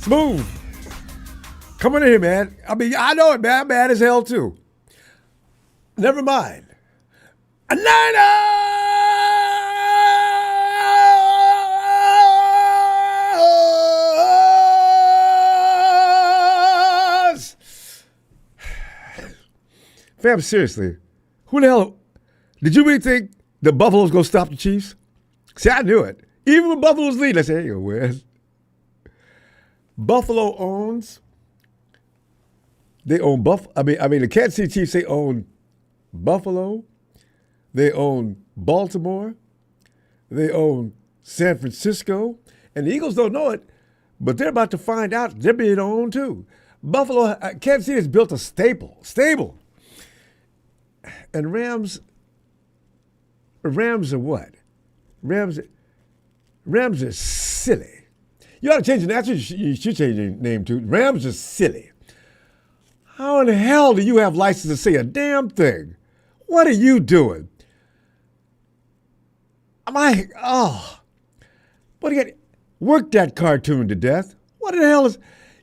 Smooth. Come on in here, man. I mean, I know it, man. I'm mad as hell, too. Never mind. A Niners! Fam, seriously. Who the hell? Did you really think the Buffalo's going to stop the Chiefs? See, I knew it. Even when Buffalo's leading, I said, hey, you'll win. Buffalo owns. They own I mean, the Kansas City Chiefs, they own Buffalo. They own Baltimore. They own San Francisco. And the Eagles don't know it, but they're about to find out they're being owned too. Kansas City has built a stable. And Rams are what? Rams are silly. You ought to change the name. You should change your name to Rams are silly. How in the hell do you have license to say a damn thing? What are you doing? What do you get? Work that cartoon to death. What the hell is,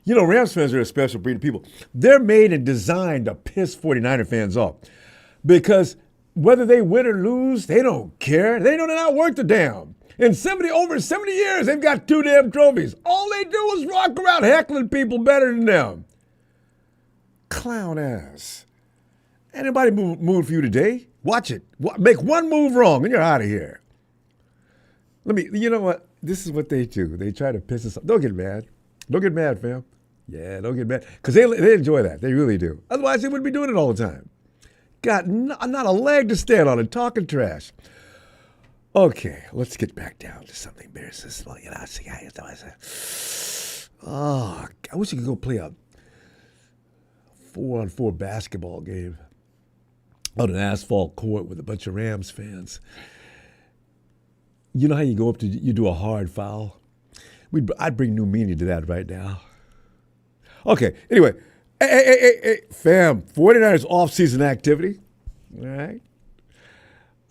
Rams fans are a special breed of people. They're made and designed to piss 49er fans off because whether they win or lose, they don't care. They know they're not worth a damn. In over 70 years, they've got 2 damn trophies. All they do is walk around heckling people better than them. Clown ass. Anybody move for you today? Watch it. Make one move wrong and you're out of here. You know what? This is what they do. They try to piss us off. Don't get mad. Don't get mad, fam. Yeah, don't get mad. Because they enjoy that. They really do. Otherwise, they wouldn't be doing it all the time. Got not a leg to stand on and talking trash. Okay, let's get back down to something business. I wish you could go play a 4-on-4 basketball game on an asphalt court with a bunch of Rams fans. You know how you go up to, you do a hard foul? I'd bring new meaning to that right now. Okay, anyway. Hey, fam, 49ers offseason activity. All right.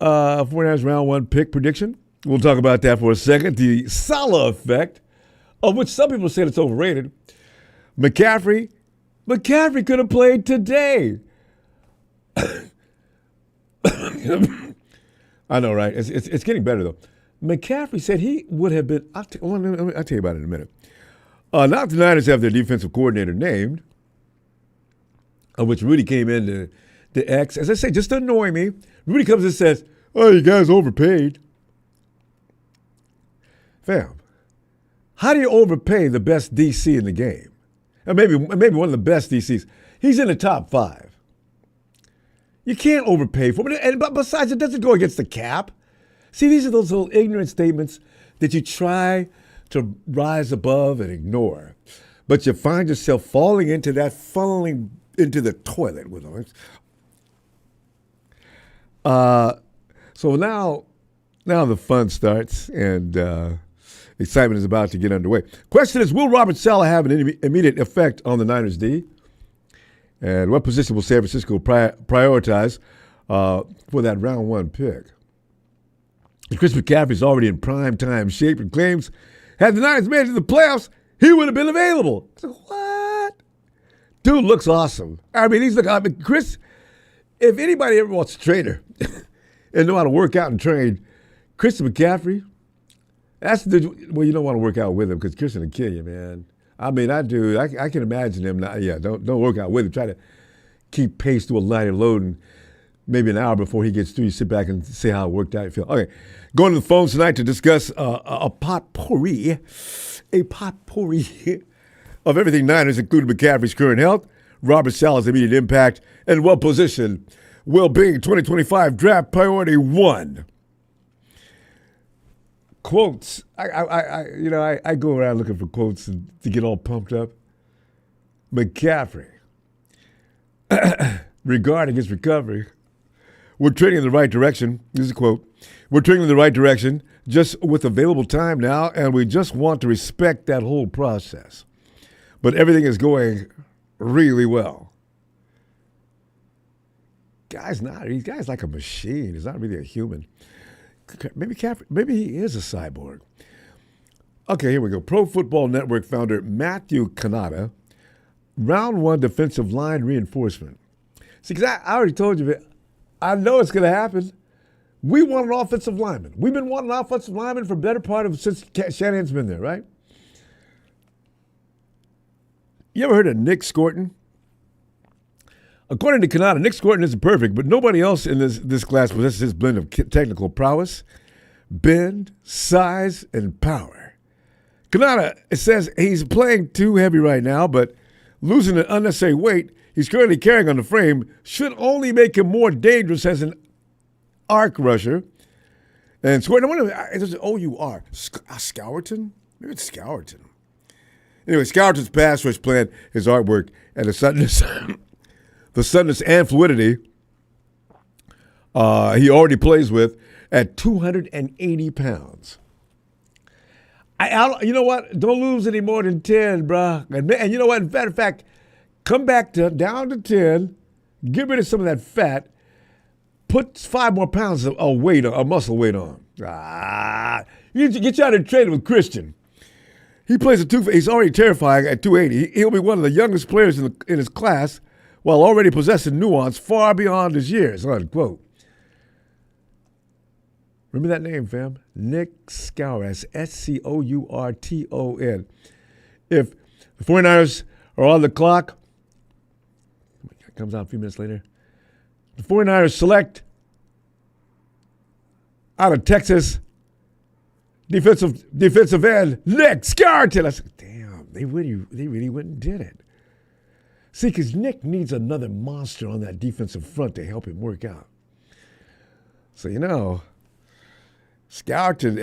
49ers round 1 pick prediction. We'll talk about that for a second. The Saleh effect, of which some people say it's overrated. McCaffrey could have played today. I know, right? It's getting better, though. McCaffrey said he would have been, I'll tell you about it in a minute. Now the Niners have their defensive coordinator named, of which Rudy came in to X. As I say, just to annoy me, Rudy comes and says, oh, you guys overpaid. Fam, how do you overpay the best DC in the game? And maybe one of the best DCs. He's in the top 5. You can't overpay for him. But besides, it doesn't go against the cap. See, these are those little ignorant statements that you try to rise above and ignore. But you find yourself falling into that, funneling into the toilet with them. So now the fun starts and excitement is about to get underway. Question is, will Robert Saleh have an immediate effect on the Niners D? And what position will San Francisco prioritize for that round 1 pick? Chris McCaffrey's already in prime time shape and claims had the Niners made it to the playoffs, he would have been available. So what? Dude looks awesome. Chris, if anybody ever wants to train her and know how to work out and train, Chris McCaffrey, well, you don't want to work out with him because Christian will kill you, man. I mean, I do. I can imagine him. Don't work out with him. Try to keep pace to a line and load, and maybe an hour before he gets through, you sit back and see how it worked out. You feel okay. Going to the phones tonight to discuss a potpourri of everything Niners, including McCaffrey's current health, Robert Saleh's immediate impact, and what position will be 2025 draft priority 1. Quotes. I go around looking for quotes to get all pumped up. McCaffrey, regarding his recovery, we're trending in the right direction. This is a quote. We're trending in the right direction, just with available time now, and we just want to respect that whole process. But everything is going really well. Guy's like a machine. He's not really a human. Maybe he is a cyborg. Okay, here we go. Pro Football Network founder Matthew Canada, round one defensive line reinforcement. See, because I already told you, I know it's going to happen. We want an offensive lineman. We've been wanting an offensive lineman for a better part of since Shanahan's been there, right? You ever heard of Nick Scorton? According to Canada, Nick Scorton isn't perfect, but nobody else in this class possesses his blend of technical prowess, bend, size, and power. Canada, it says he's playing too heavy right now, but losing an unnecessary weight he's currently carrying on the frame should only make him more dangerous as an arc rusher. And Scorton, I wonder, is it O-U-R? Scourton? Maybe it's Scourton. Anyway, Scourton's pass rush plan, his artwork, and the suddenness and fluidity he already plays with at 280 pounds. You know what? Don't lose any more than 10, bruh. And you know what? In fact, come back down to 10, get rid of some of that fat, put 5 more pounds of muscle weight on. Get you out of training with Christian. He plays he's already terrifying at 280. He'll be one of the youngest players in his class while already possessing nuance far beyond his years, unquote. Remember that name, fam? Nick Scourton. That's Scourton. If the 49ers are on the clock, it comes out a few minutes later, the 49ers select out of Texas defensive end, Nick Scourton. I said, damn, they really went and did it. See, because Nick needs another monster on that defensive front to help him work out. So, Scourton,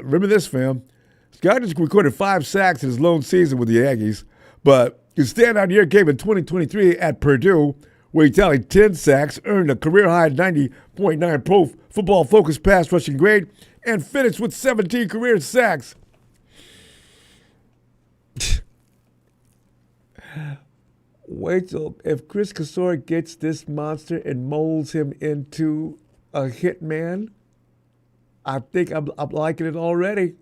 remember this, fam. Scourton recorded 5 sacks in his lone season with the Aggies, but his standout year came in 2023 at Purdue, where he tallied 10 sacks, earned a career-high 90.9 Pro Football Focus pass rushing grade, and finished with 17 career sacks. Wait till if Chris Kasor gets this monster and molds him into a hitman, I think I'm liking it already.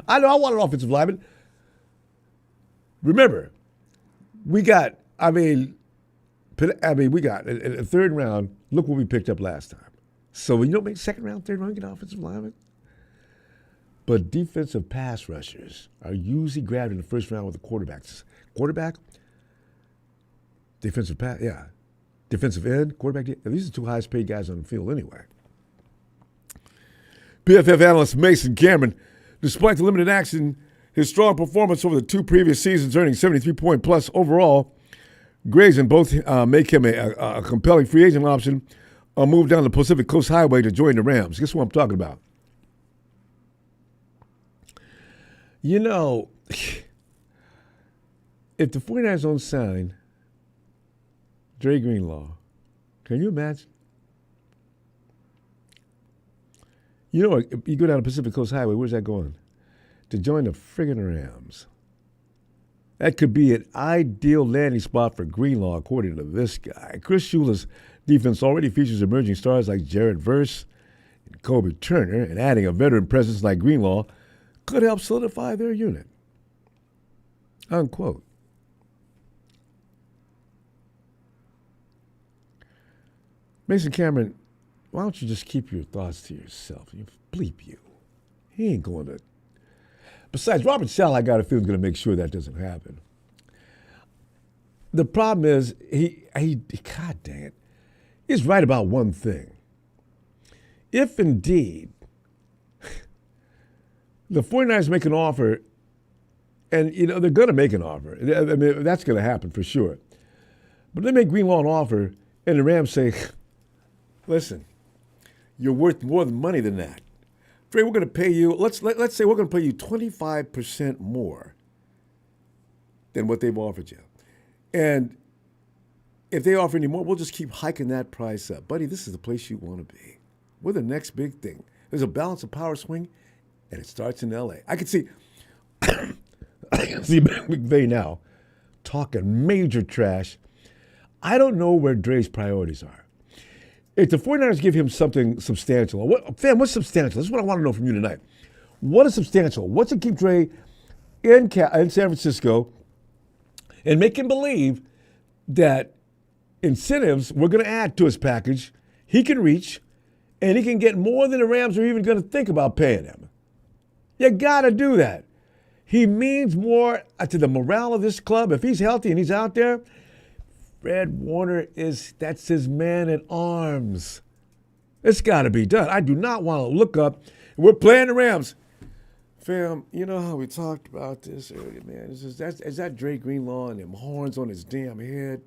I know I want an offensive lineman. Remember, we got in a third round, look what we picked up last time. So when you don't make second round, third round, get an offensive lineman. But defensive pass rushers are usually grabbed in the first round with the quarterbacks. Quarterback, defensive end, quarterback. These are the 2 highest paid guys on the field anyway. PFF analyst Mason Cameron, despite the limited action, his strong performance over the 2 previous seasons, earning 73-point-plus overall, grades in both make him a compelling free agent option, a move down the Pacific Coast Highway to join the Rams. Guess what I'm talking about? If the 49ers don't sign Dre Greenlaw, can you imagine? You go down the Pacific Coast Highway, where's that going? To join the friggin' Rams. That could be an ideal landing spot for Greenlaw, according to this guy. Chris Shula's defense already features emerging stars like Jared Verse and Kobe Turner, and adding a veteran presence like Greenlaw could help solidify their unit. Unquote. Mason Cameron, why don't you just keep your thoughts to yourself? You bleep you. He ain't going to. Besides, Robert Saleh, I got a feeling, is going to make sure that doesn't happen. The problem is, he God dang it, he's right about one thing. If indeed the 49ers make an offer, and they're going to make an offer. I mean, that's going to happen for sure. But they make Greenlaw an offer, and the Rams say, listen, you're worth more than money than that. Dre, we're going to pay you, let's say we're going to pay you 25% more than what they've offered you. And if they offer any more, we'll just keep hiking that price up. Buddy, this is the place you want to be. We're the next big thing. There's a balance of power swing, and it starts in L.A. I can see McVay now talking major trash. I don't know where Dre's priorities are. If the 49ers give him something substantial, what's substantial? This is what I want to know from you tonight. What is substantial? What's to keep Dre in San Francisco and make him believe that incentives we're going to add to his package, he can reach, and he can get more than the Rams are even going to think about paying him. You got to do that. He means more to the morale of this club. If he's healthy and he's out there, Fred Warner that's his man at arms. It's got to be done. I do not want to look up. We're playing the Rams. Fam, you know how we talked about this earlier, man? Is that Dre Greenlaw and them horns on his damn head?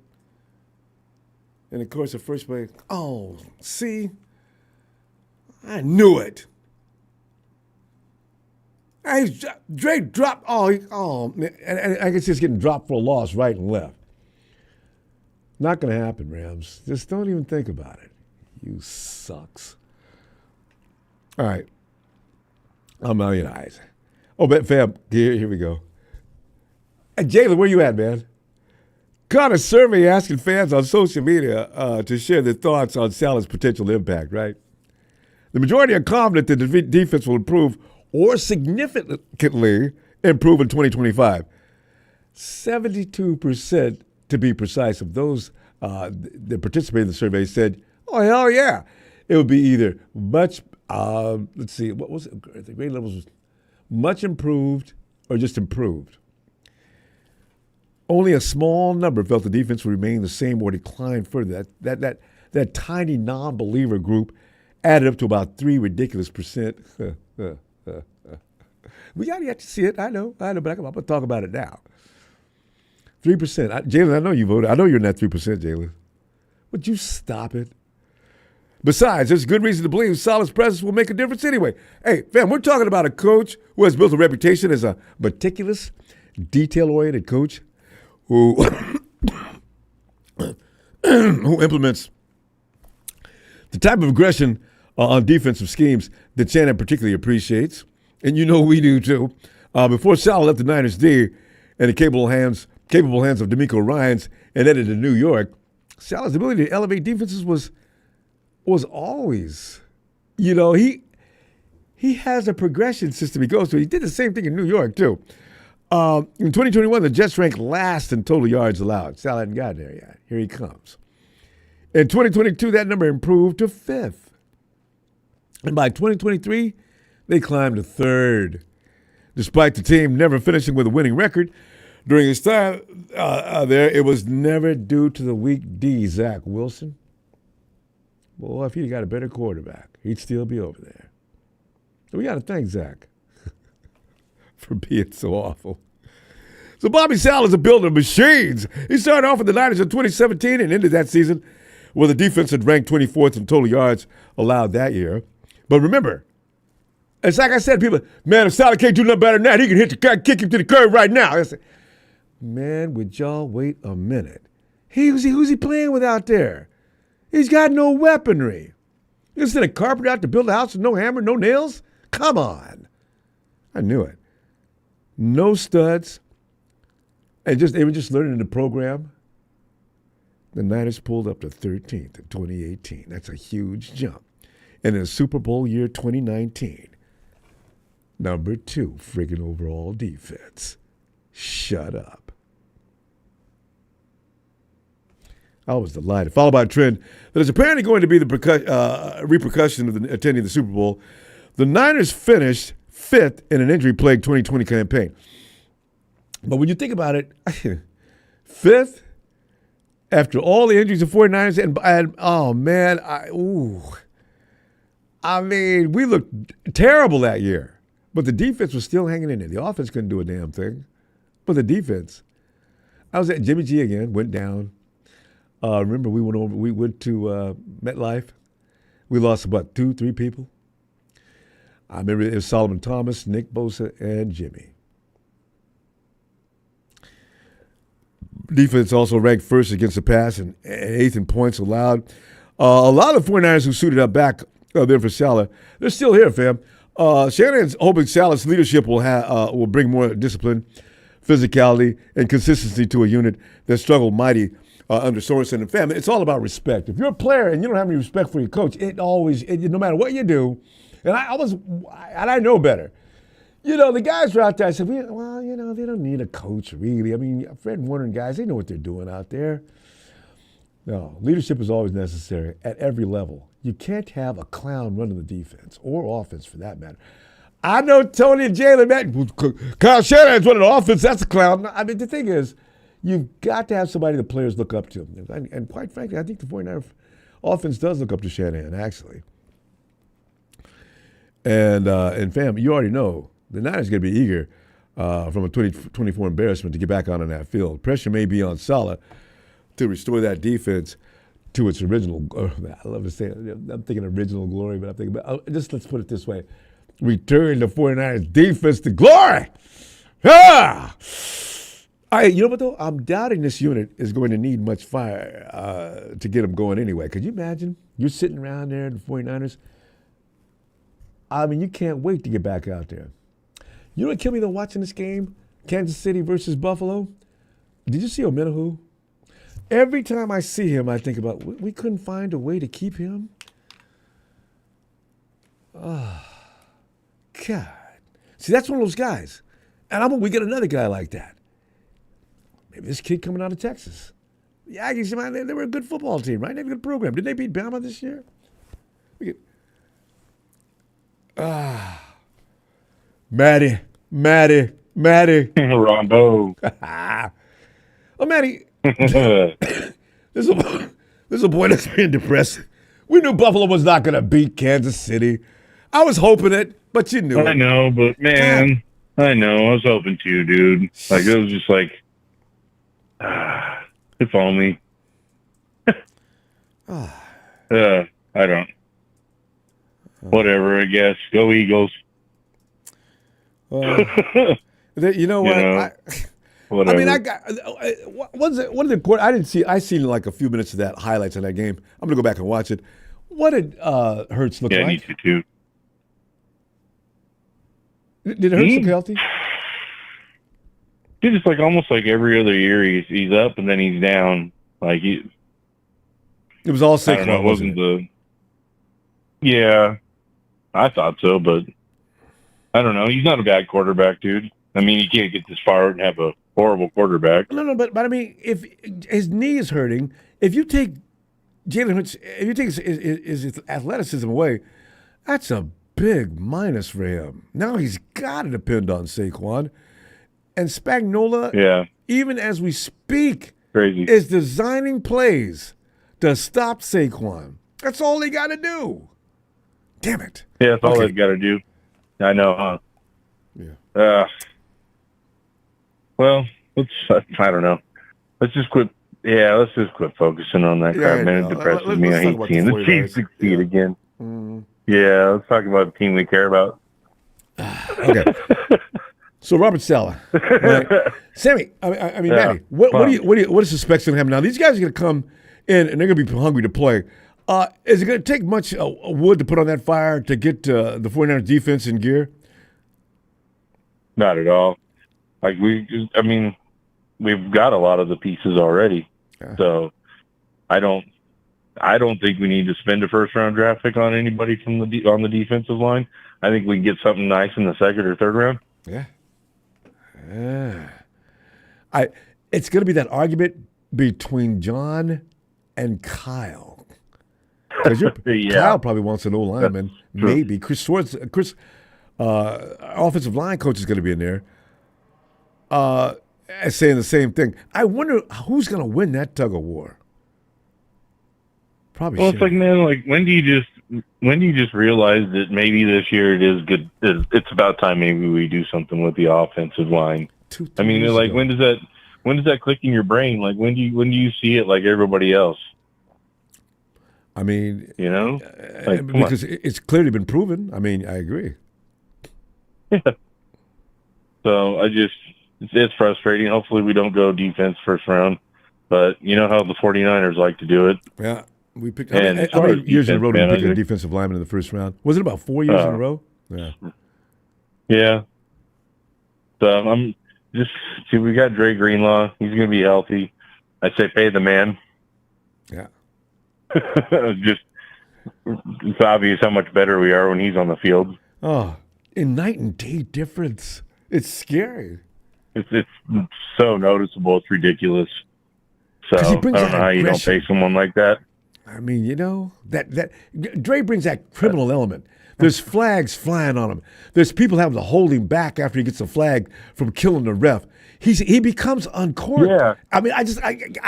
And of course, the first play, oh, see? I knew it. Dre dropped, man, and I can see it's getting dropped for a loss right and left. Not going to happen, Rams. Just don't even think about it. You sucks. All right. I'm out of your eyes. Oh, but fam, here we go. Hey, Jalen, where you at, man? Got a survey asking fans on social media to share their thoughts on Saleh's potential impact, right? The majority are confident that the defense will improve or significantly improve in 2025. 72%, to be precise, of those that participated in the survey said, oh, hell yeah. It would be either much, let's see, what was it? The grade levels was much improved or just improved. Only a small number felt the defense would remain the same or decline further. That tiny non-believer group added up to about 3 ridiculous percent. We got yet to see it. I know, but I'm going to talk about it now. 3%. Jalen, I know you voted. I know you're in that 3%, Jalen. Would you stop it? Besides, there's good reason to believe Saleh's presence will make a difference anyway. Hey, fam, we're talking about a coach who has built a reputation as a meticulous, detail-oriented coach who implements the type of aggression on defensive schemes that Shannon particularly appreciates. And you know we do too. Before Saleh left the Niners D and the capable hands of D'Amico Ryans and headed to New York, Saleh's ability to elevate defenses was always, he has a progression system he goes through. He did the same thing in New York too. In 2021, the Jets ranked last in total yards allowed. Saleh hadn't gotten there yet. Here he comes. In 2022, that number improved to 5th. And by 2023, they climbed to 3rd. Despite the team never finishing with a winning record, during his time there, it was never due to the weak D, Zach Wilson. Well, if he'd got a better quarterback, he'd still be over there. So we got to thank Zach for being so awful. So Bobby Saleh is a builder of machines. He started off with the Niners in 2017 and ended that season where the defense had ranked 24th in total yards allowed that year. But remember, it's like I said, people, man, if Saleh can't do nothing better than that, he can kick him to the curb right now. I said, man, would y'all wait a minute? Who's he playing with out there? He's got no weaponry. You send a carpenter out to build a house with no hammer, no nails? Come on. I knew it. No studs. And they were just learning the program. The Niners pulled up to 13th in 2018. That's a huge jump. And in the Super Bowl year 2019, number 2 friggin' overall defense. Shut up. I was delighted. Followed by a trend that is apparently going to be the repercussion of attending the Super Bowl. The Niners finished 5th in an injury-plagued 2020 campaign. But when you think about it, 5th after all the injuries of 49ers, and oh, man, I mean, we looked terrible that year. But the defense was still hanging in there. The offense couldn't do a damn thing. But the defense. I was at Jimmy G again, went down. Remember, we went to MetLife. We lost about 2-3 people. I remember it was Solomon Thomas, Nick Bosa, and Jimmy. Defense also ranked 1st against the pass and 8th in points allowed. A lot of the 49ers who suited up back there for Saleh, they're still here, fam. Shannon's hoping Saleh's leadership will bring more discipline, physicality, and consistency to a unit that struggled mighty under Sorensen and family. It's all about respect. If you're a player and you don't have any respect for your coach, no matter what you do, and I know better. The guys are out there. I said, well, they don't need a coach, really. I mean, Fred Warner and guys, they know what they're doing out there. No, leadership is always necessary at every level. You can't have a clown running the defense or offense for that matter. I know Tony and Jalen, man. Kyle Shanahan's running the offense. That's a clown. I mean, the thing is, you've got to have somebody the players look up to. And quite frankly, I think the 49ers offense does look up to Shanahan, actually. And fam, you already know the Niners are going to be eager from a 24 embarrassment to get back on that field. Pressure may be on Saleh to restore that defense to its original. I love to say it. I'm thinking original glory, but I'm thinking about just let's put it this way: return the 49ers defense to glory. Ah! You know what though? I'm doubting this unit is going to need much fire to get them going anyway. Could you imagine? You're sitting around there, the 49ers. I mean, you can't wait to get back out there. You know what killed me though watching this game? Kansas City versus Buffalo. Did you see Omenahu? Every time I see him, I think about, we couldn't find a way to keep him? Oh, God. See, that's one of those guys. And I'm hope we get another guy like that. Maybe this kid coming out of Texas. The Aggies, man, they were a good football team, right? They have a good program. Didn't they beat Bama this year? Matty. Ronbo. Oh, Matty. This is a boy that's being depressed. We knew Buffalo was not going to beat Kansas City. I was hoping it, but you knew it. I know, but man, I know. I was hoping to, dude. Like, it was just like, if only. I don't. Whatever, I guess. Go Eagles. You know what? Whatever. I mean, I got one of the I didn't see. I seen like a few minutes of that highlights of that game. I'm gonna go back and watch it. What did Hurts look like? Yeah, I need to too. Did Hurts look healthy? Dude, it's like almost like every other year he's up and then he's down. Like it was all Saquon. I don't know, it wasn't the. Yeah, I thought so, but I don't know. He's not a bad quarterback, dude. I mean, you can't get this far and have a horrible quarterback. No, but I mean, if his knee is hurting, if you take Jalen Hurts, if you take his athleticism away, that's a big minus for him. Now he's got to depend on Saquon. And Spagnuolo, even as we speak, is designing plays to stop Saquon. That's all they got to do. Damn it. Yeah, that's all they've got to do. I know, huh? Yeah. Well, I don't know. Let's just quit. Yeah, let's just quit focusing on that crap, man. It depresses me. I hate seeing the Chiefs succeed again. Yeah, let's talk about the team we care about. Okay. So Robert Saleh, right? Sammy, I mean, Matty, what do you suspect going to happen now? These guys are going to come in and they're going to be hungry to play. Is it going to take much wood to put on that fire to get the 49ers defense in gear? Not at all. Like we've got a lot of the pieces already. Yeah. So I don't think we need to spend a first round draft pick on anybody from on the defensive line. I think we can get something nice in the second or third round. Yeah. It's going to be that argument between John and Kyle. Because Kyle probably wants an old lineman. Maybe Chris Schwartz, offensive line coach is going to be in there, saying the same thing. I wonder who's going to win that tug of war. Probably. Well, it's like, man, like when do you just realize that maybe this year it is good? It's about time maybe we do something with the offensive line. I mean, like when does that click in your brain? Like when do you see it like everybody else? I mean, like, because it's clearly been proven. I mean, I agree. Yeah. So it's frustrating. Hopefully we don't go defense first round, but you know how the 49ers like to do it. Yeah. We picked. How many years in a row did we pick a defensive lineman in the first round? Was it about 4 years in a row? Yeah. Yeah. So we got Dre Greenlaw. He's going to be healthy. I say pay the man. Yeah. It's obvious how much better we are when he's on the field. Oh, In night and day difference. It's scary. It's so noticeable. It's ridiculous. So 'Cause he I brings don't that know how you don't aggression. pay someone like that. I mean, that Dre brings that criminal element. There's flags flying on him. There's people having to hold him back after he gets a flag from killing the ref. He becomes uncorked. Yeah. I mean, I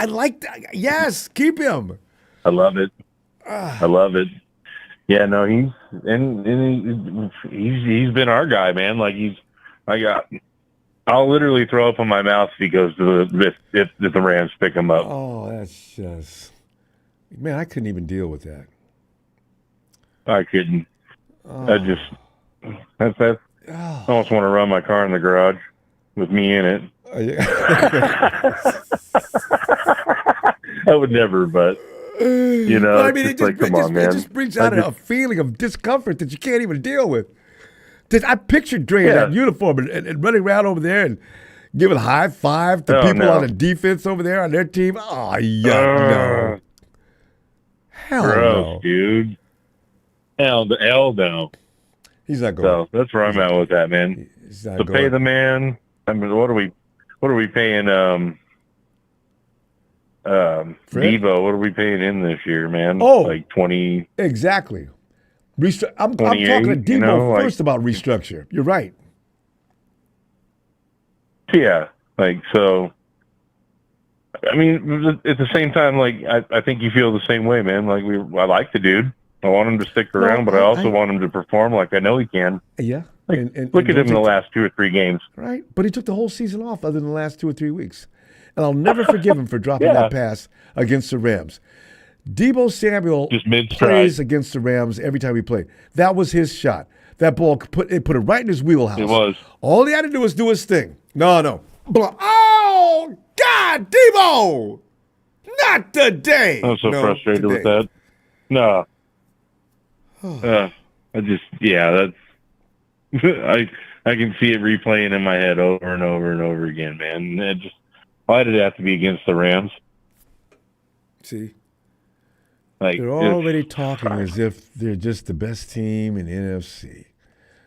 like that. Yes, keep him. I love it. I love it. Yeah, no, he's been our guy, man. Like I'll literally throw up in my mouth if he goes to if the Rams pick him up. Oh, that's just, man, I couldn't even deal with that. I couldn't. I almost want to run my car in the garage with me in it. I would never, but I mean, come on, man. It just brings out a feeling of discomfort that you can't even deal with. I pictured Dre in that uniform and running around over there and giving a high five to people on the defense over there on their team. Oh, yeah, no. Hell no. Dude. Hell no. He's not going. So that's where I'm at with that, man. To pay the man. I mean, what are we paying? Devo, what are we paying in this year, man? Oh, like 20. Exactly. I'm talking to Devo first about restructure. You're right. Yeah, so. I mean, at the same time, I think you feel the same way, man. I like the dude. I want him to stick around, but I also want him to perform like I know he can. Yeah. Look at him in the last 2 or 3 games. Right. But he took the whole season off other than the last 2 or 3 weeks. And I'll never forgive him for dropping that pass against the Rams. Debo Samuel plays against the Rams every time he played. That was his shot. That ball put it right in his wheelhouse. It was. All he had to do was do his thing. No. Oh, God, Debo! Not today. I'm so frustrated with that. No. That's I can see it replaying in my head over and over and over again, man. Why did it have to be against the Rams? See, they're already talking as if they're just the best team in the NFC.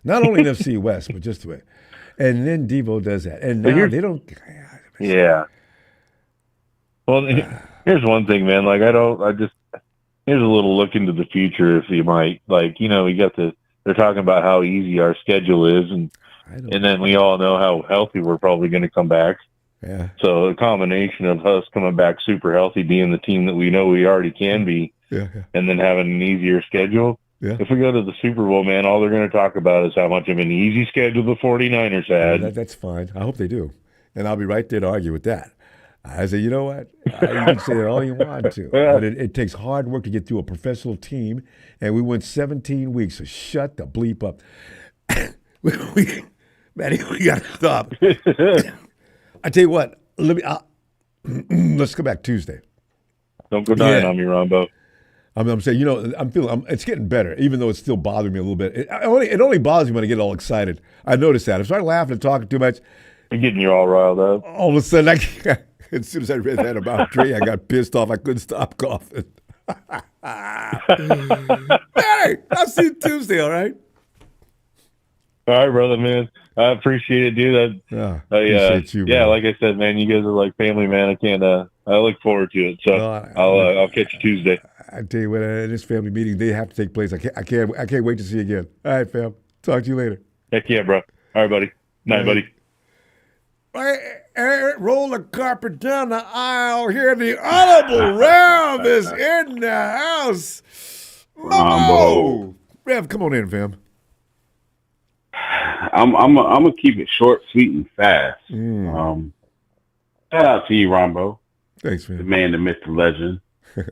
Not only NFC West, but just the way. And then Devo does that, and now they don't. Yeah. Well, here's one thing, man. Here's a little look into the future, if you might. They're talking about how easy our schedule is, and then we all know how healthy we're probably going to come back. Yeah. So a combination of us coming back super healthy, being the team that we know we already can be, and then having an easier schedule. Yeah. If we go to the Super Bowl, man, all they're going to talk about is how much of an easy schedule the 49ers had. Yeah, that's fine. I hope they do. And I'll be right there to argue with that. I say, you know what? You can say it all you want to, but it takes hard work to get through a professional team, and we went 17 weeks, so shut the bleep up. Manny, we got to stop. I tell you what, let's go back Tuesday. Don't go dying on me, Ronbo. I'm saying, it's getting better, even though it's still bothering me a little bit. It only bothers me when I get all excited. I noticed that. If I start laughing and talking too much, I'm getting you all riled up. All of a sudden, as soon as I read that about Dre, I got pissed off. I couldn't stop coughing. Hey, I'll see you Tuesday, all right? All right, brother, man. I appreciate it, dude. Appreciate you, yeah, like I said, man, you guys are like family, man. I look forward to it. So I'll catch you Tuesday. I tell you what, in this family meeting, they have to take place. I can't wait to see you again. All right, fam. Talk to you later. Heck yeah, bro. All right, buddy. Night, buddy. Hey, roll the carpet down the aisle here. The Honorable Rev is in the house. Ronbo. Rev, come on in, fam. I'm gonna keep it short, sweet, and fast. Shout out to you, Ronbo. Thanks, man. The man, the myth, the legend.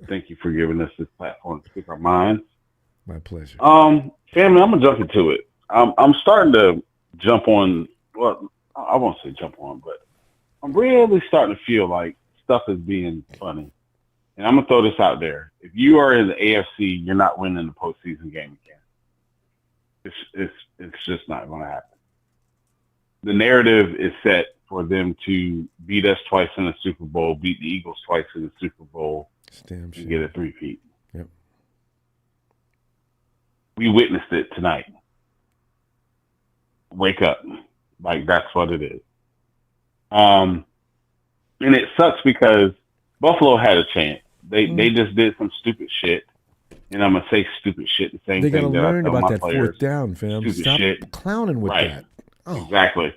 Thank you for giving us this platform to speak our minds. My pleasure. Family, I'm gonna jump into it. I'm starting to jump on. Well, I won't say jump on, but I'm really starting to feel like stuff is being funny. And I'm gonna throw this out there: if you are in the AFC, you're not winning the postseason game again. It's just not going to happen. The narrative is set for them to beat us twice in the Super Bowl, beat the Eagles twice in the Super Bowl, and get a three-peat. Yep. We witnessed it tonight. wake up. Like, that's what it is. And it sucks because Buffalo had a chance. They just did some stupid shit. And I'm going to say stupid shit, the same They got to thing that I learn tell about my that players. fourth down, fam. Stupid Stop shit. clowning with Right. that. Oh. Exactly.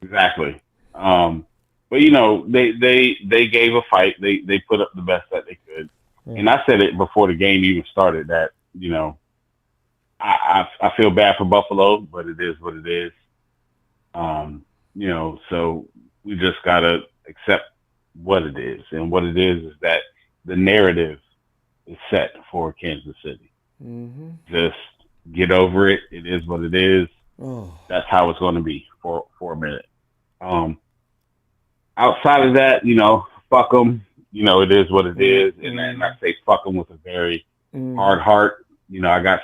But they gave a fight. They put up the best that they could. And I said it before the game even started that, I feel bad for Buffalo, but it is what it is. So we just gotta accept what it is. And what it is that the narrative is set for Kansas City. Mm-hmm. Just get over it. It is what it is. Oh. That's how it's going to be for a minute. Outside of that, fuck them. It is what it is, and I say fuck them with a very hard heart. I got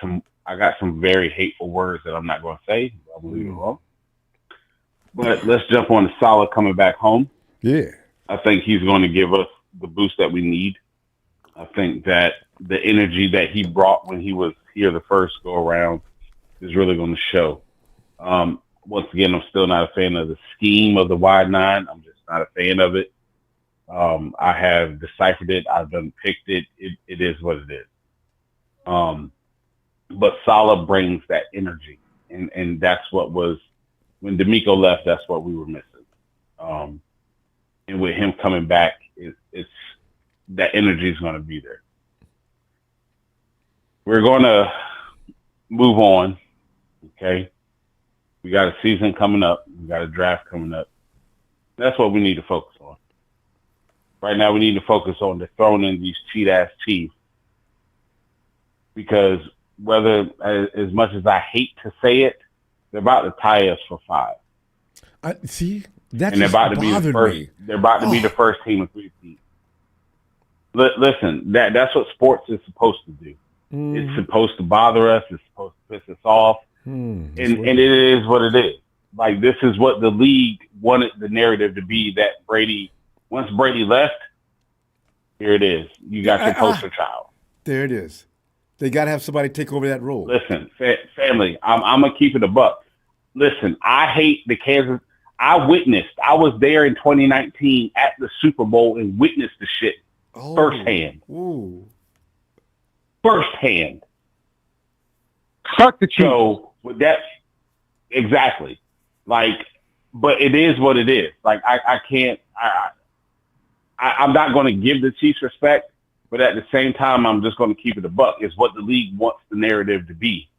some very hateful words that I'm not going to say. I'm going to leave it alone. But let's jump on to Saleh coming back home. Yeah, I think he's going to give us the boost that we need. I think that the energy that he brought when he was here the first go around is really going to show. Once again, I'm still not a fan of the scheme of the wide nine. I'm just not a fan of it. I have deciphered it. I've done picked it. It is what it is. But Saleh brings that energy, and that's what was when D'Amico left. That's what we were missing. And with him coming back, it's that energy is going to be there. We're going to move on. Okay. We got a season coming up. We got a draft coming up. That's what we need to focus on. Right now, we need to focus on dethroning these cheat-ass Chiefs. Because whether, as much as I hate to say it, they're about to tie us for 5. See, that's and they're about to be the first. Me. They're about to be the first team of 3 teams. Listen, that's what sports is supposed to do. It's supposed to bother us. It's supposed to piss us off. And it is what it is. Like, this is what the league wanted the narrative to be, that once Brady left, here it is. You got your poster child. There it is. They got to have somebody take over that role. Listen, family, I'm going to keep it a buck. Listen, I hate the Kansas. I was there in 2019 at the Super Bowl and witnessed the shit firsthand. Ooh. Firsthand. Fuck the Chiefs. So with that, exactly. Like, but it is what it is. Like, I can't. I'm not going to give the Chiefs respect, but at the same time, I'm just going to keep it a buck. It's what the league wants the narrative to be.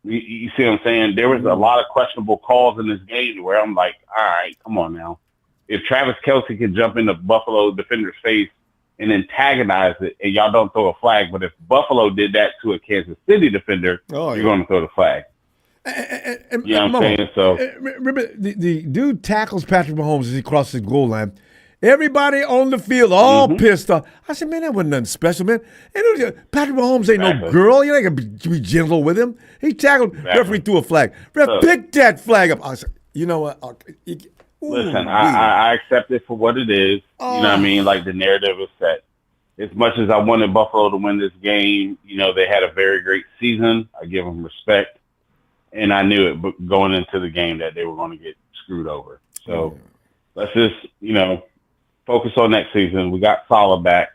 You see what I'm saying? There was a lot of questionable calls in this game where I'm like, all right, come on now. If Travis Kelce can jump in the Buffalo defender's face and antagonize it, and y'all don't throw a flag, but if Buffalo did that to a Kansas City defender, you're going to throw the flag. You know what I'm saying? So remember, the dude tackles Patrick Mahomes as he crosses the goal line. Everybody on the field all pissed off. I said, man, that wasn't nothing special, man. And Patrick Mahomes ain't no girl. You ain't going to be gentle with him. He tackled, referee threw a flag. Pick that flag up. I said, you know what? Listen, I accept it for what it is. You know what I mean? Like, the narrative is set. As much as I wanted Buffalo to win this game, they had a very great season. I give them respect. And I knew it, but going into the game, that they were going to get screwed over. So let's just, focus on next season. We got Saleh back.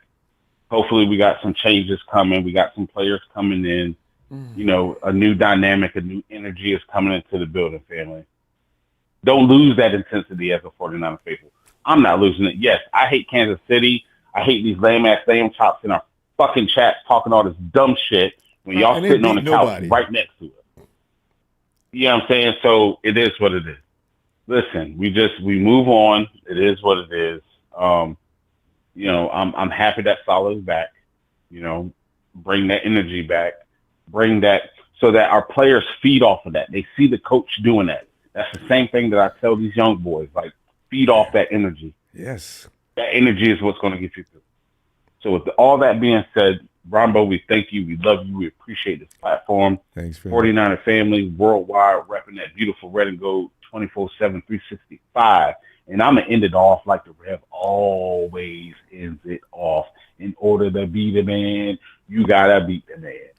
Hopefully we got some changes coming. We got some players coming in. A new dynamic, a new energy is coming into the building, family. Don't lose that intensity as a 49er faithful. I'm not losing it. Yes, I hate Kansas City. I hate these lame-ass damn chops in our fucking chats talking all this dumb shit when y'all sitting on the couch right next to it. You know what I'm saying? So it is what it is. Listen, we move on. It is what it is. I'm happy that Saleh is back. Bring that energy back. Bring that so that our players feed off of that. They see the coach doing that. That's the same thing that I tell these young boys. Like, feed off that energy. Yes. That energy is what's going to get you through. So with all that being said, Ronbo, we thank you. We love you. We appreciate this platform. Thanks, 49er family, worldwide, repping that beautiful red and gold 24/7, 365. And I'm going to end it off like the Rev always ends it off. In order to be the man, you got to beat the man.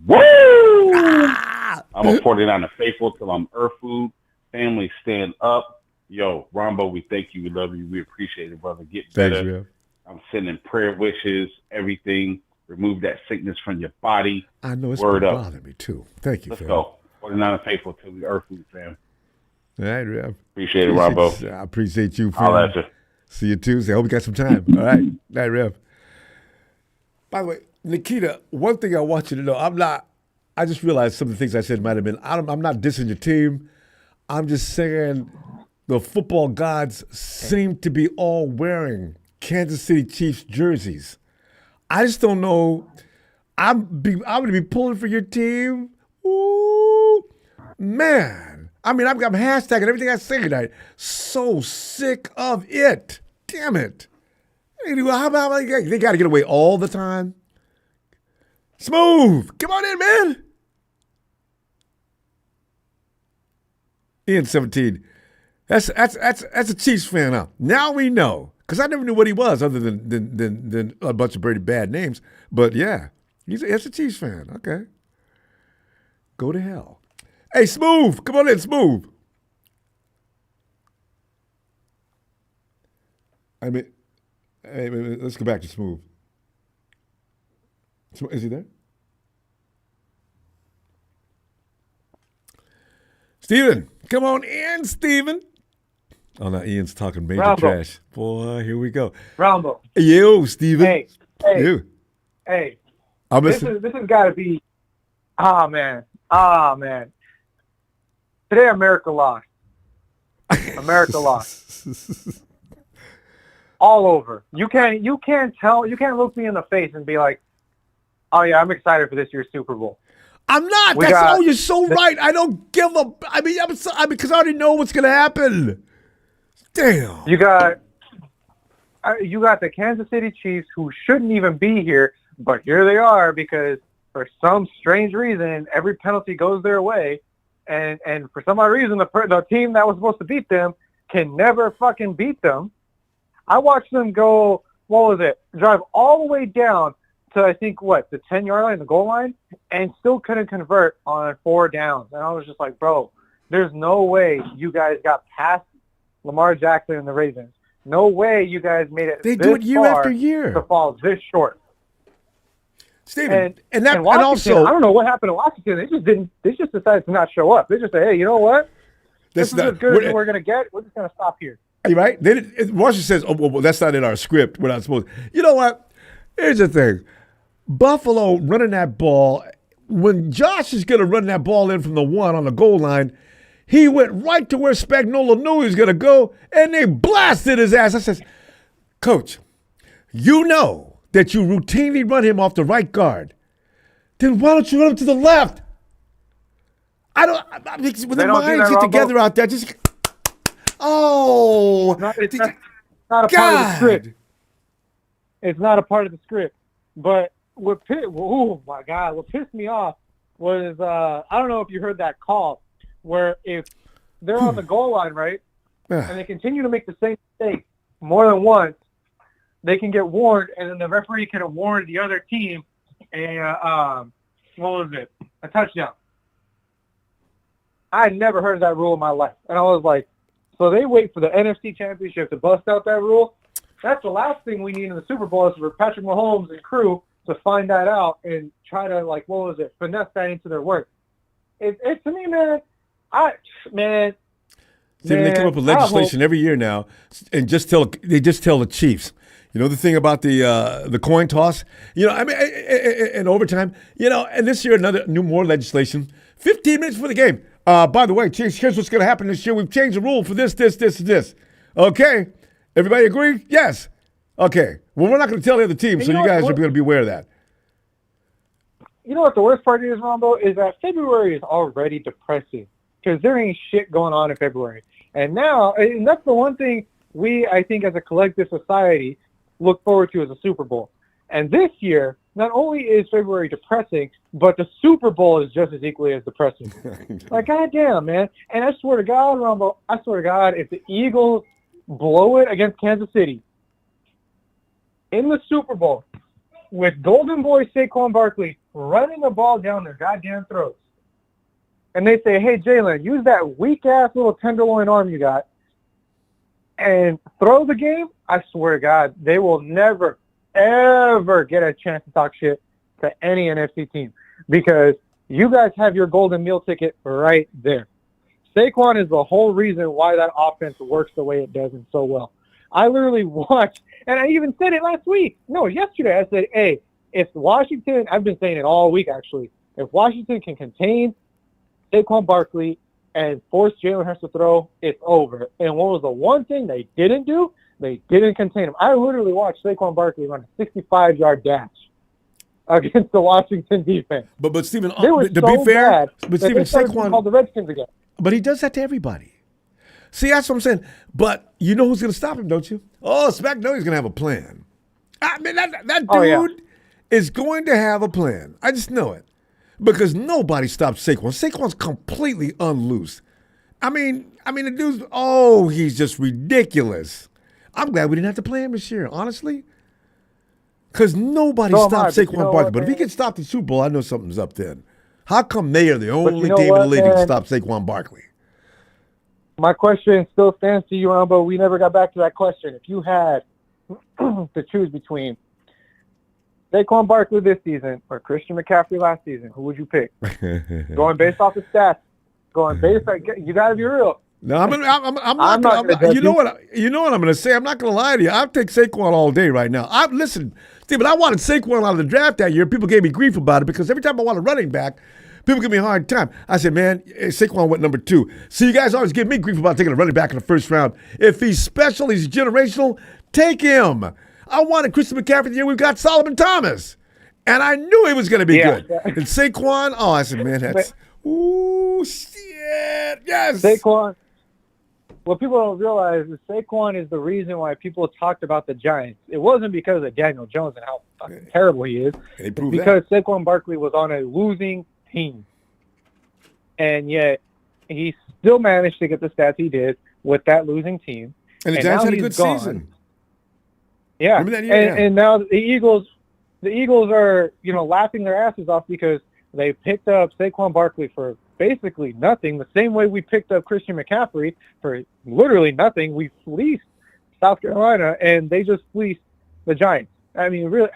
Woo! Ah! I'm a 49er faithful till I'm earth food. Family, stand up. Yo, Ronbo, we thank you. We love you. We appreciate it, brother. Get better. Thanks, man. I'm sending prayer wishes, everything. Remove that sickness from your body. I know it's Word been up. bothering me too. Thank you, Let's fam. go. 49er faithful till we earth food, fam. All right, Rev. Appreciate it, Ronbo. I appreciate you, I'll fam. at you. See you Tuesday. I hope you got some time. All right. All right, Rev. By the way, Nikita, one thing I want you to know, I just realized some of the things I said might have been, I'm not dissing your team. I'm just saying the football gods seem to be all wearing Kansas City Chiefs jerseys. I just don't know. I'm going to be pulling for your team. Ooh, man. I mean, I'm hashtagging everything I say tonight. So sick of it. Damn it. How about they got to get away all the time? Smooth. Come on in, man. Ian 17. That's a Chiefs fan, huh? Now we know. Because I never knew what he was other than a bunch of pretty bad names. But yeah, that's a Chiefs fan. Okay. Go to hell. Hey, Smooth. Come on in, Smooth. I mean, hey, let's go back to Smooth. Is he there? Steven, come on in, Steven. Oh, now Ian's talking major Ronbo. trash. Boy, here we go. Ronbo. Yo, Steven. Hey. I'm This listening. has got to be. Man. Today, America lost. America lost. All over. You can't look me in the face and be like, "Oh yeah, I'm excited for this year's Super Bowl." I'm not. You're so right. I don't give a. I mean, because I already know what's going to happen. Damn. You got the Kansas City Chiefs who shouldn't even be here, but here they are because for some strange reason every penalty goes their way, and for some odd reason the team that was supposed to beat them can never fucking beat them. I watched them go. What was it? Drive all the way down to I think the 10-yard line, the goal line, and still couldn't convert on 4 downs. And I was just like, bro, there's no way you guys got past Lamar Jackson and the Ravens. No way you guys made it. They do it year after year to fall this short. Steven, and Washington, also, I don't know what happened to Washington. They just decided to not show up. They just say, hey, you know what? This is as good as we're going to get. We're just going to stop here. Are you right? Washington says, oh, well, that's not in our script. We're not supposed to. You know what? Here's the thing. Buffalo running that ball, when Josh is going to run that ball in from the 1 on the goal line, he went right to where Spagnuolo knew he was going to go, and they blasted his ass. I says, Coach, you know that you routinely run him off the right guard. Then why don't you run him to the left? When the minds get together out there, just It's not a part of the script. It's not a part of the script. But what pissed me off was I don't know if you heard that call where if they're on the goal line, right, and they continue to make the same mistake more than once, they can get warned, and then the referee can have warned the other team a touchdown. I had never heard of that rule in my life, and I was like, so they wait for the NFC Championship to bust out that rule? That's the last thing we need in the Super Bowl is for Patrick Mahomes and crew to find that out and try to, finesse that into their work. It's to me, man, they come up with legislation every year now and they just tell the Chiefs. You know the thing about the coin toss? In overtime, and this year more legislation. 15 minutes for the game. By the way, Chiefs, here's what's going to happen this year. We've changed the rule for this. Okay. Everybody agree? Yes. Okay. Well, we're not going to tell the other team, so you guys are going to be aware of that. You know what the worst part is, Ronbo, is that February is already depressing because there ain't shit going on in February. And that's the one thing I think, as a collective society, look forward to as a Super Bowl. And this year, not only is February depressing, but the Super Bowl is just as equally as depressing. Goddamn, man. And I swear to God, Ronbo, if the Eagles blow it against Kansas City in the Super Bowl with Golden Boy Saquon Barkley running the ball down their goddamn throats. And they say, hey, Jalen, use that weak-ass little tenderloin arm you got and throw the game. I swear to God, they will never, ever get a chance to talk shit to any NFC team because you guys have your golden meal ticket right there. Saquon is the whole reason why that offense works the way it does and so well. I literally watched, and I even said it last week. No, yesterday. I said, hey, if Washington, I've been saying it all week actually, if Washington can contain Saquon Barkley and force Jalen Hurts to throw, it's over. And what was the one thing they didn't do? They didn't contain him. I literally watched Saquon Barkley run a 65-yard dash against the Washington defense. But Stephen, they were to so be fair, bad but Stephen, Saquon called the Redskins again. But he does that to everybody. See, that's what I'm saying. But you know who's going to stop him, don't you? Oh, Smack knows he's going to have a plan. I mean, that dude is going to have a plan. I just know it. Because nobody stops Saquon. Saquon's completely unloose. I mean, the dude's, he's just ridiculous. I'm glad we didn't have to play him this year, honestly. Because nobody stopped Saquon Barkley. But if he gets stopped in the Super Bowl, I know something's up then. How come they are the only team in the league that can stop Saquon Barkley? My question still stands to you, Ronbo. We never got back to that question. If you had to choose between Saquon Barkley this season or Christian McCaffrey last season, who would you pick? Going based off the stats. You got to be real. No, I'm not. You know what I'm going to say? I'm not going to lie to you. I'll take Saquon all day right now. Listen, Stephen, I wanted Saquon out of the draft that year. People gave me grief about it because every time I want a running back, people give me a hard time. I said, man, Saquon went number 2. So you guys always give me grief about taking a running back in the first round. If he's special, he's generational, take him. I wanted Christian McCaffrey the year we got Solomon Thomas. And I knew he was going to be good. And Saquon, I said, man, that's, shit, yes. Saquon, what people don't realize is Saquon is the reason why people talked about the Giants. It wasn't because of Daniel Jones and how fucking terrible he is. It's because Saquon Barkley was on a losing team. And yet, he still managed to get the stats he did with that losing team. And the Giants had a good season. Yeah. And now the Eagles are, laughing their asses off because they picked up Saquon Barkley for basically nothing, the same way we picked up Christian McCaffrey for literally nothing. We fleeced South Carolina, and they just fleeced the Giants. I mean, really,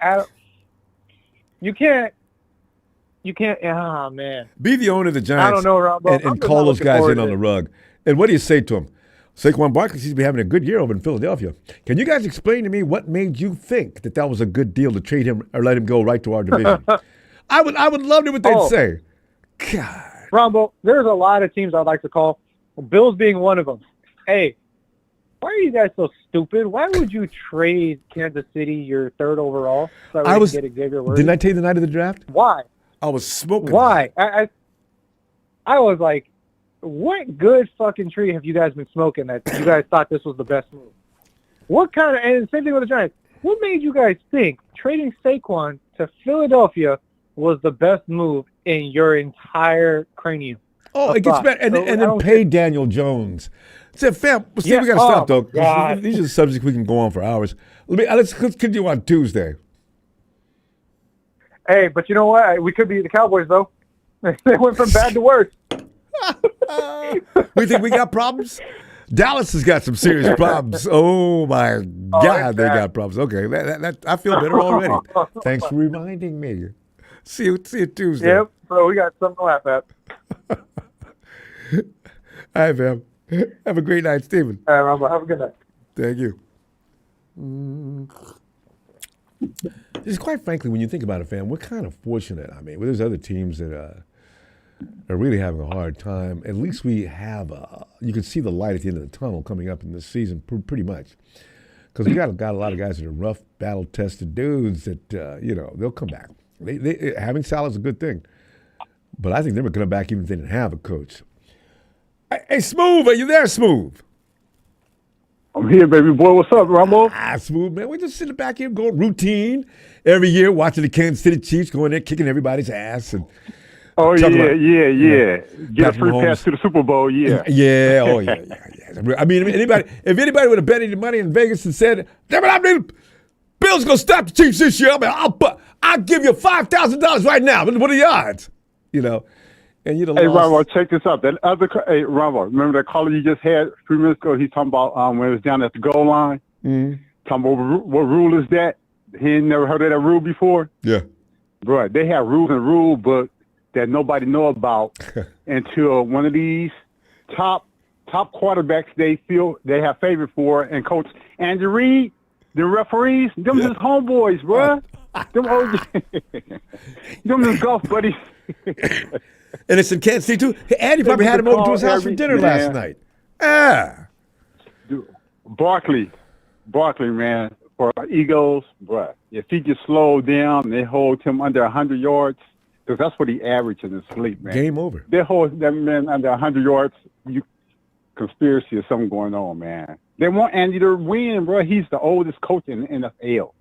you can't, man. Be the owner of the Giants. I don't know, Ronbo, and call those guys in on the rug. And what do you say to them? Saquon Barkley seems to be having a good year over in Philadelphia. Can you guys explain to me what made you think that was a good deal to trade him or let him go right to our division? I would love to know what they'd say. God. Ronbo, there's a lot of teams I'd like to call, Bills being one of them. Hey, why are you guys so stupid? Why would you trade Kansas City your 3rd overall so get Xavier Worthy? Didn't I tell you the night of the draft? Why? I was smoking. Why? I was like, what good fucking tree have you guys been smoking that you guys thought this was the best move? And same thing with the Giants. What made you guys think trading Saquon to Philadelphia was the best move in your entire cranium? Oh, it gets better. And then pay Daniel Jones. Said, fam, we got to stop, though. These are the subjects we can go on for hours. Let's continue on Tuesday. Hey, but you know what? We could be the Cowboys, though. They went from bad to worse. We think we got problems? Dallas has got some serious problems. Oh, my God, they got problems. Okay, I feel better already. Thanks for reminding me. See you Tuesday. Yep, so we got something to laugh at. All right, fam. Have a great night, Stephen. All right, Ronbo. Have a good night. Thank you. Just quite frankly, when you think about it, fam, we're kind of fortunate. I mean, there's other teams that are really having a hard time. At least we have you can see the light at the end of the tunnel coming up in this season, pretty much. Because we got a lot of guys that are rough, battle-tested dudes that, they'll come back. Having Saleh's a good thing. But I think they were coming back even if they didn't have a coach. Hey, Smooth, are you there, Smooth? I'm here, baby boy. What's up, Ronbo? Smooth, man. We're just sitting back here going routine every year, watching the Kansas City Chiefs going there, kicking everybody's ass. And yeah. Get a free pass to the Super Bowl, yeah. Yeah. I mean, if anybody would have bet any money in Vegas and said, Bills going to stop the Chiefs this year. I mean, I'll give you $5,000 right now. What are the odds? You know, and you'd have Hey, lost. Ronbo, check this out. That other, hey, Ronbo, remember that caller you just had a few minutes ago? He's talking about when it was down at the goal line. Talking about what rule is that? He ain't never heard of that rule before. Yeah. Bro, they have rules in the rule book that nobody know about until one of these top quarterbacks they feel they have favor for, and Coach Andy Reid, the referees, them his homeboys, bro. Them his golf buddies. And it's in Kansas City, too. Andy probably had him over to his house for dinner last night. Yeah. Barkley, man, for Eagles, bro. If he gets slowed down and they hold him under 100 yards, because that's what he averaged in his sleep, man. Game over. They hold that man under 100 yards. Conspiracy or something going on, man. They want Andy to win, bro. He's the oldest coach in the NFL.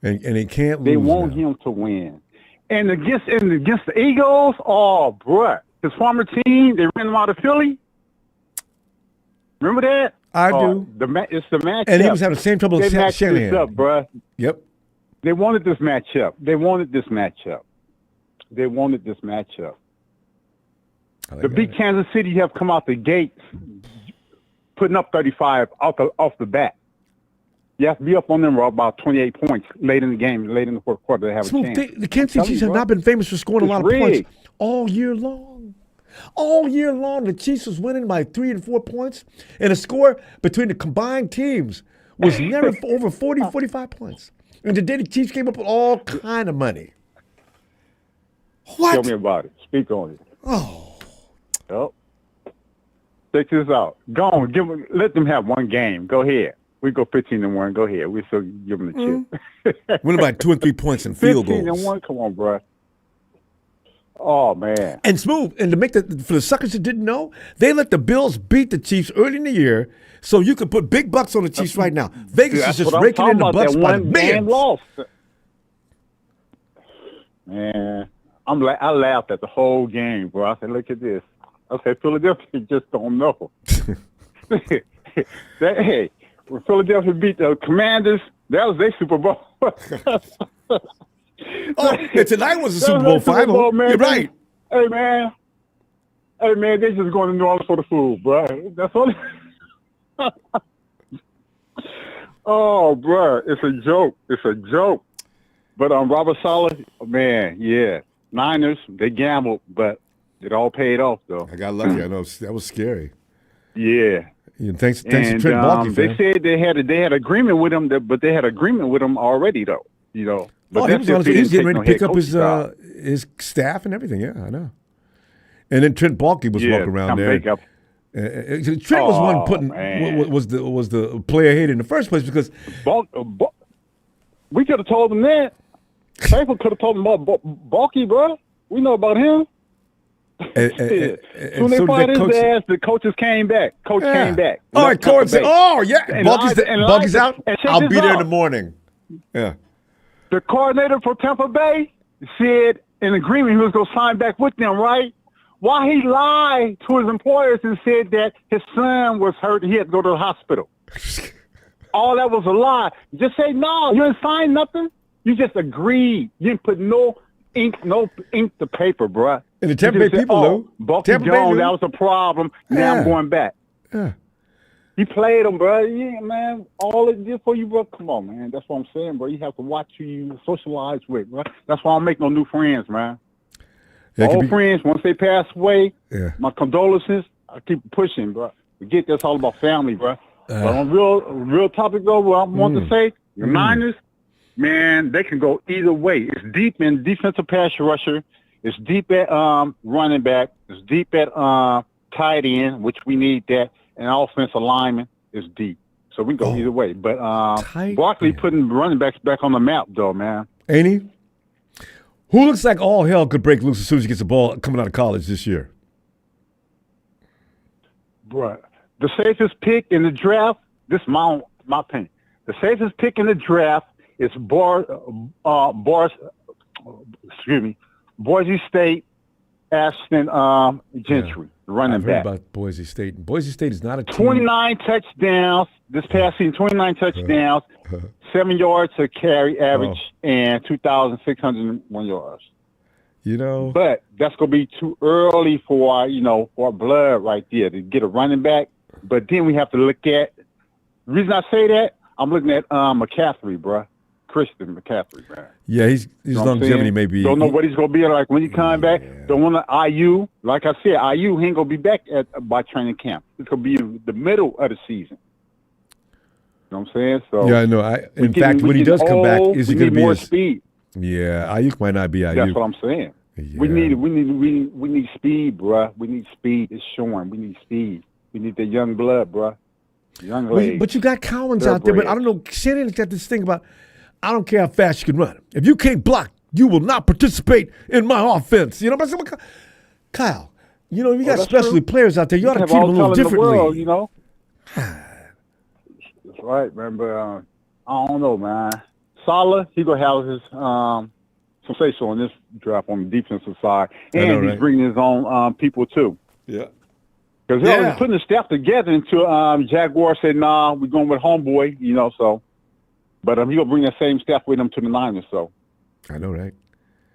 And he can't lose. They want him to win. And against the Eagles, oh, bro. His former team, they ran him out of Philly. Remember that? I do. It's the matchup. And he was having the same trouble with Shanahan. This up, bro. Yep. They wanted this matchup. To beat Kansas City, you have come out the gate putting up 35 off the bat. You have to be up on them about 28 points late in the game, late in the fourth quarter. They have a chance. The Kansas City Chiefs have not been famous for scoring a lot of points all year long. All year long, the Chiefs was winning by 3 and 4 points, and the score between the combined teams was never over 40, 45 points. And today the Chiefs came up with all kind of money. What? Tell me about it. Speak on it. Oh. Yep. Check this out. Go on. Let them have one game. Go ahead. We go 15-1. Go ahead. We still give them the chip. Win by 2 and 3 points in field goals. 15-1. Come on, bro. Oh, man. And smooth. And to make for the suckers that didn't know, they let the Bills beat the Chiefs early in the year, so you could put big bucks on the Chiefs right now. Vegas is just raking in the bucks by the millions. Lost. Man, I laughed at the whole game, bro. I said, look at this. I said, Philadelphia just don't know. Hey, when Philadelphia beat the Commanders, that was their Super Bowl. And tonight was the Super Bowl final. You're right. Hey, man, they just going to New Orleans for the food, bro. That's all. Oh, bro, it's a joke. But Robert Saleh, man, yeah. Niners, they gambled, but it all paid off, though. I got lucky. I know that was scary. Yeah. Thanks to Trent Baalke. They said they had agreement with him, but they had agreement with him already, though. You know. But he was getting ready to pick up his staff and everything. Yeah, I know. And then Trent Baalke was walking around there. Trent was one putting was the player hater in the first place because we could have told him that. People could have told him about Baalke, bro. We know about him. When they fired his ass, the coaches came back. Came back. All right, coach said, "Oh yeah, Baalke's out. I'll be there in the morning." Yeah. The coordinator for Tampa Bay said in agreement he was going to sign back with them, right? Why he lied to his employers and said that his son was hurt and he had to go to the hospital. All that was a lie. Just say, no, you didn't sign nothing. You just agreed. You didn't put no ink to paper, bruh. And the Tampa Bay people, Lou. Baalke Jones, that was a problem. Now I'm going back. Yeah. He played him, bro. Yeah, man. All it did for you, bro. Come on, man. That's what I'm saying, bro. You have to watch who you socialize with, bro. That's why I don't make no new friends, man. Old friends, once they pass away, my condolences. I keep pushing, bro. Forget that's all about family, bro. But on real topic, though, what I want to say, the Niners, man, they can go either way. It's deep in defensive pass rusher. It's deep at running back. It's deep at tight end, which we need that. And offensive lineman is deep. So we can go either way. But Barkley putting running backs back on the map, though, man. Ain't he? Who looks like all hell could break loose as soon as he gets the ball coming out of college this year? Bro, the safest pick in the draft, this is my opinion. The safest pick in the draft is Boise State, Ashton Gentry. running I've heard back. about Boise State. Boise State is not a team. 29 touchdowns this past season. 29 touchdowns, 7 yards a carry average, and 2,601 yards. You know, But that's gonna be too early for our blood right there to get a running back. But then we have to look at the reason I say that. I'm looking at McCaffrey, bruh. Christian McCaffrey, bruh. yeah, his longevity may be. Don't know what he's gonna be like when he comes back. Don't want to IU. Like I said, IU he ain't gonna be back by training camp. It's gonna be the middle of the season. You know what I'm saying? So Yeah, I know. In fact, when he does come back, is he going to be more speed? Yeah, Ayuk might not be Ayuk. That's what I'm saying. Yeah. We need speed, bruh. We need speed. It's showing. We need speed. We need the young blood, bruh. Young legs. But you got Collins out there. But I don't know. Shannon's got this thing about, I don't care how fast you can run. If you can't block, you will not participate in my offense. You know, but Kyle, you know, you got specialty players out there. You ought to treat them a little differently. World, you know. That's right, man. But I don't know, man. Saleh, he gonna have his some say so on this draft on the defensive side, and he's bringing his own people too. Yeah. Because he was putting the staff together until Jaguar said, "Nah, we're going with homeboy," you know. So, but he gonna bring that same staff with him to the Niners. So, I know, right?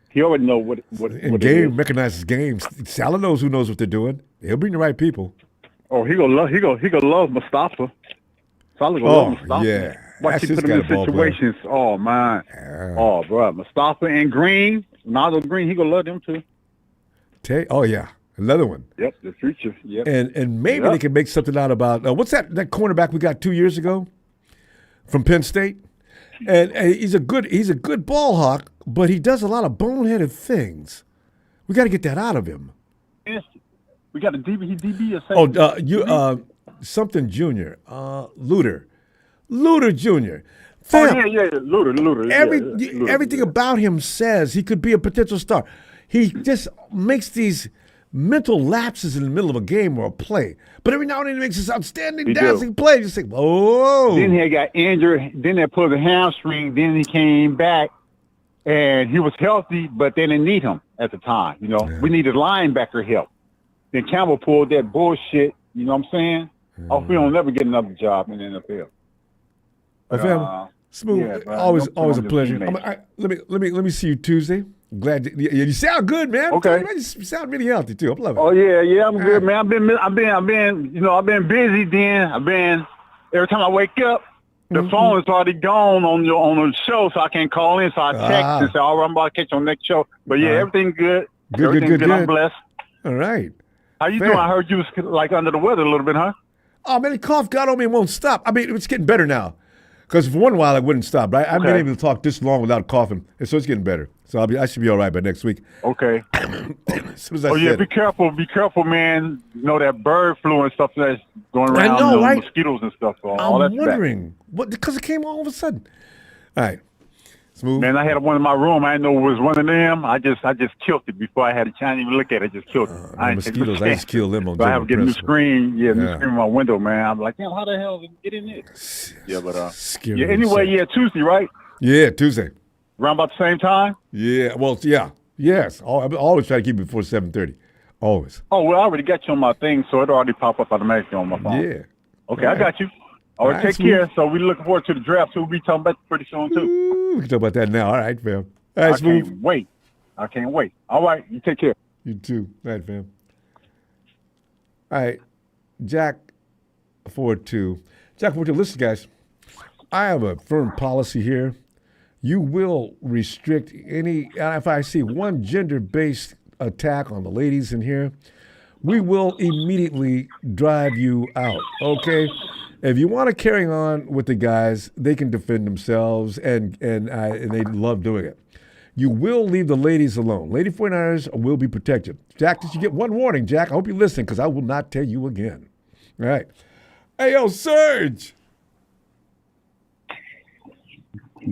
He already know what. And game recognizes games. Saleh knows who knows what they're doing. He'll bring the right people. Oh, he gonna love Mustafa. Saleh gonna love Mustafa. Yeah. Watch him put him in situations. Oh man. Yeah. Oh, bro, Mustafa and Green, Nazo Green, he gonna love them too. Oh yeah, another one. Yep, the future. Yep. And maybe they can make something out about what's that cornerback we got 2 years ago from Penn State, and he's a good ball hawk, but he does a lot of boneheaded things. We got to get that out of him. We got a DB or something. Something Junior, Luter Jr. Fam, Luter. Everything about him says he could be a potential star. He just makes these mental lapses in the middle of a game or a play. But every now and then he makes this outstanding dancing play. You say, whoa. Then he got injured. Then they pulled the hamstring. Then he came back, and he was healthy, but they didn't need him at the time. You know, we needed linebacker help. Then Campbell pulled that bullshit. You know what I'm saying? I feel he'll never get another job in the NFL. Smooth. Always a pleasure. Let me see you Tuesday. Glad you sound good, man. Okay. You sound really healthy too. I'm loving it. Oh yeah, I'm good, man. I've been busy. Then every time I wake up, the phone is already gone on the show, so I can't call in. So I text and say, "All right, I'm about to catch you on the next show." But yeah, everything's good. Good. I'm blessed. All right. How you doing? I heard you was like under the weather a little bit, huh? Oh man, the cough got on me and won't stop. I mean, it's getting better now. Because for one while it wouldn't stop, right? I've been able to talk this long without coughing, and so it's getting better. So I should be all right by next week. Okay. As soon as I said be careful, man. You know that bird flu and stuff that's going around. I know, right? Mosquitoes and stuff. So I'm wondering what because it came all of a sudden. All right. Smooth. Man, I had one in my room. I didn't know it was one of them. I just killed it before I had a chance to even look at it. I just killed it. Mosquitoes, I just kill them on so I have to get a new screen. New screen in my window, man. I'm like, damn, how the hell did it get in there? Yeah, but Scary anyway, Tuesday, right? Yeah, Tuesday. Around about the same time? Yeah, well, yeah. Yes. I always try to keep it before 7:30. Always. Oh, well, I already got you on my thing, so it already pop up automatically on my phone. Yeah. Okay, I got you. All right, take care. So we're looking forward to the draft, so we'll be talking about it pretty soon, too. Ooh, we can talk about that now. All right, fam. All right, Smooth. I can't wait. All right, you take care. You too. All right, fam. All right, Jack 42. Jack 42, listen, guys. I have a firm policy here. You will restrict any, if I see one gender-based attack on the ladies in here, we will immediately drive you out, okay? If you want to carry on with the guys, they can defend themselves, and they love doing it. You will leave the ladies alone. Lady 49ers will be protected. Jack, did you get one warning, Jack? I hope you listen, because I will not tell you again. All right. Hey, yo, Serge.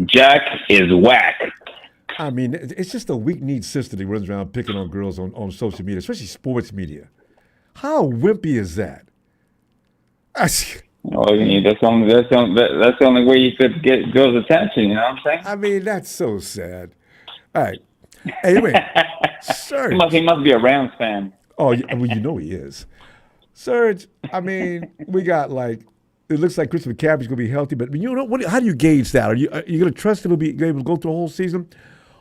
Jack is whack. I mean, it's just a weak-kneed sister that runs around picking on girls on social media, especially sports media. How wimpy is that? Oh, yeah, that's the only way you could get girls' attention. You know what I'm saying? I mean, that's so sad. All right. Anyway, Serge. He must be a Rams fan. Oh, well, you know he is. Serge, I mean, we got like, it looks like Chris McCaffrey's going to be healthy, but you know what? How do you gauge that? Are you going to trust him to be able to go through a whole season?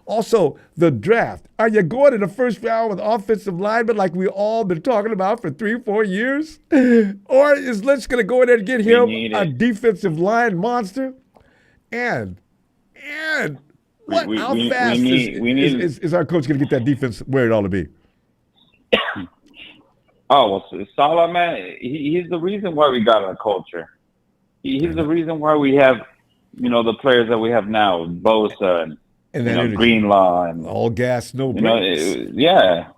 Also, the draft. Are you going in the first round with offensive linemen like we all been talking about for 3-4 years? Or is Lynch going to go in there and get him a defensive line monster? And how fast is our coach going to get that defense where it ought to be? Oh, well, Saleh, man, he's the reason why we got our culture. He's the reason why we have, the players that we have now, Bosa and Greenlaw and all gas, no brakes. Yeah,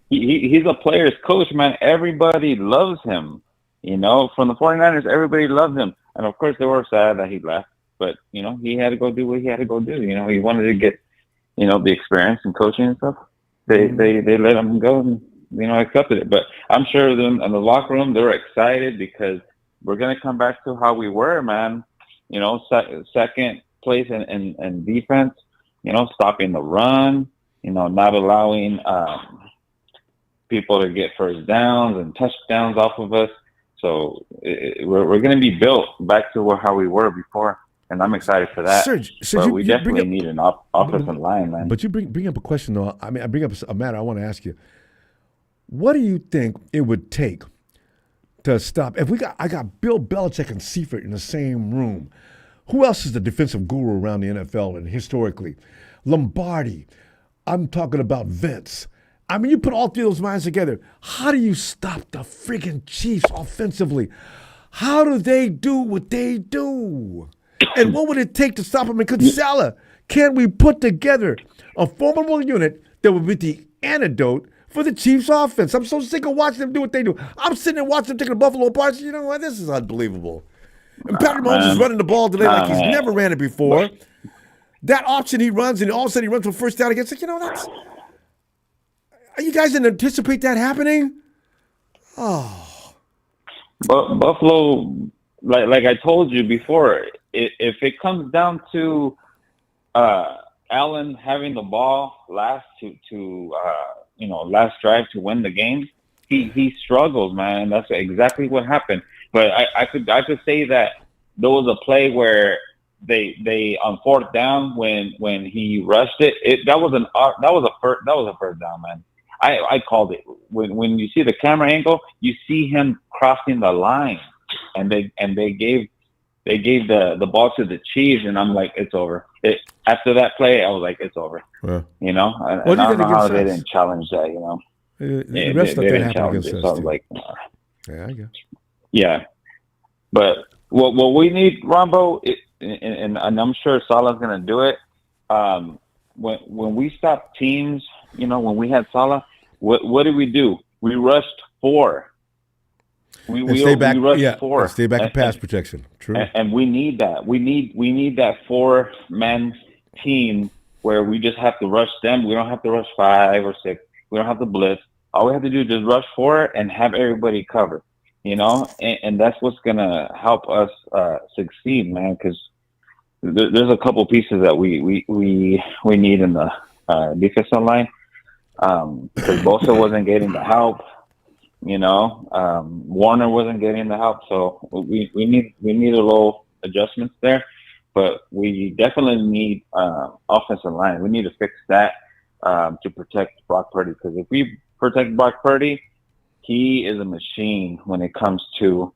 he's a player's coach, man. Everybody loves him. From the 49ers, everybody loved him, and of course they were sad that he left. But he had to go do what he had to go do. He wanted to get, the experience and coaching and stuff. They let him go and accepted it. But I'm sure them in the locker room they're excited because we're gonna come back to how we were, man. Second place in defense. Stopping the run. Not allowing people to get first downs and touchdowns off of us. So we're gonna be built back to how we were before. And I'm excited for that. Serge, but we definitely need an offensive line, man. But you bring up a question, though. I mean, I bring up a matter I want to ask you. What do you think it would take to stop? I got Bill Belichick and Seifert in the same room. Who else is the defensive guru around the NFL and historically? Lombardi. I'm talking about Vince. I mean, you put all three of those minds together. How do you stop the freaking Chiefs offensively? How do they do what they do? And what would it take to stop them? Because Saleh, can we put together a formidable unit that would be the antidote for the Chiefs offense? I'm so sick of watching them do what they do. I'm sitting there watching them taking the Buffalo apart. You know what? This is unbelievable. And Patrick Mahomes is running the ball today like he's never ran it before. That option he runs, and all of a sudden he runs for a first down against it. Are you guys didn't anticipate that happening? Oh. But Buffalo, like I told you before, if it comes down to Allen having the ball last last drive to win the game, he struggles, man. That's exactly what happened. But I could say that there was a play where they on fourth down when he rushed it. That was a first down, man. I called it. When you see the camera angle, you see him crossing the line, and they gave the ball to the Chiefs, and I'm like, it's over. After that play, I was like, it's over. Yeah. I don't know how they didn't challenge that. The rest of that happened against us. So I was like, yeah, I guess. Yeah, but what we need, Ronbo, and I'm sure Saleh's going to do it. When we stop teams, when we had Saleh, what did we do? We rushed 4. We stay back. rushed 4. Stay back in pass protection. True. And we need that. We need that 4-man team where we just have to rush them. We don't have to rush 5 or 6. We don't have to blitz. All we have to do is just rush 4 and have everybody covered. And that's what's gonna help us succeed, man. Because there's a couple pieces that we need in the defensive line. Because Bosa wasn't getting the help. Warner wasn't getting the help, so we need a little adjustments there. But we definitely need offensive line. We need to fix that to protect Brock Purdy. Because if we protect Brock Purdy, he is a machine when it comes to,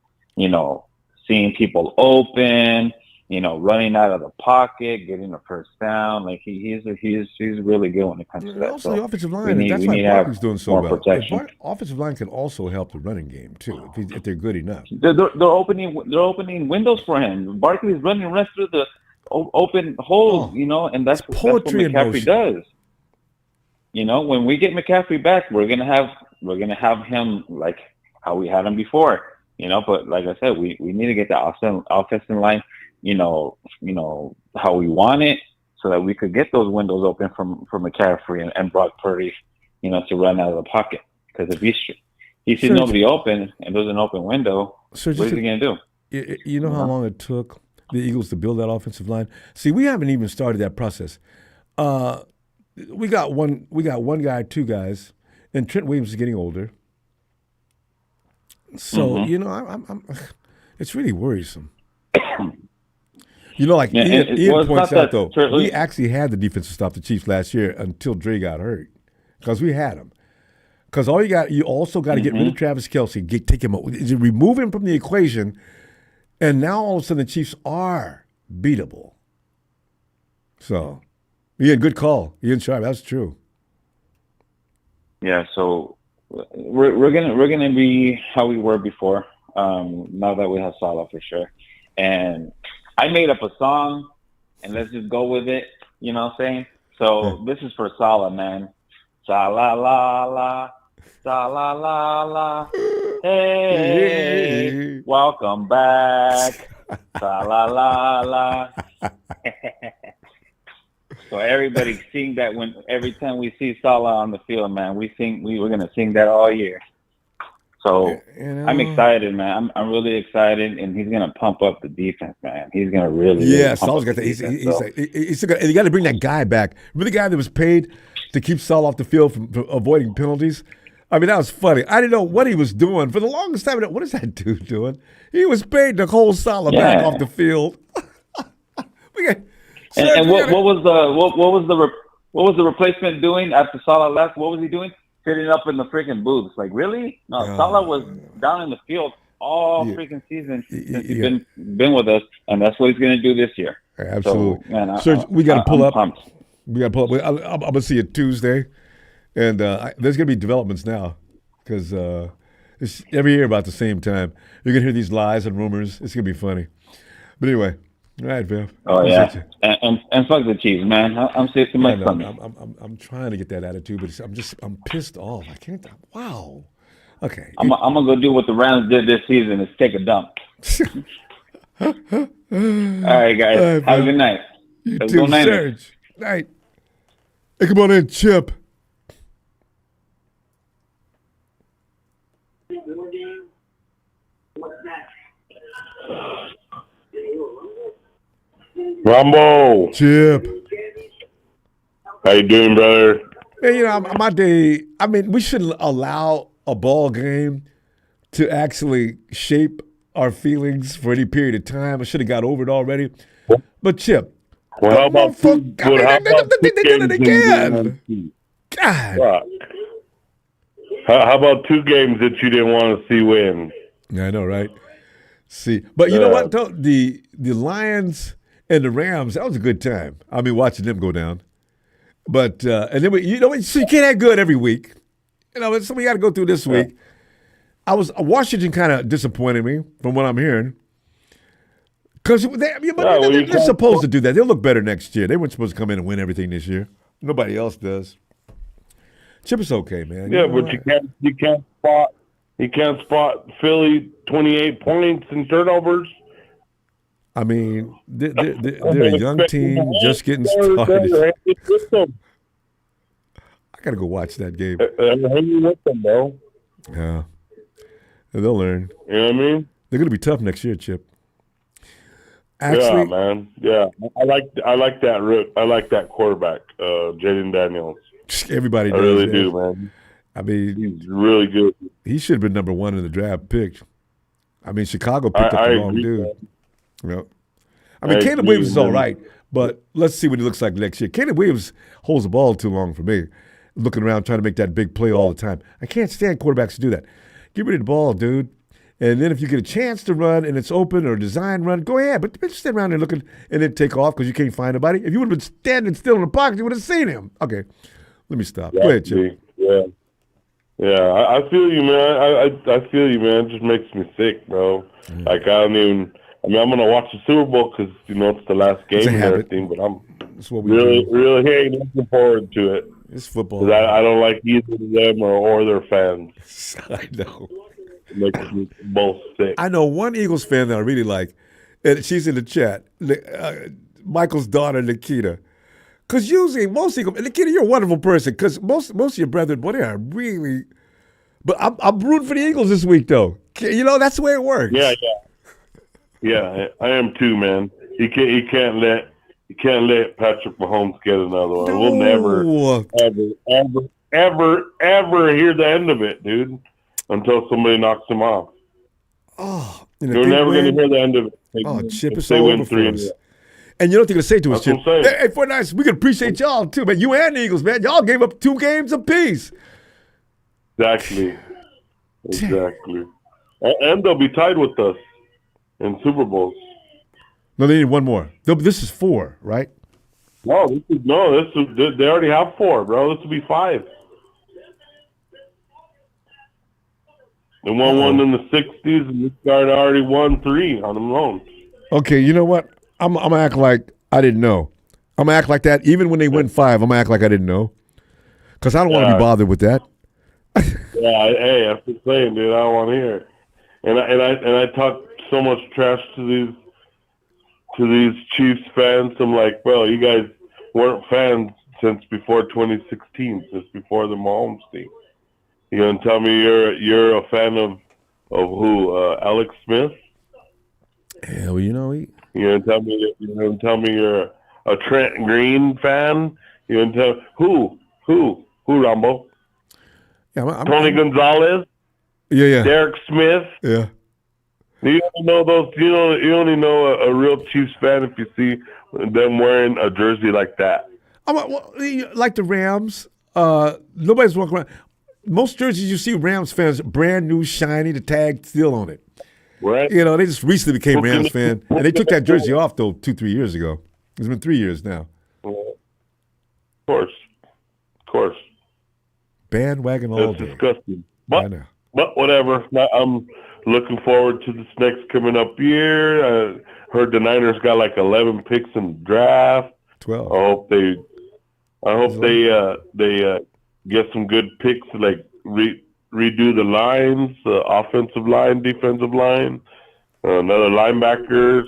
seeing people open, running out of the pocket, getting a first down. Like he's really good when it comes to that. Also, so the offensive line, that's why Barkley's doing so well. Offensive line can also help the running game too, if they're good enough. They're opening windows for him. Barkley's running right through the open holes, and that's what McCaffrey does. When we get McCaffrey back, we're gonna have him like how we had him before. But like I said, we need to get the offensive line, how we want it, so that we could get those windows open from McCaffrey and Brock Purdy, to run out of the pocket. Because if he sees nobody open and there's an open window, what is he gonna do? You know how long it took the Eagles to build that offensive line? See, we haven't even started that process. We got one guy, 2 guys, and Trent Williams is getting older. So I'm it's really worrisome. Like Ian points out though, we actually had the defense to stop the Chiefs last year until Dre got hurt, because we had him. Because you also got to get rid of Travis Kelce, take him out, remove him from the equation, and now all of a sudden the Chiefs are beatable. So, Ian, good call, Ian Sharp. That's true. Yeah, so we're gonna be how we were before. Now that we have Saleh for sure, and I made up a song, and let's just go with it. You know what I'm saying? So this is for Saleh, man. Saleh la la, Saleh la la. Hey, welcome back. Saleh la la. So everybody sing that every time we see Saleh on the field, man. We're gonna sing that all year. So I'm excited, man. I'm really excited, and he's gonna pump up the defense, man. He's gonna really Saleh's got that. He's still got, and you got to bring that guy back. Remember the guy that was paid to keep Saleh off the field from avoiding penalties? I mean, that was funny. I didn't know what he was doing for the longest time. What is that dude doing? He was paid to hold Saleh back off the field. What was the replacement doing after Saleh left? What was he doing? Sitting up in the freaking booths. Like, really? No, Saleh was down in the field all freaking season since he's been with us, and that's what he's going to do this year. Absolutely. So, man, Serge, we got to pull up. Pumped. We got to pull up. I'm going to see you Tuesday, and there's going to be developments now, because it's every year about the same time. You're going to hear these lies and rumors. It's going to be funny. But anyway. All right, Viv. Oh yeah, and fuck the Chiefs, man. I'm sick to my stomach. I'm trying to get that attitude, but I'm pissed off. I can't. Wow. Okay. I'm gonna go do what the Rams did this season: is take a dump. All right, guys. All right, have a good night. You Let's too, go Niners. Serge. Night. Hey, come on in, Chip. Ronbo. Chip. How you doing, brother? Hey, my day, I mean, we shouldn't allow a ball game to actually shape our feelings for any period of time. I should have got over it already. But Chip, well, how about they did it again. God. How about 2 games that you didn't want to see win? I know, right? See, but you know what? Though? The Lions and the Rams, that was a good time. I mean, watching them go down. But and then so you can't have good every week. So we got to go through this week. Washington kind of disappointed me from what I'm hearing. Because they're supposed to do that. They'll look better next year. They weren't supposed to come in and win everything this year. Nobody else does. Chip is okay, man. Yeah, but you can't spot Philly 28 points and turnovers. I mean, they're a young team just getting started. I got to go watch that game. Hang with them, bro. Yeah. They'll learn. You know what I mean? They're going to be tough next year, Chip. Actually, yeah, man. Yeah. I like that I like that quarterback, Jaden Daniels. Everybody does. I really do, man. I mean, he's really good. He should have been number 1 in the draft pick. I mean, Chicago picked up the wrong dude. Yep. I mean, Caleb Williams is all right, but let's see what he looks like next year. Caleb Williams holds the ball too long for me, looking around trying to make that big play all the time. I can't stand quarterbacks to do that. Get rid of the ball, dude. And then if you get a chance to run and it's open or design run, go ahead. But just stand around there looking and then take off because you can't find nobody. If you would have been standing still in the pocket, you would have seen him. Okay, let me stop. Go ahead, Chip. Yeah. Yeah, I feel you, man. I feel you, man. It just makes me sick, bro. Yeah. Like, I'm going to watch the Super Bowl because, it's the last game and everything, but I'm really looking forward to it. It's football. I don't like either of them or their fans. I know. It makes me both sick. I know one Eagles fan that I really like, and she's in the chat, Michael's daughter, Nikita. Because usually most Eagles, Nikita, you're a wonderful person because most of your brethren, boy, they are really – but I'm rooting for the Eagles this week, though. That's the way it works. Yeah, I am too, man. You can't let Patrick Mahomes get another one. No. We'll never, ever hear the end of it, dude, until somebody knocks him off. You're never going to hear the end of it. Chip, it's all over for us. And you know what they're going to say to us, Chip? Hey, 49ers, we can appreciate y'all, too, man. You and the Eagles, man. Y'all gave up 2 games apiece. Exactly. And they'll be tied with us in Super Bowls. No, they need one more. This is 4, right? No, they already have 4, bro. This will be 5. They won one in the 60s, and this guy already won 3 on their own. Okay, you know what? I'm going to act like I didn't know. I'm going to act like that. Even when they win 5, I'm going to act like I didn't know. Because I don't want to be bothered with that. Hey, I'm just saying, dude, I don't want to hear it. And I talk so much trash to these Chiefs fans. I'm like, well, you guys weren't fans since before 2016, since before the Mahomes thing. You gonna tell me you're a fan of who? Alex Smith? Yeah, well, you know you gonna tell me you're a Trent Green fan? You gonna tell who Ronbo? Yeah, Tony Gonzalez? Yeah. Derek Smith? Yeah. You only know those. You only know a real Chiefs fan if you see them wearing a jersey like that. Like the Rams, nobody's walking around. Most jerseys you see Rams fans, brand new, shiny, the tag still on it. Right. You know, they just recently became Rams fan, and they took that jersey off though 2-3 years ago. It's been 3 years now. Of course. Bandwagon all day. It's disgusting. But whatever. I'm looking forward to this next coming up year. Heard the Niners got like 11 picks in the draft. 12. I hope they get some good picks, like redo the lines, offensive line, defensive line, another linebackers,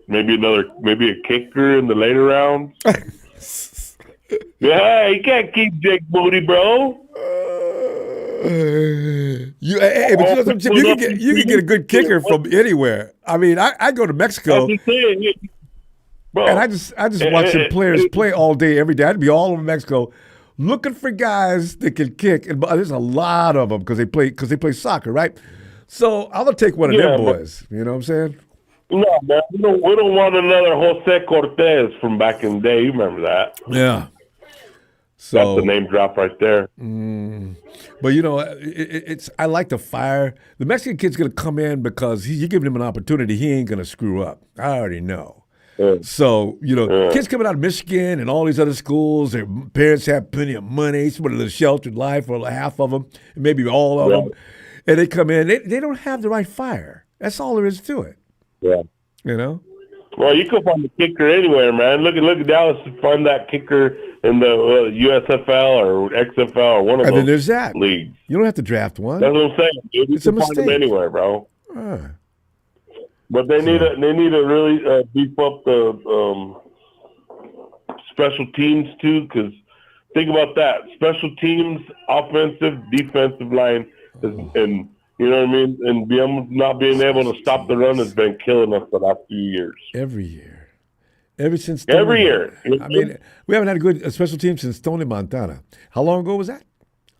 maybe a kicker in the later rounds. Yeah, you can't keep Jake Moody, bro. But you know something, you can get a good kicker from anywhere. I mean, I go to Mexico. Bro. And I just watch the players play all day, every day. I'd be all over Mexico looking for guys that can kick, and there's a lot of them because they play soccer, right? So I'm gonna take one of them boys. You know what I'm saying? No, man, we don't want another Jose Cortez from back in the day. You remember that? Yeah. So that's the name drop right there. But you know, I like the fire. The Mexican kid's gonna come in because you're giving him an opportunity. He ain't gonna screw up. I already know. So, you know, kids coming out of Michigan and all these other schools, their parents have plenty of money, sort of a sheltered life for half of them, maybe all of them. And they come in, they don't have the right fire. That's all there is to it. Yeah. You know? Well, you can find the kicker anywhere, man. Look at Dallas to find that kicker in the USFL or XFL or one of those. And then there's that leagues. You don't have to draft one. That's what I'm saying, dude. You can find them anywhere, bro. But they need to really beef up the special teams too, because think about that: special teams, offensive, defensive line, and you know what I mean. And not being able to stop the run has been killing us the last few years. Every year, ever since every year. I mean, we haven't had a good special team since Tony Montana. How long ago was that?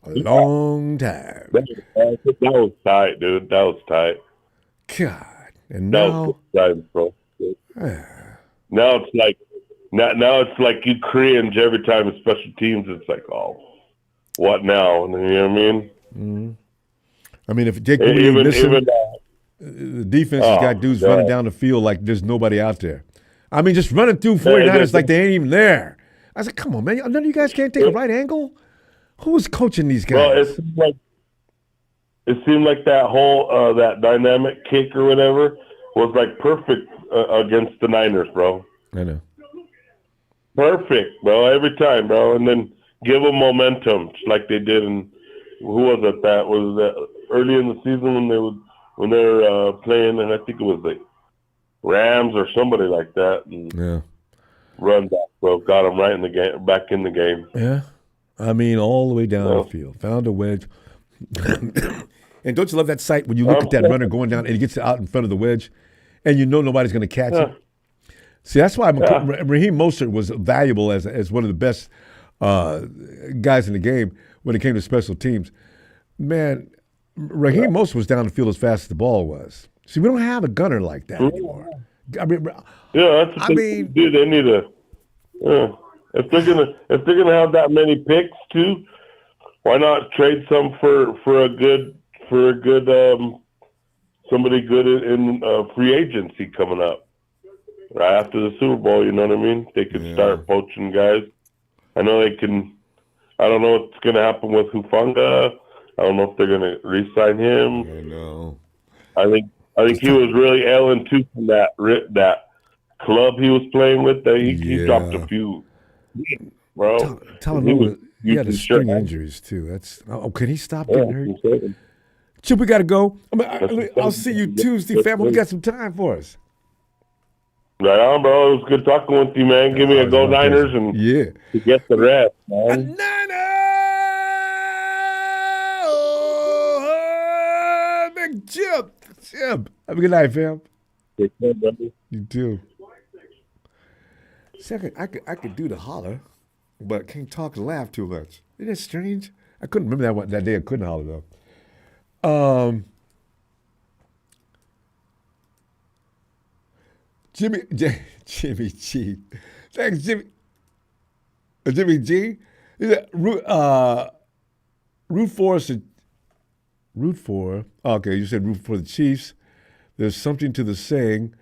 A long time. That was tight, dude. That was tight. God. And now, bro. Now it's like you cringe every time it's special teams. It's like, oh, what now? You know what I mean? Mm-hmm. I mean, if Jake Moody missing, the defense has got dudes running down the field like there's nobody out there. I mean, just running through 49ers like they ain't even there. I said, come on, man. None of you guys can't take a right angle? Who's coaching these guys? Well, it seemed like that whole that dynamic kick or whatever was like perfect against the Niners, bro. I know. Perfect, bro, every time, bro. And then give them momentum, just like they did in who was it? That was that early in the season when they were playing, and I think it was the Rams or somebody like that. And run back, bro. Got them right in the game, back in the game. Yeah, I mean all the way down the field, found a wedge. And don't you love that sight when you look at that runner going down and he gets out in front of the wedge, and you know nobody's going to catch him? See, that's why Raheem Mostert was valuable as one of the best guys in the game when it came to special teams. Man, Raheem Mostert was down the field as fast as the ball was. See, we don't have a gunner like that anymore. I mean, Yeah, that's what they do. They need a. If they're gonna have that many picks too, why not trade some for a good somebody good in free agency coming up right after the Super Bowl? You know what I mean? They could start poaching guys. I know they can. I don't know what's gonna happen with Hufanga. I don't know if they're gonna re-sign him. I know. I think he was really ailing too from that club he was playing with. That he dropped a few. Bro, tell him he had string injuries too. That's can he stop getting hurt? Chip, we gotta go. I'll see you Tuesday, family. We got some time for us. Right on, bro. It was good talking with you, man. Give me a go Niners and to get the rest, man. Big Chip. Have a good night, fam. Take care, brother. You too. Second, I could do the holler, but can't talk and laugh too much. Isn't that strange? I couldn't remember that day. I couldn't holler though. Jimmy G. Thanks, Jimmy. Jimmy G. Root for. Okay, you said root for the Chiefs. There's something to the saying,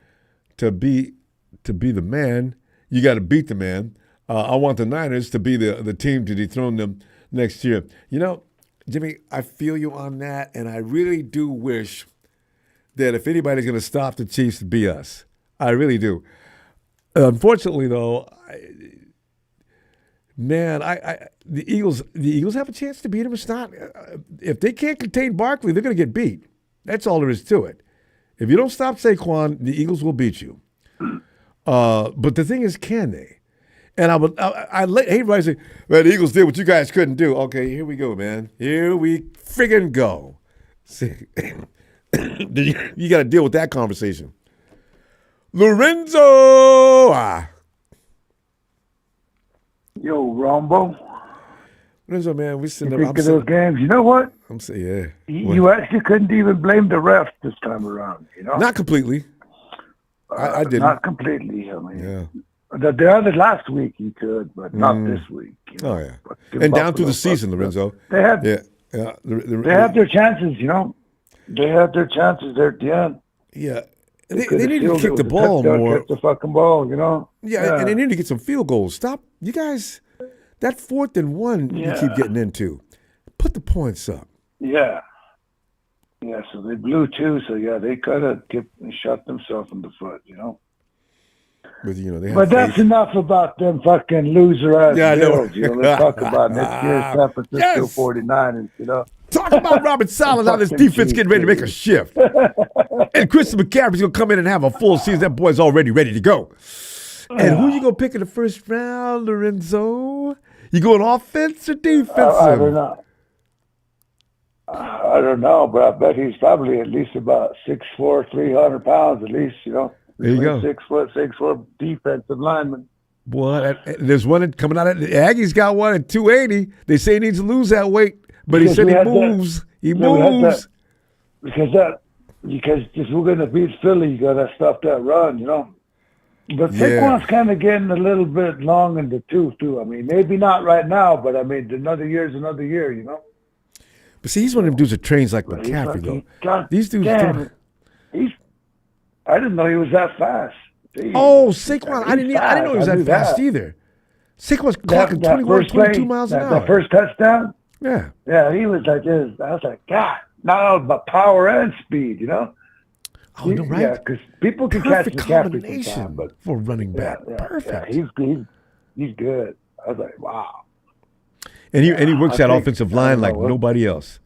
to be the man, you got to beat the man. I want the Niners to be the team to dethrone them next year. You know, Jimmy, I feel you on that, and I really do wish that if anybody's going to stop the Chiefs, it'd be us. I really do. Unfortunately, though, the Eagles have a chance to beat them. It's not if they can't contain Barkley, they're going to get beat. That's all there is to it. If you don't stop Saquon, the Eagles will beat you. But the thing is, can they? And I hate everybody say, well, the Eagles did what you guys couldn't do. Okay, here we go, man. Here we friggin' go. See, you got to deal with that conversation. Lorenzo! Yo, Ronbo. Lorenzo, man, we sitting there. Think of those games. You know what? I'm saying, yeah. You actually couldn't even blame the refs this time around, you know? Not completely. I didn't. Not completely. I mean, the other last week you could, but not this week. You know? Oh, yeah. And down through the season, Lorenzo. They had, they had their chances, you know? They had their chances there at the end. Yeah. They need to kick the ball more. Kick the fucking ball, you know? Yeah, and they need to get some field goals. Stop. You guys, that 4th and 1 you keep getting into. Put the points up. Yeah. Yeah, so they blew 2, so they could have shot themselves in the foot, you know? But that's enough about them fucking loser-ass Bills. You know, let's talk about next year's San Francisco 49ers, you know? Talk about Robert Saleh, how this defense getting ready to make a shift. And Christian McCaffrey's going to come in and have a full season. That boy's already ready to go. And who you going to pick in the first round, Lorenzo? You going offense or defensive? I don't know. I don't know, but I bet he's probably at least about 6'4", 300 pounds at least, you know. There you go. 6'4" defensive lineman. Boy, there's one coming out of the Aggies got one at 280. They say he needs to lose that weight, but he said he moves. He moves. Because if we're going to beat Philly, you got to stop that run, you know. But Saquon's kind of getting a little bit long in the tooth, too. I mean, maybe not right now, but, I mean, another year's another year, you know. But see, he's one of them dudes that trains like McCaffrey, though. These dudes don't. I didn't know he was that fast. Jeez. Oh, Saquon, I didn't know he was that fast either. Saquon's clocking 21, 22 miles an hour. That first touchdown? Yeah. Yeah, he was like this. I was like, God, not all about power and speed, you know? Oh, no, right? Yeah, because people can catch McCaffrey sometime, but for running back. Perfect. Yeah, he's good. I was like, wow. And he works that offensive line like nobody else.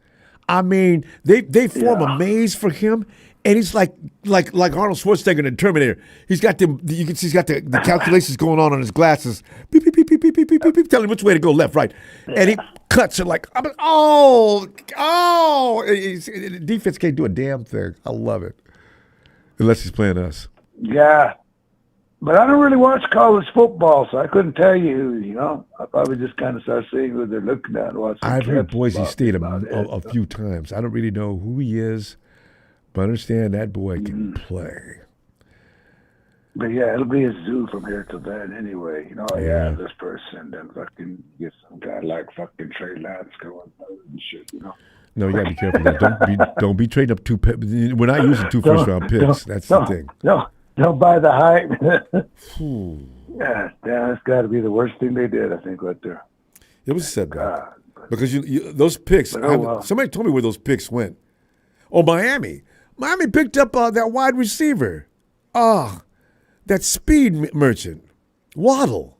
I mean, they form a maze for him, and he's like Arnold Schwarzenegger in the Terminator. He's got you can see he's got the calculations going on his glasses. Beep, beep, beep, beep, beep, beep, beep, beep, telling him which way to go, left, right. And he cuts it like, the defense can't do a damn thing. I love it. Unless he's playing us. Yeah. But I don't really watch college football, so I couldn't tell you, you know. I probably just kind of start seeing who they're looking at. I've heard Boise State a few times. I don't really know who he is, But understand that boy can play. But yeah, it'll be a zoo from here to then anyway. You know, Yeah. this person, then fucking get some guy like fucking Trey Lance going and shit, you know. No, you gotta be careful. Don't be trading up two. We're not using two first-round picks. That's the thing. Don't buy the hype. Yeah, that's got to be the worst thing they did, I think, right there. It was a setback because those picks. Somebody told me where those picks went. Oh, Miami. Miami picked up that wide receiver. That speed merchant, Waddle.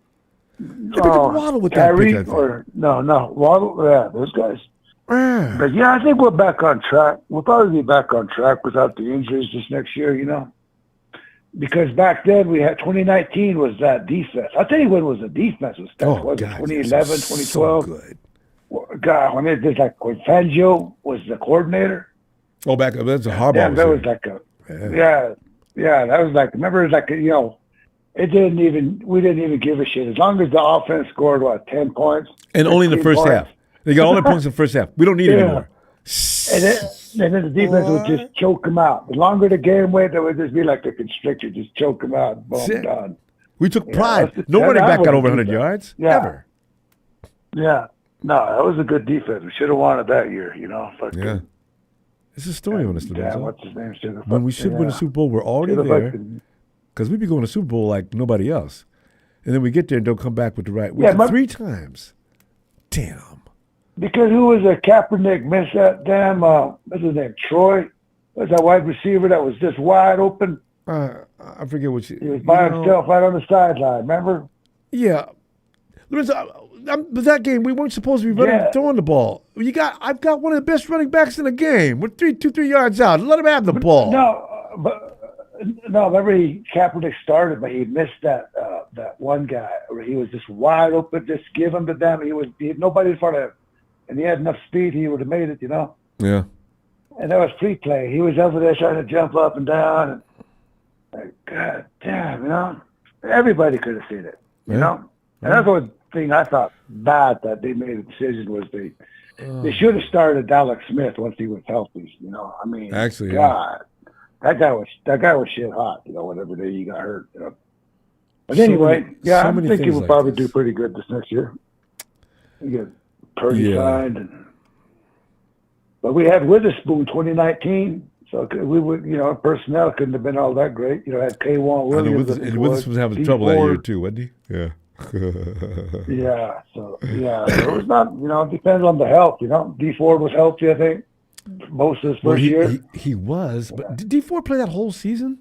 They picked up Waddle with that pick, I think. No, Waddle. Yeah, those guys. But yeah, I think we're back on track. We'll probably be back on track without the injuries this next year, you know. Because back then we had 2019 was that defense. I'll tell you when was the defense was that. Was it 2011, 2012? So good. God, when it was like when Fangio was the coordinator. Oh, back that's a Harbaugh. Yeah, that was like a that was like, remember, it was like, you know, we didn't even give a shit. As long as the offense scored, 10 points? And only in the first half. They got all their points in the first half. We don't need it anymore. And then the defense would just choke them out. The longer the game went, it would just be like the constrictor, just choke them out, boom, done. We took pride. No running back got over 100 yards, ever. Yeah. No, that was a good defense. We should have won it that year, you know. Yeah. It's a story on us, Lorenzo. What's his name? When we should win a Super Bowl, we're already there. Because we'd be going to Super Bowl like nobody else. And then we get there and don't come back with the right. We 3 times. Damn. Because who was a Kaepernick missed that damn, what's his name, Troy? Was that wide receiver that was just wide open? I forget what he was by himself right on the sideline, remember? Yeah. But that game, we weren't supposed to be throwing the ball. I've got one of the best running backs in the game. We're 3 yards out. Let him have the ball. No, remember Kaepernick started, but he missed that one guy where he was just wide open. Just give him to them. He had nobody in front of him. And he had enough speed, he would have made it, you know? Yeah. And that was pre-play. He was over there trying to jump up and down. And God damn, you know? Everybody could have seen it, you know? And that's one thing I thought bad that they made a decision was they should have started Alex Smith once he was healthy, you know? I mean, actually, God, that guy was shit hot, you know, whatever day he got hurt, you know? But anyway, I think he will probably do pretty good this next year. You get Purdy signed, but we had Witherspoon 2019, so we would, you know, personnel couldn't have been all that great. You know, had K1 Williams. And Witherspoon was having trouble that year too, wasn't he? Yeah. So it was not, you know, it depends on the health. You know, D Ford was healthy, I think, most of his first year. He was, but did D Ford play that whole season?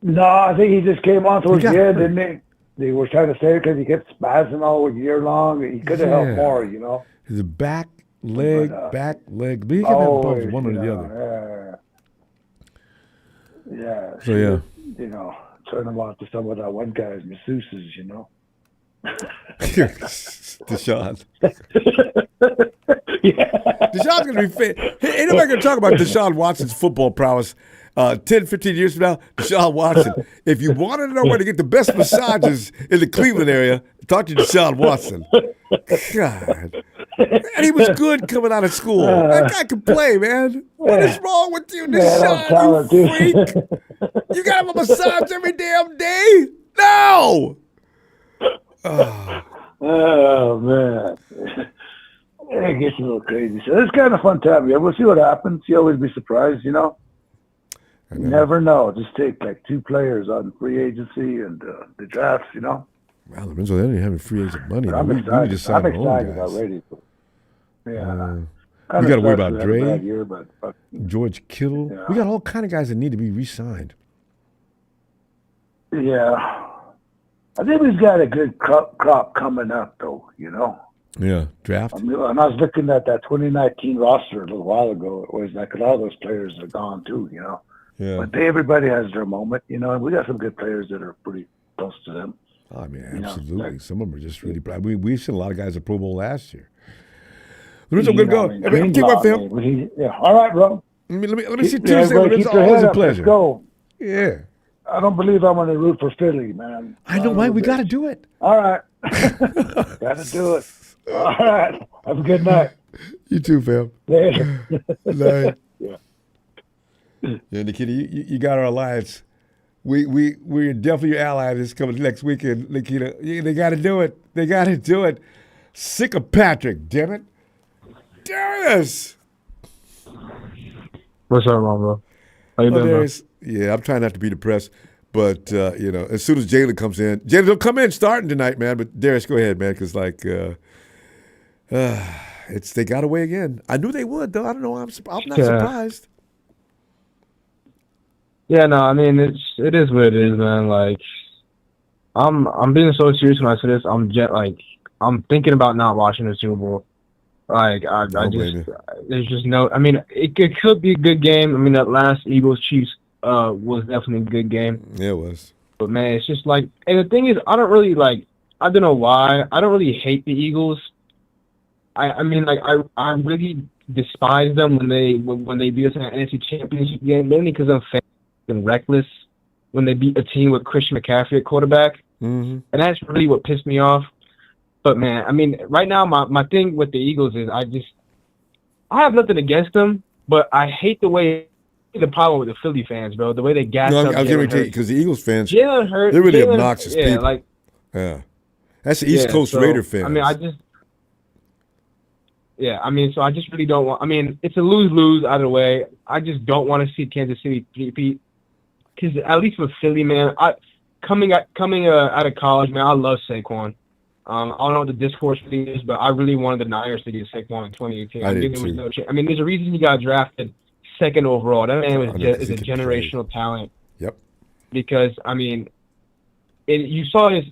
No, I think he just came on towards the end, didn't he? They were trying to say because he kept spazzing all year long. He could have helped more, you know. His back leg. But he can have one or the other. Yeah. So you know, turn him on to some of that one guy's masseuses, you know. Deshaun. Deshaun's going to be fit. Ain't nobody going to talk about Deshaun Watson's football prowess 10, 15 years from now. Deshaun Watson. If you wanted to know where to get the best massages in the Cleveland area, talk to Deshaun Watson. God. And he was good coming out of school. That guy can play, man. What is wrong with you, Deshaun, you freak? You got him a massage every damn day? No! Oh, man. It gets a little crazy. So it's kind of fun time. Yeah, we'll see what happens. You always be surprised, you know? You never know. Just take like 2 players on free agency and the drafts, you know? Well, Lorenzo, they don't have free agent money. I'm excited already. Yeah. We got to worry about Dre, George Kittle. Yeah. We got all kind of guys that need to be re-signed. Yeah. I think we've got a good crop coming up, though, you know? Yeah, draft. And I was looking at that 2019 roster a little while ago. It was like a lot of those players are gone, too, you know? Yeah. But everybody has their moment, you know, and we got some good players that are pretty close to them. I mean, absolutely. Some of them are just really proud. We've seen a lot of guys at Pro Bowl last year. Lorenzo, I'm going to go. Keep my film. All right, bro. Let me see Tuesday. Lorenzo, always a pleasure. Let's go. Yeah. I don't believe I'm going to root for Philly, man. I know why. We got to do it. All right. Got to do it. All right. Have a good night. You too, fam. Later. Night. Yeah. Yeah, Nikita, you got our alliance. We're definitely your ally this coming next weekend, Nikita. They got to do it. They got to do it. Sick of Patrick, damn it. Darius! What's up, Ronbo? How you doing, Darius? Yeah, I'm trying not to be depressed, but, as soon as Jalen comes in, Jalen will come in starting tonight, man, but Darius, go ahead, man, because, they got away again. I knew they would, though. I don't know. I'm not surprised. Yeah, no, I mean it is what it is, man. Like, I'm being so serious when I say this. I'm thinking about not watching the Super Bowl. Like, there's just no. I mean, it could be a good game. I mean, that last Eagles Chiefs was definitely a good game. Yeah, it was. But man, it's just like, and the thing is, I don't really like. I don't know why. I don't really hate the Eagles. I mean, like, I really despise them when they beat us in an NFC Championship game, mainly because I'm fucking reckless when they beat a team with Christian McCaffrey at quarterback, and that's really what pissed me off. But man, I mean, right now my thing with the Eagles is I have nothing against them, but I hate the way the problem with the Philly fans, bro. The way they gas up. I was going to tell you because the Eagles fans, Jalen Hurts, they're really obnoxious people. Like, yeah, that's the East Coast Raider fans. I mean, so I just really don't want. I mean, it's a lose-lose either way. I just don't want to see Kansas City repeat. Because at least with Philly, man, coming out of college, man, I love Saquon. I don't know what the discourse really is, but I really wanted the Niners to get Saquon in 2018. I did too. I mean, there's a reason he got drafted second overall. That man is a generational talent. Yep. Because I mean, you saw in his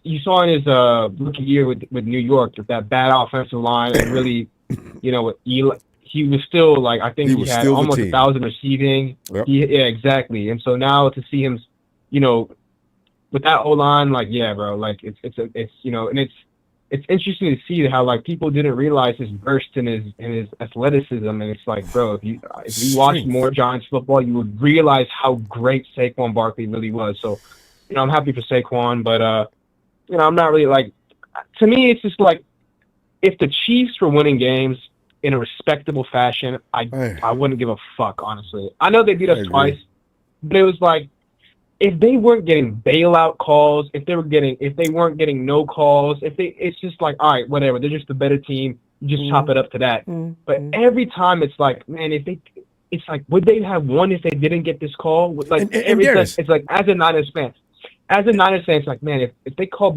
rookie year with New York with that bad offensive line and really, with Eli, he was still like I think he had almost 1,000 receiving. Yep. Yeah, exactly. And so now to see him, with that whole line, like yeah, bro, like it's and it's interesting to see how like people didn't realize his burst and his athleticism, and it's like, bro, if you watch more Giants football, you would realize how great Saquon Barkley really was. So, I'm happy for Saquon, but I'm not really like. To me, it's just like if the Chiefs were winning games in a respectable fashion, I wouldn't give a fuck, honestly. I know they beat us twice, but it was like, if they weren't getting bailout calls, if they weren't getting no calls, it's just like, all right, whatever. They're just a better team. You just chop it up to that. But every time it's like, man, it's like, would they have won if they didn't get this call? Like it's like as a Niners fan, it's like, man, if they call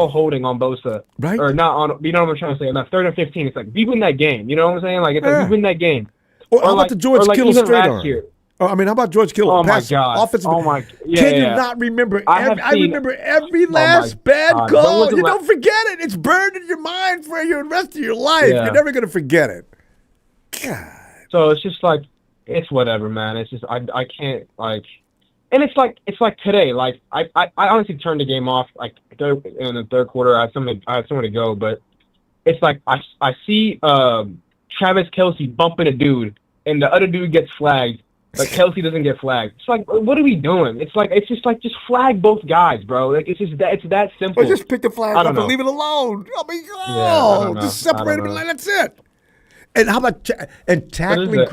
holding on Bosa, right? Or not on, you know what I'm trying to say? On that 3rd and 15, it's like we win that game. You know what I'm saying? Like it's like we win that game. Or how about the George Kittle straight arm? Oh, I mean, how about George Kittle? Oh my God! Offensive. Oh my! Yeah, Can you not remember? I remember every last bad God. call. You don't forget it. It's burned in your mind for the rest of your life. Yeah. You're never gonna forget it. God. So it's just like it's whatever, man. It's just I can't like, and it's like today. Like I honestly turned the game off like in the third quarter. I had somewhere to go, but it's like I see Travis Kelce bumping a dude, and the other dude gets flagged. Like Kelce doesn't get flagged. It's like, what are we doing? It's just flag both guys, bro. Like it's that simple. Or just pick the flag up and leave it alone. I mean, just separate them and that's it. And how about tackling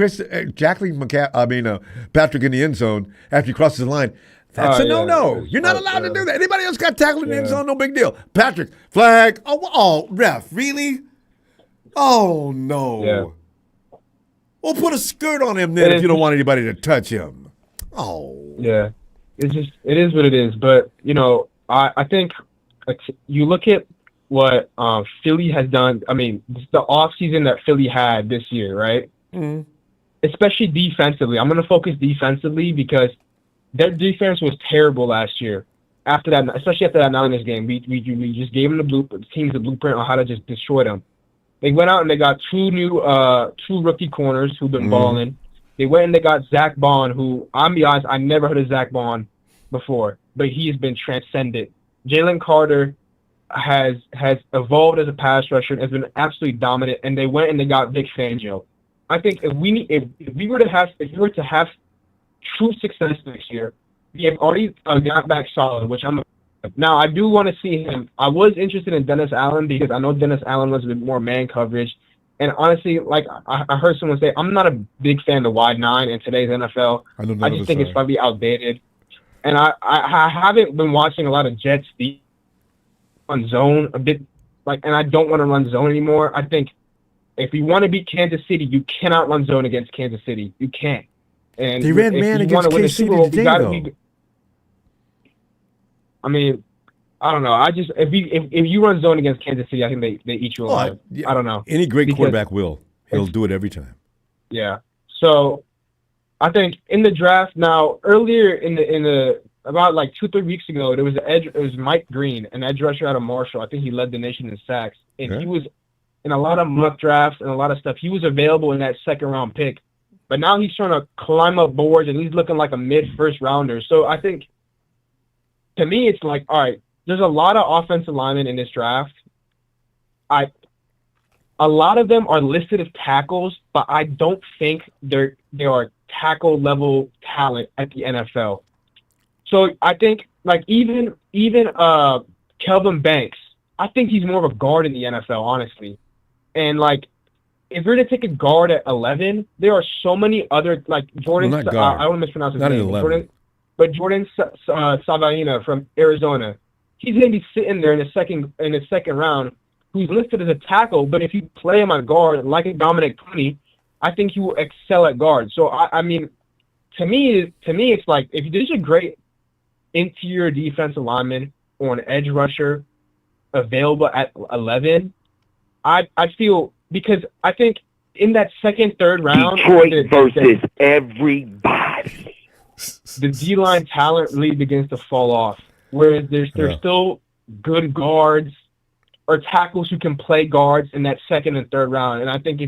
Patrick in the end zone after he crosses the line? That's a no-no. You're not allowed to do that. Anybody else got tackled in the end zone? No big deal. Patrick, flag. Oh, ref, really? Oh no. Yeah. Well, put a skirt on him then if you don't want anybody to touch him. Oh. Yeah. It is what it is. But, I think you look at what Philly has done. I mean, the offseason that Philly had this year, right? Mm-hmm. Especially defensively. I'm going to focus defensively because their defense was terrible last year. Especially after that Niners game, we just gave them the teams the blueprint on how to just destroy them. They went out and they got two rookie corners who've been balling. They went and they got Zach Bond, who, I'm be honest, I never heard of Zach Bond before, but he has been transcended. Jalen Carter has evolved as a pass rusher and has been absolutely dominant. And they went and they got Vic Fangio. I think if we were to have true success next year, we have already got back solid, which now, I do want to see him. I was interested in Dennis Allen because I know Dennis Allen was a bit more man coverage, And honestly, like I heard someone say, I'm not a big fan of the wide 9 in today's NFL. I just think it's probably outdated. And I haven't been watching a lot of Jets on zone a bit, and I don't want to run zone anymore. I think if you want to beat Kansas City, you cannot run zone against Kansas City. You can't. And they ran man against KC today, though. I mean, I don't know. If you run zone against Kansas City, I think they eat you alive. Yeah, I don't know. Any great quarterback will. He'll do it every time. Yeah. So I think in the draft now, earlier in the about like 2-3 weeks ago, there was it was Mike Green, an edge rusher out of Marshall. I think he led the nation in sacks, and he was in a lot of mock drafts and a lot of stuff. He was available in that second round pick, but now he's trying to climb up boards and he's looking like a mid first rounder. So I think, to me, it's like, all right, there's a lot of offensive linemen in this draft. A lot of them are listed as tackles, but I don't think they are tackle level talent at the NFL. So I think like even Kelvin Banks, I think he's more of a guard in the NFL, honestly. And like, if you're gonna take a guard at 11, there are so many other like Jordan. I don't want to mispronounce his name. Jordan Savagina from Arizona. He's gonna be sitting there in the second round. Who's listed as a tackle, but if you play him on guard like a Dominic Tooney, I think he will excel at guard. So I mean, to me, it's like if there's a great interior defensive lineman or an edge rusher available at 11, I feel, because I think in that second, third round, Detroit versus everybody, the D-line talent really begins to fall off. Whereas there's still good guards or tackles who can play guards in that second and third round. And I think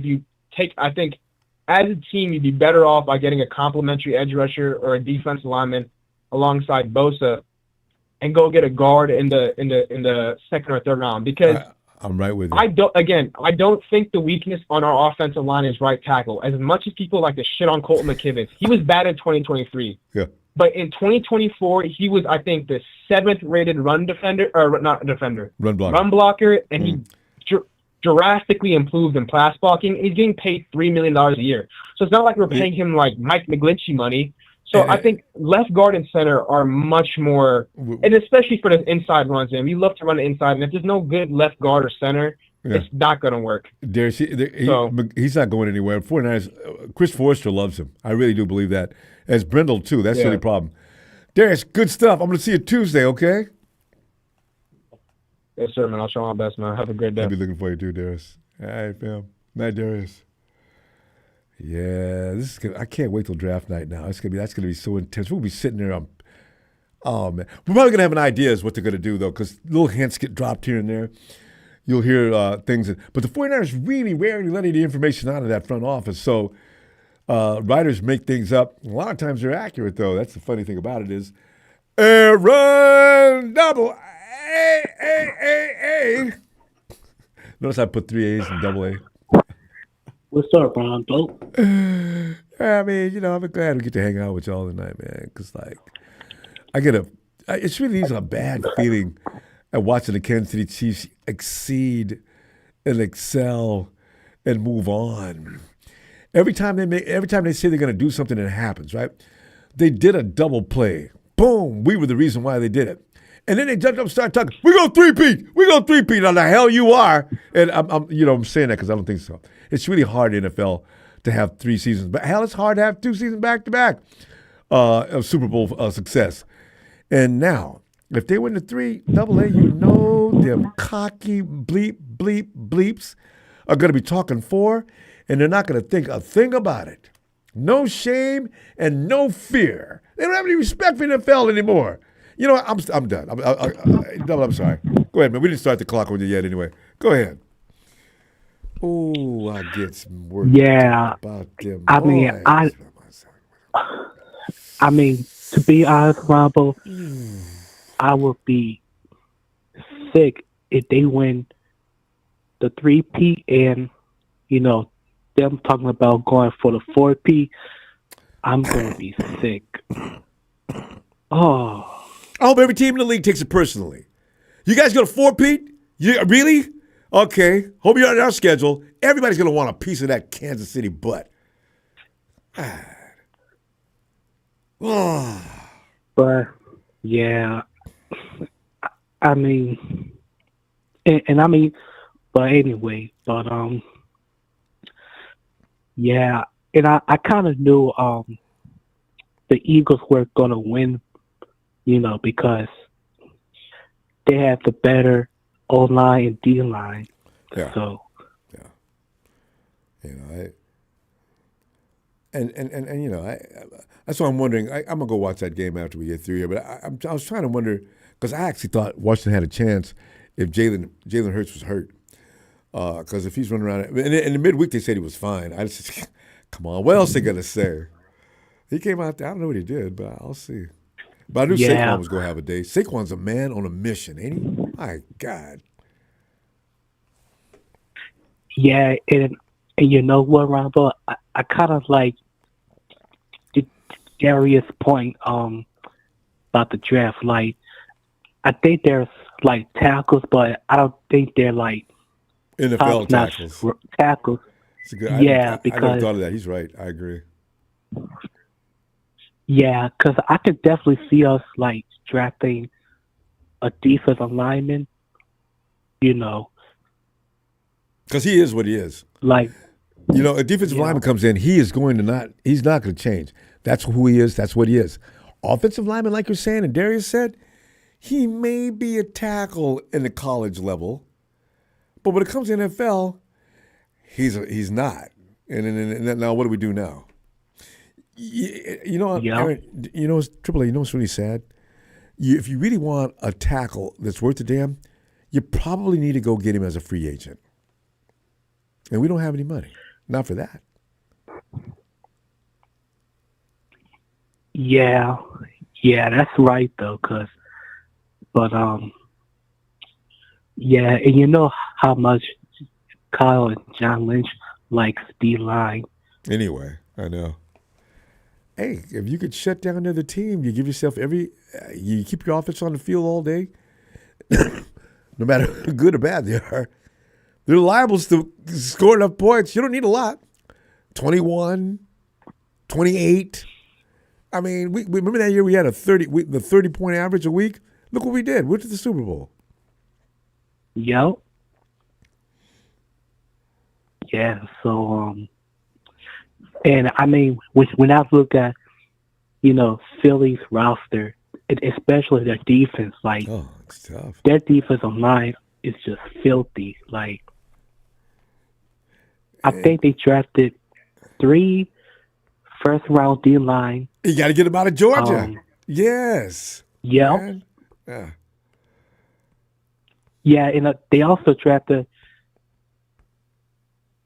as a team, you'd be better off by getting a complimentary edge rusher or a defensive lineman alongside Bosa, and go get a guard in the second or third round. Because I'm right with you. I don't think the weakness on our offensive line is right tackle. As much as people like to shit on Colton McKivitz, he was bad in 2023. Yeah. But in 2024, he was, I think, the 7th rated run blocker, and he drastically improved in pass blocking. He's getting paid $3 million a year. So it's not like we're paying him like Mike McGlinchey money. So I think left guard and center are much more, and especially for the inside runs, and we love to run the inside, and if there's no good left guard or center, it's not going to work. He's not going anywhere. 49ers, Chris Forrester loves him. I really do believe that. As Brindle, too. That's the only problem. Darius, good stuff. I'm going to see you Tuesday, okay? Yes, sir, man. I'll try my best, man. Have a great day. I'll be looking for you, too, Darius. All right, fam. Night, Darius. Yeah, I can't wait till draft night now. That's gonna be so intense. We'll be sitting there. Oh, man. We're probably going to have an idea as what they're going to do, though, because little hints get dropped here and there. You'll hear things. But the 49ers really rarely let any information out of that front office. So writers make things up. A lot of times they're accurate, though. That's the funny thing about it is Aaron double A. Notice I put 3 A's and double A. What's up, Ronbo? I mean, I'm glad we get to hang out with y'all tonight, man. Because, like, it's really a bad feeling at watching the Kansas City Chiefs exceed and excel and move on. Every time they say they're going to do something, it happens, right? They did a double play. Boom. We were the reason why they did it. And then they jumped up and started talking, we're going to three-peat. We're going to three-peat. How the hell you are? And I'm saying that because I don't think so. It's really hard in the NFL to have 3 seasons. But hell, it's hard to have 2 seasons back-to-back of Super Bowl success. And now, if they win the 3 AA, them cocky bleeps are going to be talking 4, and they're not going to think a thing about it. No shame and no fear. They don't have any respect for the NFL anymore. You know what? I'm done. I'm sorry. Go ahead, man. We didn't start the clock on you yet anyway. Go ahead. Oh, I get some work about them boys. I mean, to be honest, Ronbo, I would be sick if they win the 3-peat and, them talking about going for the 4-peat. I'm going to be sick. Oh. I hope every team in the league takes it personally. You guys go to 4-peat? Really? Okay, hope you're on our schedule. Everybody's going to want a piece of that Kansas City butt. But yeah, I mean, and I mean, but anyway, but yeah, and I kind of knew the Eagles were gonna win, because they have the better O line and D line. Yeah. So that's why I'm wondering. I'm gonna go watch that game after we get through here. But I was trying to wonder because I actually thought Washington had a chance if Jalen Hurts was hurt. Because if he's running around in the midweek, they said he was fine. I just come on. What else they gonna say? He came out there. I don't know what he did, but I'll see. But I knew Saquon was gonna have a day. Saquon's a man on a mission, ain't he? My God. yeah, and you know what, Ronbo? I kind of like Darius' point about the draft. Like, I think there's like tackles, but I don't think they're like NFL tackles. It's a good, yeah, I never thought of that. He's right. I agree. Yeah, because I could definitely see us like drafting a defensive lineman. Because he is what he is. Like, a defensive lineman comes in, he's not going to change. That's who he is. That's what he is. Offensive lineman, like you're saying, and Darius said, he may be a tackle in the college level, but when it comes to NFL, he's not. And now what do we do now? Aaron, Triple A, what's really sad? If you really want a tackle that's worth a damn, you probably need to go get him as a free agent. And we don't have any money. Not for that. Yeah, that's right though. Yeah, and you know how much Kyle and John Lynch likes D-line. Anyway, I know. Hey, if you could shut down the other team, you give yourself you keep your offense on the field all day, no matter how good or bad they are. They're liable to score enough points. You don't need a lot. 21, 28. I mean, we remember that year we had the 30-point average a week? Look what we did. We went to the Super Bowl. Yep. Yeah, so, and I mean, when I look at, Philly's roster, especially their defense, like, it's tough. Their defensive line is just filthy. Like, I think they drafted 3 first-round D-line. You got to get them out of Georgia. Yes. Yep. Yeah. Yeah, and they also drafted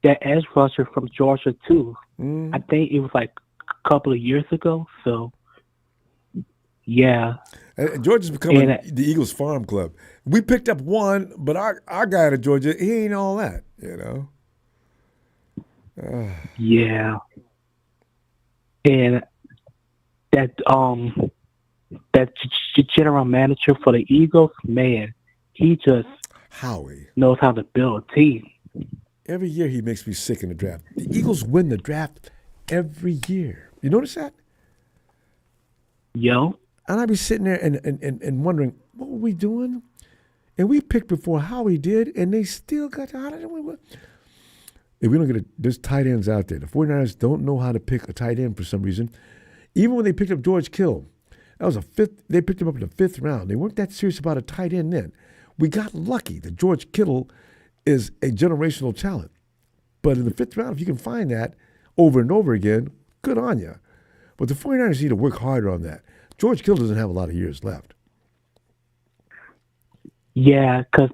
that edge rusher from Georgia, too. I think it was like a couple of years ago. So, yeah. Georgia's becoming the Eagles farm club. We picked up one, but our guy out of Georgia, he ain't all that, Yeah. And that general manager for the Eagles, man, he just Howie knows how to build a team. Every year he makes me sick in the draft. The Eagles win the draft every year. You notice that? Yo. And I'd be sitting there and wondering, what were we doing? And we picked before Howie did, and they still got how did we win? If we don't get there's tight ends out there. The 49ers don't know how to pick a tight end for some reason. Even when they picked up George Kittle, that was they picked him up in the 5th round. They weren't that serious about a tight end then. We got lucky that George Kittle is a generational talent. But in the 5th round, if you can find that over and over again, good on you. But the 49ers need to work harder on that. George Kittle doesn't have a lot of years left. Yeah, because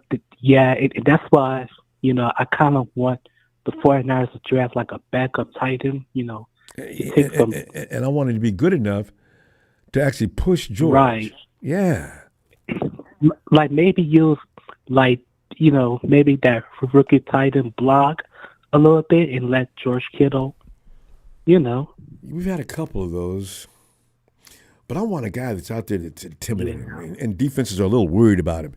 that's why, I kind of want the 49ers to draft like a backup tight end, And I wanted to be good enough to actually push George. Right. Yeah. Like maybe use maybe that rookie tight end block a little bit and let George Kittle, We've had a couple of those. But I want a guy that's out there that's intimidating. And defenses are a little worried about him.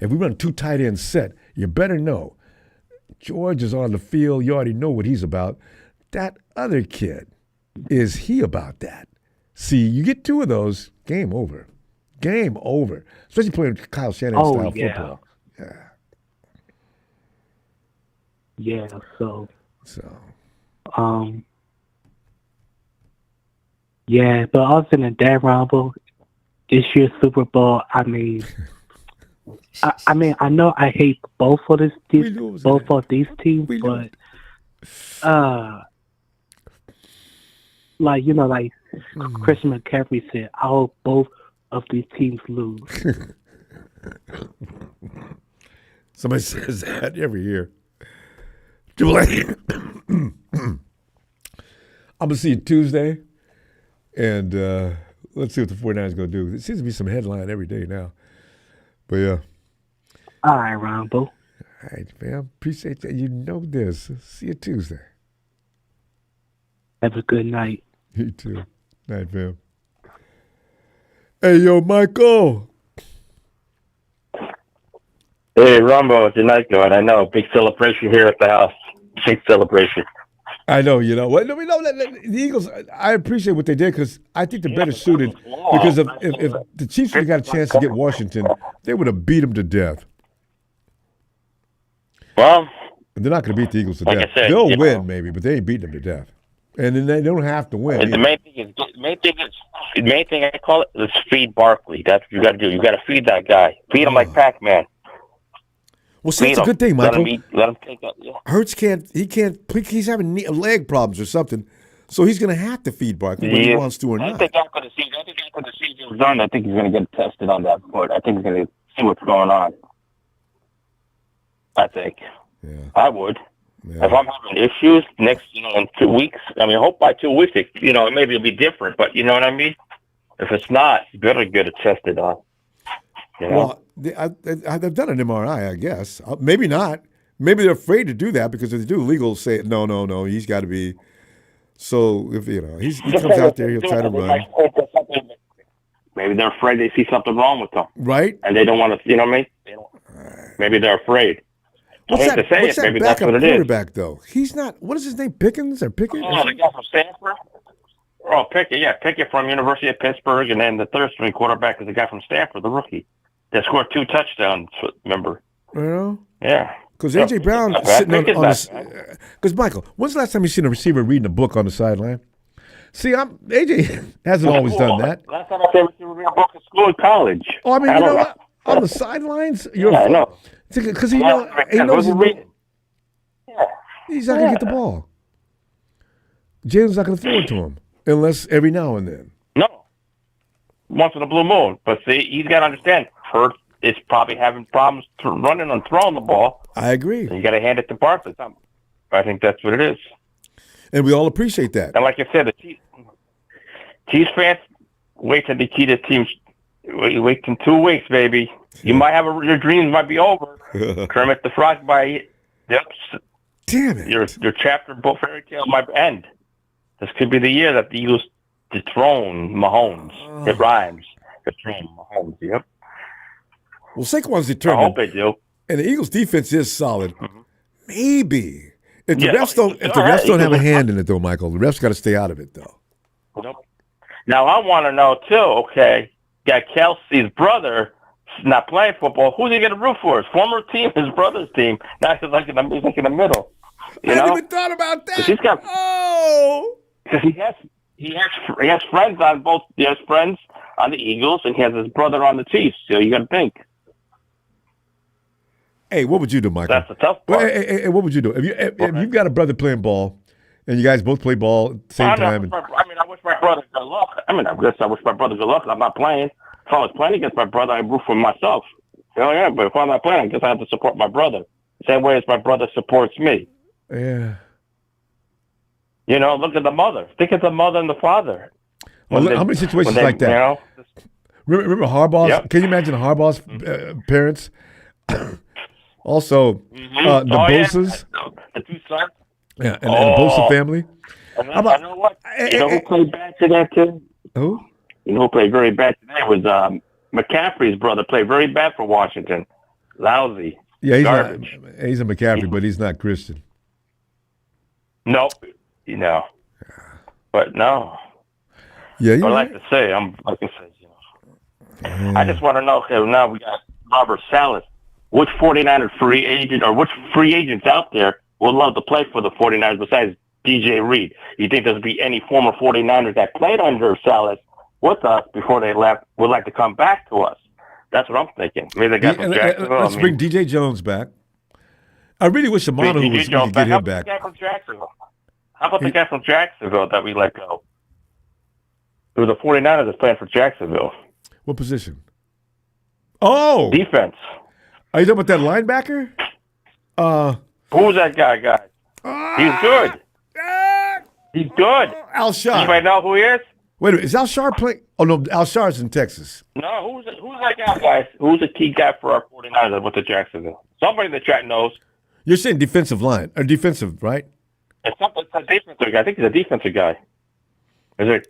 If we run a 2 tight end set, you better know George is on the field. You already know what he's about. That other kid, is he about that? See, you get 2 of those, game over. Game over. Especially playing Kyle Shanahan-style football. Yeah, so. Yeah, but other than that, Ronbo, this year's Super Bowl, I mean, I know I hate both of these teams, but like Christian McCaffrey said, I hope both of these teams lose. Somebody says that every year. I'm gonna see you Tuesday, and let's see what the 49ers going to do. There seems to be some headline every day now. But, yeah. All right, Ronbo. All right, man. Appreciate that. You know this. See you Tuesday. Have a good night. You too. Night, fam. Hey, yo, Michael. Hey, Ronbo, it's your night going. I know. Big celebration here at the house. Big celebration. I know, you know. Well, the Eagles, I appreciate what they did because I think they're better suited because if the Chiefs would have got a chance to get Washington, they would have beat them to death. Well, they're not going to beat the Eagles to like death. I said, they'll win, maybe, but they ain't beating them to death. And then they don't have to win. The main thing I call it is feed Barkley. That's what you got to do. You got to feed that guy. Feed him like Pac-Man. Well, see, it's a good thing, Michael. Let him take up. Yeah. Hurts he's having leg problems or something, so he's going to have to feed Barkley whether he wants to or not. I think after the season's done, I think he's going to get tested on that point. I think he's going to see what's going on. I think. Yeah. I would. Yeah. If I'm having issues in 2 weeks, I hope by 2 weeks, maybe it'll be different, but you know what I mean? If it's not, you better get it tested on. You know? Well, they've done an MRI, I guess. Maybe not. Maybe they're afraid to do that because if they do, legal say, no, he's got to be. So, if he comes out there, he'll try to run. Maybe they're afraid they see something wrong with them. Right. And they don't want to, you know what I mean? Maybe they're afraid. What's that maybe backup that's what it quarterback, is. though? He's not, what is his name, Pickens or Pickett? Oh, the guy from Stanford? Oh, Pickett from University of Pittsburgh, and then the third string quarterback is the guy from Stanford, the rookie. That scored 2 touchdowns, remember? You know? Yeah. Because A.J. Brown sitting on the... Because, Michael, when's the last time you seen a receiver reading a book on the sideline? See, A.J. hasn't always done that. Last time I saw a receiver reading a book in school and college. Oh, you know what? On the sidelines? I know. Because he knows he's not going to get the ball. Jalen's not going to throw it to him unless every now and then. No. Once in a blue moon. But see, he's got to understand, Hurt is probably having problems running and throwing the ball. I agree. So you got to hand it to Barkley. I think that's what it is. And we all appreciate that. And like I said, the Chiefs fans, wait till the key to teams. Wait in 2 weeks, baby. You might have your dreams might be over. Kermit the Frog by damn it. Your chapter book fairy tale might end. This could be the year that the Eagles dethrone Mahomes. It rhymes. Dethrone Mahomes. Yep. Well, Saquon's determined. I hope they do. And the Eagles' defense is solid. Mm-hmm. Maybe if the refs don't have a hand in it, though, Michael, the refs got to stay out of it, though. Nope. Now I want to know too. Okay. Got Kelsey's brother not playing football. Who's he going to root for? His former team, his brother's team. Now he's like in the middle. I hadn't even thought about that. He's got, because he has friends on both. He has friends on the Eagles, and he has his brother on the Chiefs. So you got to think. Hey, what would you do, Michael? That's the tough part. Hey, what would you do if you've got a brother playing ball, and you guys both play ball at the same time? I wish my brother good luck. I wish my brother good luck. I'm not playing. If I was playing against my brother, I'd root for myself. Yeah, but if I'm not playing, I guess I have to support my brother. The same way as my brother supports me. Yeah. Look at the mother. Think of the mother and the father. Well, how many situations like that? Remember Harbaugh's? Yep. Can you imagine Harbaugh's parents? Also, the Bosa's. Yeah. The 2 sons. Yeah, and the Bosa family. You know what? You know who played bad today, too? Who? You know who played very bad today was McCaffrey's brother. Played very bad for Washington. Lousy. Yeah, garbage. He's a McCaffrey, but he's not Christian. Nope. But no. Yeah, I like to say, I just want to know, okay, now we got Robert Saleh. Which 49er free agent or which free agents out there would love to play for the 49ers besides DJ Reed? You think there'll be any former 49ers that played under Saleh with us before they left would like to come back to us? That's what I'm thinking. Maybe they got from Jacksonville. Let's bring DJ Jones back. I really wish Amano we could get him back. How about the guy from Jacksonville that we let go? It was the 49ers that's playing for Jacksonville. What position? Oh! Defense. Are you talking about that linebacker? Who's that guy, guys? He's good. He's good. Alshar. Anybody know who he is? Wait a minute. Is Alshar playing? Oh, no. Alshar's in Texas. No, who's that guy, guys? Who's the key guy for our 49ers with the Jacksonville? Somebody in the chat knows. You're saying defensive line. Or defensive, right? It's a defensive guy. I think he's a defensive guy. Is it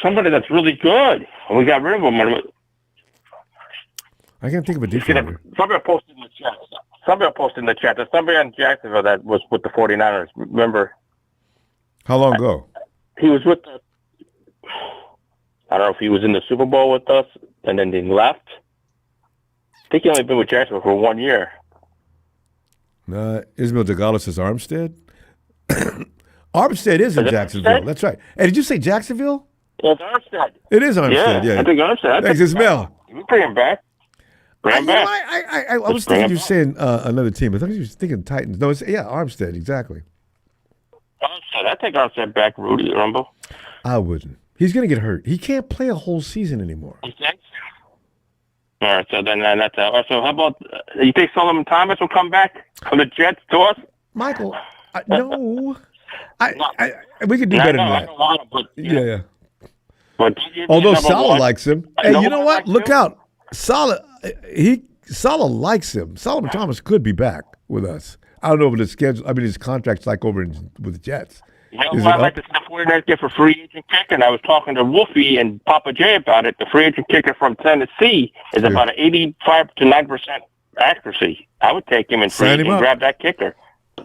somebody that's really good? And we got rid of him. I can't think of a defender. Somebody posted in the chat. There's somebody on Jacksonville that was with the 49ers. Remember? How long ago? He was with the... I don't know if he was in the Super Bowl with us and then he left. I think he only been with Jacksonville for 1 year. Ismail Degala says Armstead. Armstead is in Jacksonville. Armstead? That's right. Hey, did you say Jacksonville? It's Armstead. It is Armstead, yeah. I think Armstead. Thanks, Ismail. We bring him back. I was thinking you were saying another team. I thought you were thinking Titans. No, Armstead, exactly. Armstead. I take Armstead back, Rudy Ronbo. I wouldn't. He's going to get hurt. He can't play a whole season anymore. You think? All right, so then that's out. So how about, you think Solomon Thomas will come back from the Jets to us? Michael, no. We could do better than that. I don't want him, but, yeah. But although Saleh likes him. Hey, you know what? Look out. Saleh likes him. Solomon Thomas could be back with us. I don't know what his schedule. I mean, his contract's like over with the Jets. You know what I'd like to see the 49ers get for free agent kicker? And I was talking to Wolfie and Papa J about it. The free agent kicker from Tennessee is about an 85 to 9% accuracy. I would take him in free agent and grab that kicker.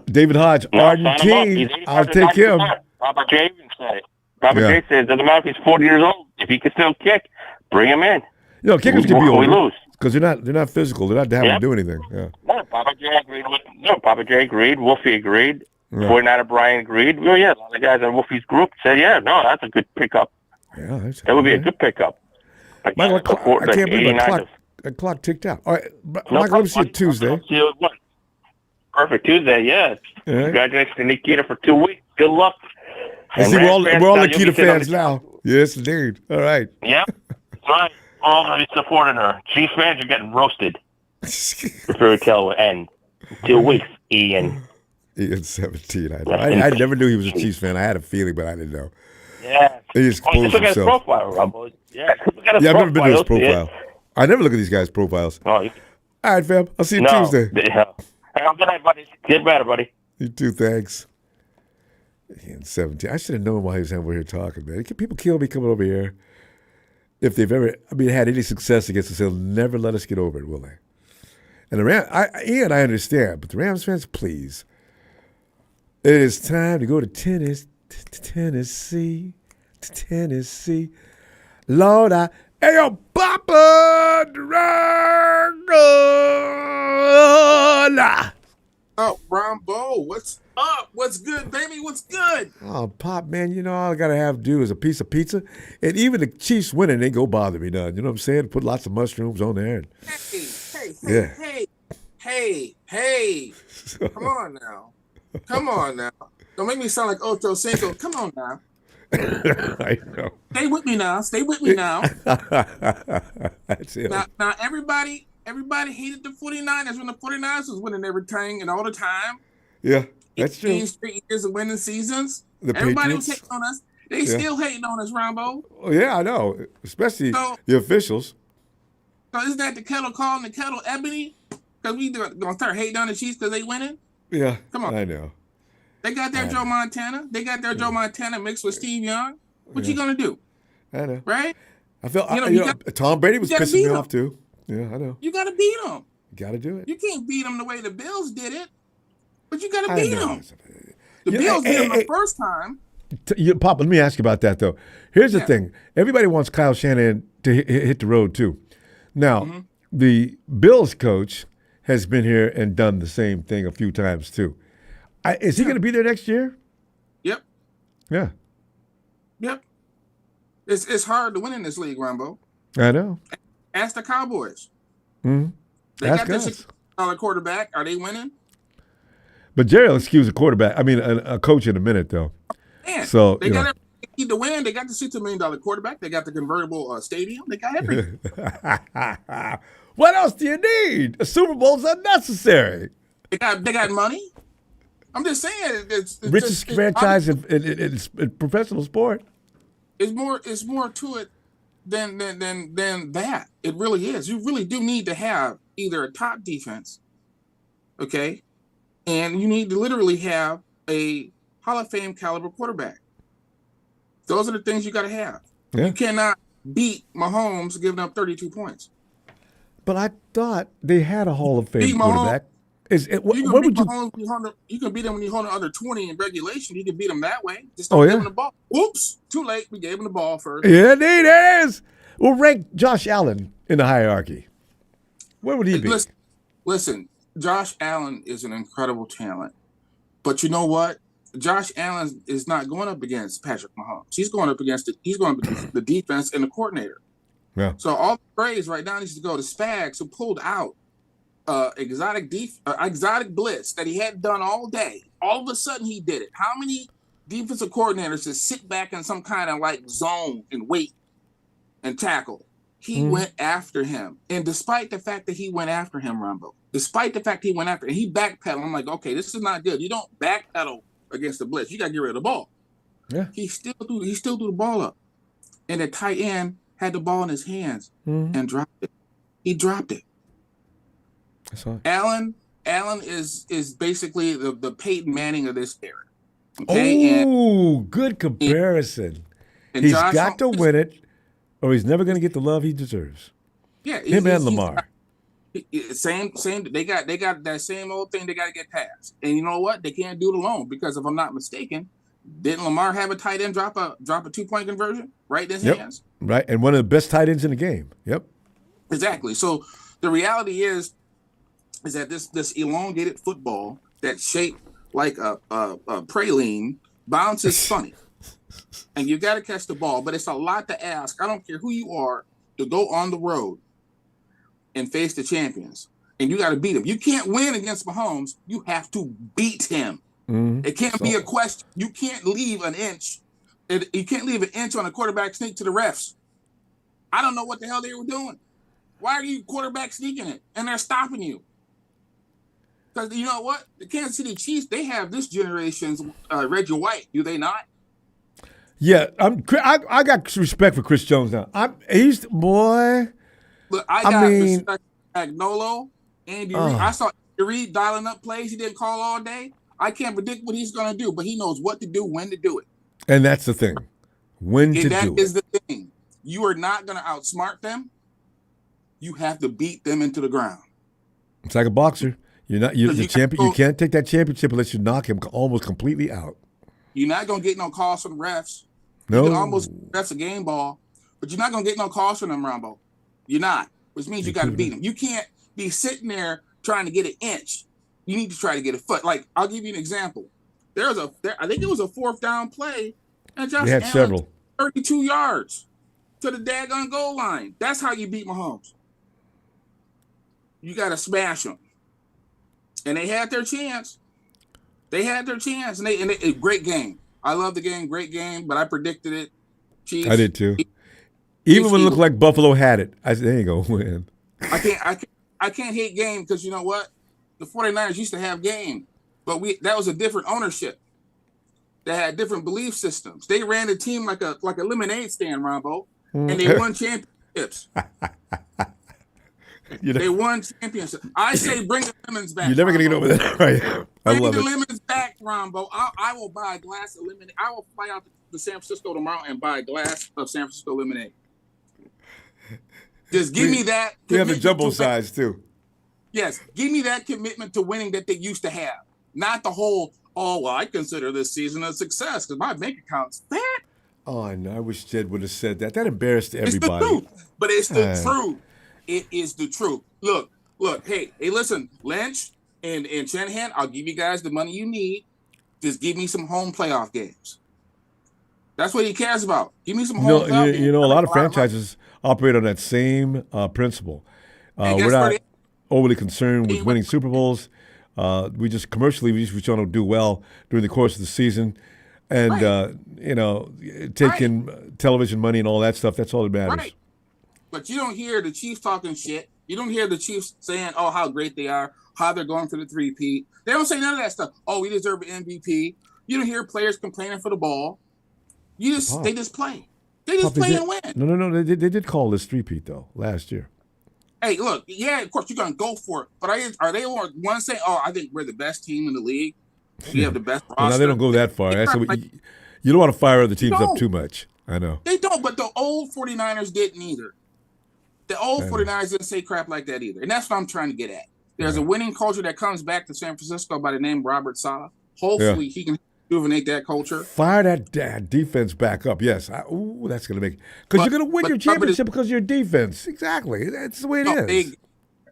David Hodge, Argentine. I'll take him. Papa J even said it. Papa J said, doesn't matter if he's 40 years old. If he can still kick, bring him in. You know, kickers can be older. We lose. Because they're not physical. They're not having to do anything. Yeah. No, Papa J agreed. Wolfie agreed. 49er Brian agreed. Well, yeah, a lot of guys in Wolfie's group said, that's a good pickup. Yeah, that would be a good pickup. Michael, I can't believe the clock ticked out. All right, Michael, let me see it Tuesday. Perfect Tuesday, yeah. Congratulations to Nikita for 2 weeks. Good luck. See, we're all Nikita fans now. Yes, indeed. All right. Yeah, that's right. All of you supporting her. Chiefs fans are getting roasted. The fairy tale will end. 2 weeks, Ian. Ian's 17. I never knew he was a Chiefs fan. I had a feeling, but I didn't know. Yeah. He just exposed look himself. At his profile, Rumble. Yeah, I've never been to his profile. I never look at these guys' profiles. Oh, all right, fam. I'll see you Tuesday. Yeah. Good night, buddy. Get better, buddy. You too, thanks. Ian's 17. I should have known why he was over here talking, man. People kill me coming over here. If they've ever, had any success against us, they'll never let us get over it, will they? And the Ian, I understand, but the Rams fans, please. It is time to go to Tennessee. Lord, hey, yo, Papa Dragon. Oh, Ronbo, what's up? What's good, baby? What's good? Oh, Pop, man, you know, all I got to have to do is a piece of pizza. And even the Chiefs winning ain't going to bother me none. You know what I'm saying? Put lots of mushrooms on there. Hey. Come on now. Don't make me sound like Ocho Cinco. Come on now. I know. Stay with me now. That's it. Now everybody hated the 49ers when the 49ers was winning everything and all the time. Yeah, that's true. 18 straight years of winning seasons. Everybody Patriots. Was hating on us. They still hating on us, Ronbo. Oh, yeah, I know. Especially the officials. So isn't that the kettle calling the kettle ebony? Because we going to start hating on the Chiefs because they winning? Yeah, come on. I know. They got their Joe Montana. They got their Joe Montana mixed with Steve Young. What you going to do? I know. Right? I felt Tom Brady was pissing me off too. Yeah, I know. You got to beat them. Got to do it. You can't beat them the way the Bills did it, but you got to beat them. The Bills beat them the first time. Papa, let me ask you about that, though. Here's the thing. Everybody wants Kyle Shanahan to hit the road, too. Now, the Bills coach has been here and done the same thing a few times, too. Is he going to be there next year? Yep. Yeah. Yep. It's hard to win in this league, Ronbo. I know. Ask the Cowboys. Mm-hmm. They got this $6 quarterback. Are they winning? But Jerry will excuse a quarterback. I mean, a coach in a minute, though. Man, so they got everything to win. They got the $60 million quarterback. They got the convertible stadium. They got everything. What else do you need? A Super Bowl's unnecessary. They got money. I'm just saying, it's richest franchise in professional sport. It's more to it than that. It really is. You really do need to have either a top defense, okay, and you need to literally have a Hall of Fame caliber quarterback. Those are the things you got to have. Yeah. You cannot beat Mahomes giving up 32 points. But I thought they had a Hall of Fame quarterback. You can beat them when you hold under 20 in regulation. You can beat them that way. Just don't give them the ball. Oops, too late. We gave them the ball first. Yeah, indeed it is. We'll rank Josh Allen in the hierarchy. Where would he be? Listen, Josh Allen is an incredible talent. But you know what? Josh Allen is not going up against Patrick Mahomes. He's going up against the defense and the coordinator. Yeah. So all the praise right now needs to go to Spags, who pulled out exotic blitz that he hadn't done all day. All of a sudden he did it. How many defensive coordinators just sit back in some kind of like zone and wait and tackle? He went after him. And despite the fact that he went after him, Ronbo, and he backpedaled. I'm like, okay, this is not good. You don't backpedal against the blitz. You got to get rid of the ball. Yeah. He still threw the ball up. And the tight end had the ball in his hands and dropped it. He dropped it. Allen is basically the Peyton Manning of this era. Okay? Good comparison. And He's Josh got to win it, or he's never going to get the love he deserves. Yeah, him and Lamar. Same. They got that same old thing they got to get past. And you know what? They can't do it alone because if I'm not mistaken, didn't Lamar have a tight end drop a 2-point conversion right in his hands? Right, and one of the best tight ends in the game. Yep. Exactly. So the reality is that this elongated football that's shaped like a praline bounces funny, and you got to catch the ball. But it's a lot to ask. I don't care who you are to go on the road and face the champions, and you got to beat them. You can't win against Mahomes. You have to beat him. It can't be a question. You can't leave an inch. You can't leave an inch on a quarterback sneak to the refs. I don't know what the hell they were doing. Why are you quarterback sneaking it? And they're stopping you. Because you know what? The Kansas City Chiefs, they have this generation's Reggie White. Do they not? Yeah, I got respect for Chris Jones now. Look, I got respect for Agnolo, Andy Reid. I saw Andy Reid dialing up plays he didn't call all day. I can't predict what he's going to do, but he knows what to do, when to do it. And that's the thing. When to do it. That is the thing. You are not going to outsmart them. You have to beat them into the ground. It's like a boxer. You're the champion. You can't take that championship unless you knock him almost completely out. You're not going to get no calls from refs. No. You can almost refs a game ball, but you're not going to get no calls from them, Ronbo. You're not, which means you got to beat them. You can't be sitting there trying to get an inch. You need to try to get a foot. Like, I'll give you an example. I think it was a 4th down play, and Josh had Allen, several. 32 yards to the daggone goal line. That's how you beat Mahomes. You got to smash them. And they had their chance. And they great game. I love the game, great game, but I predicted it. Chiefs, I did too. Even when it looked like Buffalo had it, I said, they ain't going to win. I can't hate game because you know what? The 49ers used to have game, but that was a different ownership. They had different belief systems. They ran the team like a lemonade stand, Ronbo, and they won championships. They won championships. I say bring the lemons back. You're never going to get over that. Right. I love it. Bring the lemons back, Ronbo. I will buy a glass of lemonade. I will fly out to San Francisco tomorrow and buy a glass of San Francisco lemonade. Just give me that. We have the jumbo size, too. Yes, give me that commitment to winning that they used to have. Not the whole, oh, well, I consider this season a success because my bank account's fat. Oh, I know. I wish Jed would have said that. That embarrassed everybody. It's the truth. But it's the truth. It is the truth. Look, hey, listen, Lynch and Shanahan, I'll give you guys the money you need. Just give me some home playoff games. That's what he cares about. Give me some home playoff games. You know, a lot of franchises operate on that same principle. We're not overly concerned with winning Super Bowls. We just commercially, we just want to do well during the course of the season. And, taking television money and all that stuff, that's all that matters. Right. But you don't hear the Chiefs talking shit. You don't hear the Chiefs saying, oh, how great they are, how they're going for the 3-peat. They don't say none of that stuff. Oh, we deserve an MVP. You don't hear players complaining for the ball. They just play. They just play and win. No. They did call this 3-peat, though, last year. Hey, look, yeah, of course, you're going to go for it. But are they one saying, oh, I think we're the best team in the league? We have the best roster. No, they don't go that far. You don't want to fire other teams up too much. I know. They don't, but the old 49ers didn't either. The old 49ers didn't say crap like that either. And that's what I'm trying to get at. There's a winning culture that comes back to San Francisco by the name Robert Saleh. Hopefully he can rejuvenate that culture. Fire that defense back up. Yes. That's going to make – because you're going to win your championship because of your defense. Exactly. That's the way it is.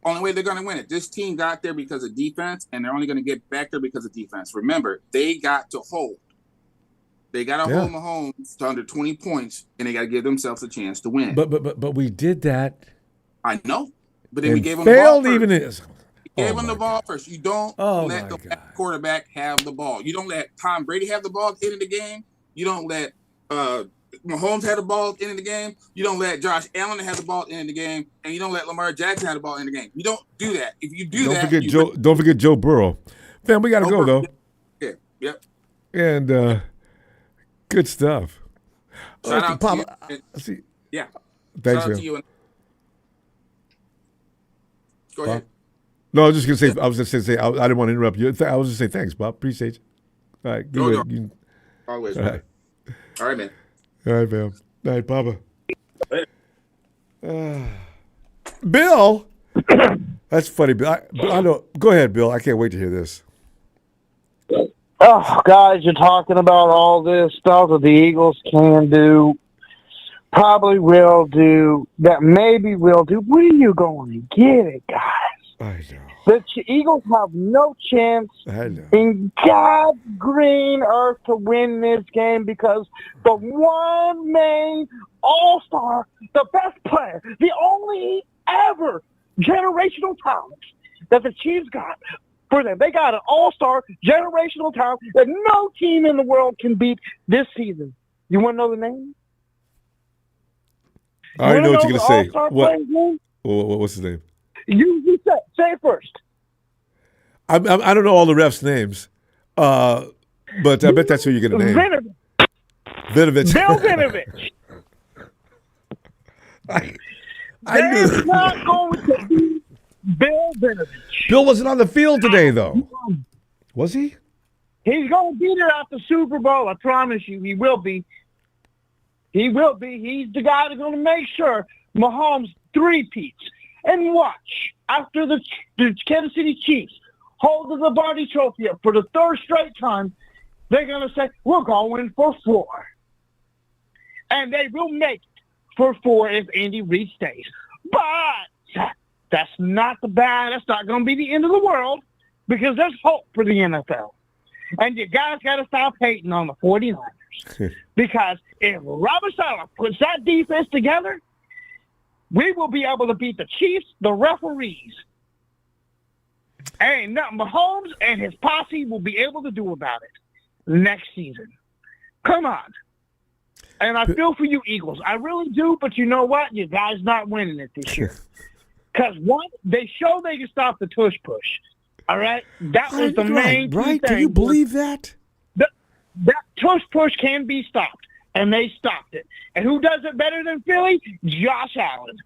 Only way they're going to win it. This team got there because of defense, and they're only going to get back there because of defense. Remember, they got to hold. They got to hold Mahomes to under 20 points, and they got to give themselves a chance to win. But we did that. I know. But then we gave them failed the ball even first. Gave them the ball first. You don't let the quarterback have the ball. You don't let Tom Brady have the ball at the end of the game. You don't let Mahomes have the ball at the end of the game. You don't let Josh Allen have the ball at the end of the game. And you don't let Lamar Jackson have the ball at the end of the game. You don't do that. If you do don't forget Joe Burrow. Fam, we got to go, though. Yeah. Yep. And good stuff. Shout out Papa, to you. Yeah. Thanks, Shout out to you. Go ahead. No, I was just going to say, I didn't want to interrupt you. I was just say thanks, Bob. Appreciate you. All right. Good. Always. All right. All right, man. All right, fam. All right, Papa. Bill. That's funny, Bill. I know. Go ahead, Bill. I can't wait to hear this. Oh, guys, you're talking about all this stuff that the Eagles can do, probably will do, that maybe will do. When are you going to get it, guys? I know. The Eagles have no chance in God's green earth to win this game because the one main all-star, the best player, the only ever generational talent that the Chiefs got for them. They got an all-star generational talent that no team in the world can beat this season. You want to know the name? I already know what you're going to say. What's his name? You say it first. I don't know all the refs' names, but I bet that's who you're going to name. Vinovich. Bill Vinovich. They're not going to be Bill Vinovich. Bill wasn't on the field today, though. Was he? He's going to be there at the Super Bowl. I promise you, he will be. He will be. He's the guy that's going to make sure Mahomes three-peats. And watch, after the Kansas City Chiefs hold the Rivalry trophy up for the third straight time, they're going to say, we're going for 4. And they will make it for 4 if Andy Reid stays. But that's not that's not going to be the end of the world because there's hope for the NFL. And you guys got to stop hating on the 49ers. Because if Robert Saleh puts that defense together, we will be able to beat the Chiefs, the referees. And nothing Mahomes and his posse will be able to do about it next season. Come on. And I feel for you, Eagles. I really do, but you know what? You guys not winning it this year. Because, one, they show they can stop the tush-push. All right? That was the main thing. Do you believe that? That tush-push can be stopped. And they stopped it. And who does it better than Philly? Josh Allen.